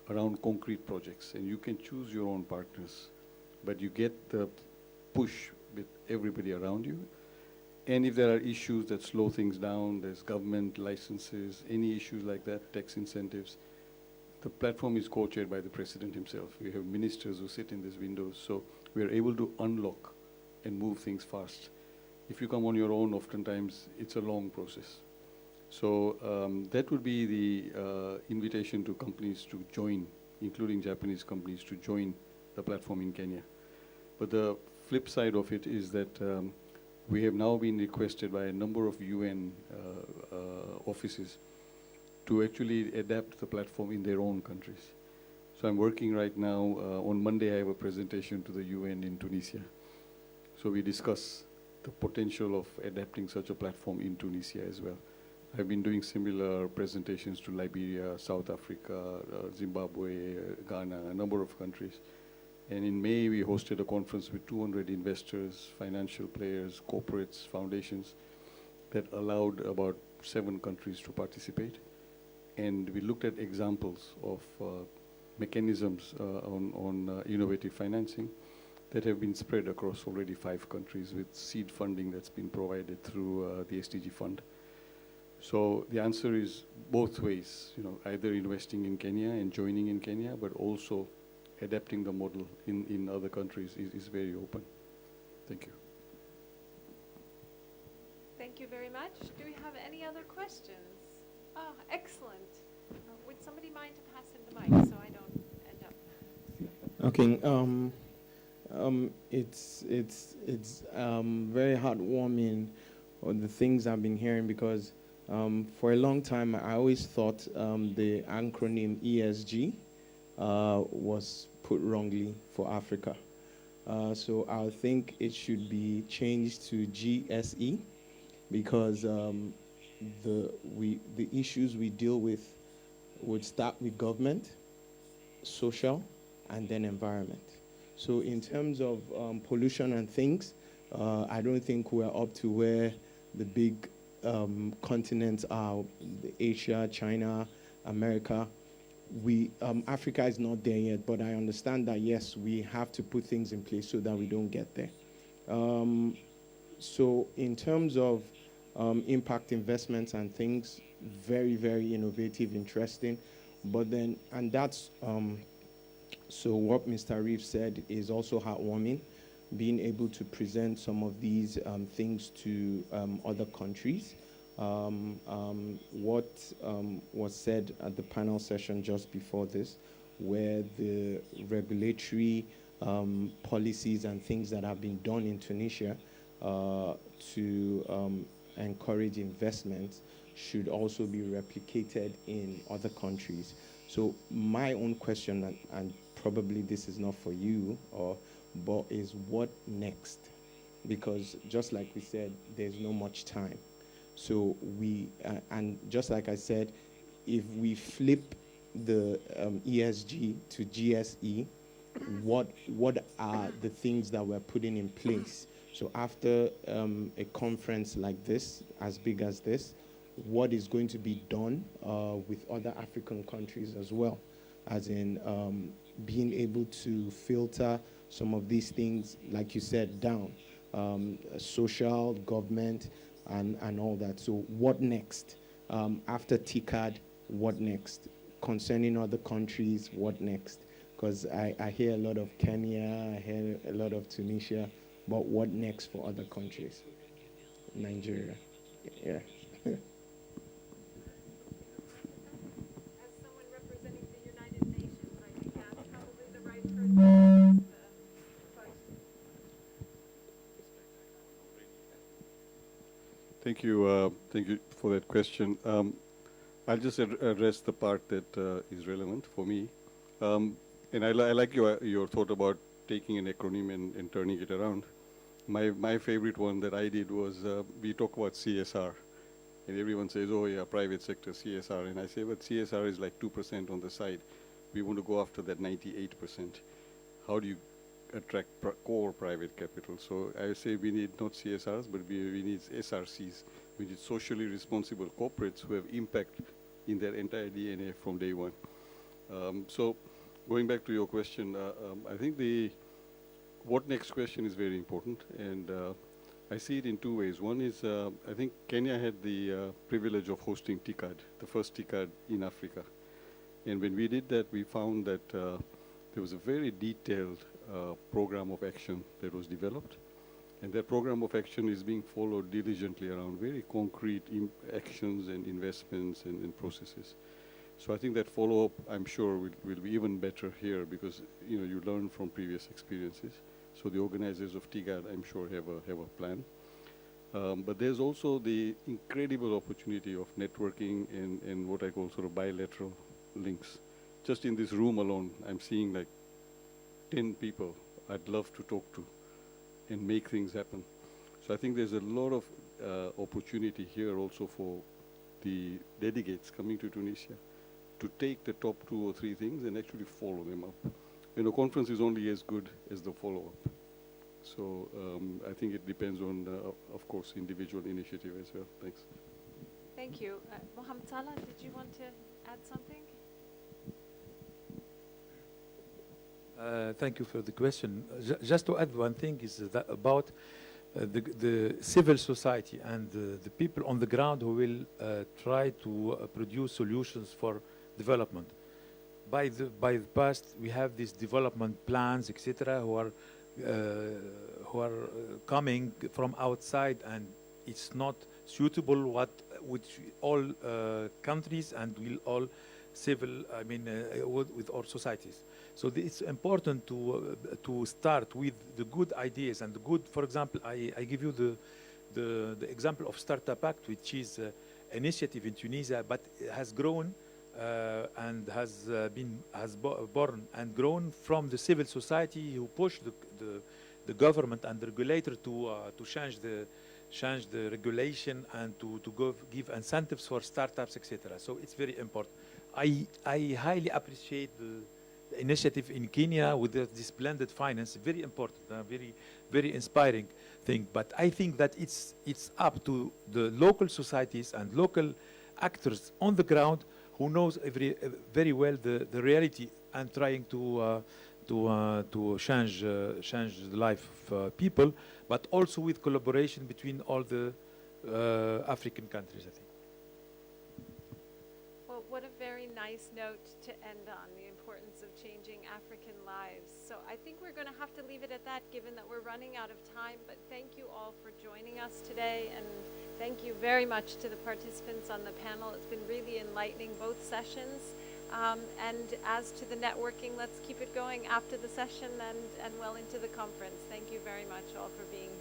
around concrete projects. And you can choose your own partners. But you get the push with everybody around you. And if there are issues that slow things down, there's government licenses, any issues like that, tax incentives, the platform is co-chaired by the president himself. We have ministers who sit in these windows, so we are able to unlock and move things fast. If you come on your own, oftentimes it's a long process. So that would be the invitation to companies to join, including Japanese companies, to join the platform in Kenya. But the flip side of it is that we have now been requested by a number of UN offices to actually adapt the platform in their own countries. So I'm working right now, on Monday I have a presentation to the UN in Tunisia. So we discuss the potential of adapting such a platform in Tunisia as well. I've been doing similar presentations to Liberia, South Africa, Zimbabwe, Ghana, a number of countries. And in May, we hosted a conference with 200 investors, financial players, corporates, foundations, that allowed about 7 countries to participate. And we looked at examples of mechanisms on innovative financing that have been spread across already 5 countries with seed funding that's been provided through the SDG fund. So the answer is both ways, either investing in Kenya and joining in Kenya, but also adapting the model in other countries is very open. Thank you. Thank you very much. Do we have any other questions? Oh, excellent. Would somebody mind to pass him the mic so I don't end up? Okay. It's very heartwarming on the things I've been hearing because for a long time I always thought the acronym ESG was put wrongly for Africa. So I think it should be changed to GSE because the issues we deal with would start with government, social, and then environment. So in terms of pollution and things, I don't think we're up to where the big continents are, Asia, China, America. Africa is not there yet, but I understand that, yes, we have to put things in place so that we don't get there. So in terms of impact investments and things, very, very innovative, interesting. But then, and that's, so what Mr. Reeves said is also heartwarming, being able to present some of these things to other countries. What was said at the panel session just before this, where the regulatory policies and things that have been done in Tunisia to encourage investment should also be replicated in other countries. So my own question, and probably this is not for you, but is what next? Because just like we said, there's no much time. So and just like I said, if we flip the ESG to GSE, what are the things that we're putting in place? So after a conference like this, as big as this, what is going to be done with other African countries as well, as in being able to filter some of these things, like you said, down, social, government, and all that. So what next? After TICAD, what next? Concerning other countries, what next? Because I hear a lot of Kenya, I hear a lot of Tunisia, but what next for other countries? Nigeria, yeah. As someone representing the United Nations, I think that's probably the right person to ask the question. Thank you for that question. I'll just address the part that is relevant for me. And I like your thought about taking an acronym and turning it around. My favorite one that I did was we talk about CSR. And everyone says, oh yeah, private sector, CSR. And I say, but CSR is like 2% on the side. We want to go after that 98%. How do you attract core private capital? So I say we need not CSRs, but we need SRCs. We need socially responsible corporates who have impact in their entire DNA from day one. So going back to your question, I think the what next question is very important. And I see it in two ways. One is, I think Kenya had the privilege of hosting TICAD, the first TICAD in Africa. And when we did that, we found that there was a very detailed program of action that was developed. And that program of action is being followed diligently around very concrete actions and investments and processes. So I think that follow-up, I'm sure, will be even better here because you learn from previous experiences. So the organizers of TICAD, I'm sure, have a plan. But there's also the incredible opportunity of networking and what I call sort of bilateral links. Just in this room alone, I'm seeing like 10 people I'd love to talk to and make things happen. So I think there's a lot of opportunity here also for the delegates coming to Tunisia to take the top 2 or 3 things and actually follow them up. Conference is only as good as the follow-up. So I think it depends on, of course, individual initiative as well. Thanks. Thank you. Mohammed Salah, did you want to add something? Thank you for the question. Just to add one thing is that about the civil society and the people on the ground who will try to produce solutions for development. By the past, we have these development plans, etc., who are coming from outside, and it's not suitable with all countries and with all civil, with all societies. So it's important to start with the good ideas and the good. For example, I give you the example of Startup Act, which is an initiative in Tunisia, but it has grown and has born and grown from the civil society who pushed the government and the regulator to change the regulation and to give incentives for startups, etc. So it's very important. I highly appreciate the initiative in Kenya with this blended finance. Very important, very, very inspiring thing. But I think that it's up to the local societies and local actors on the ground who knows very well the reality and trying to change the life of people, but also with collaboration between all the African countries, I think. Well, what a very nice note to end on, the importance of changing African lives. So I think we're going to have to leave it at that, given that we're running out of time. But thank you all for joining us today, and thank you very much to the participants on the panel. It's been really enlightening, both sessions. And as to the networking, let's keep it going after the session and well into the conference. Thank you very much all for being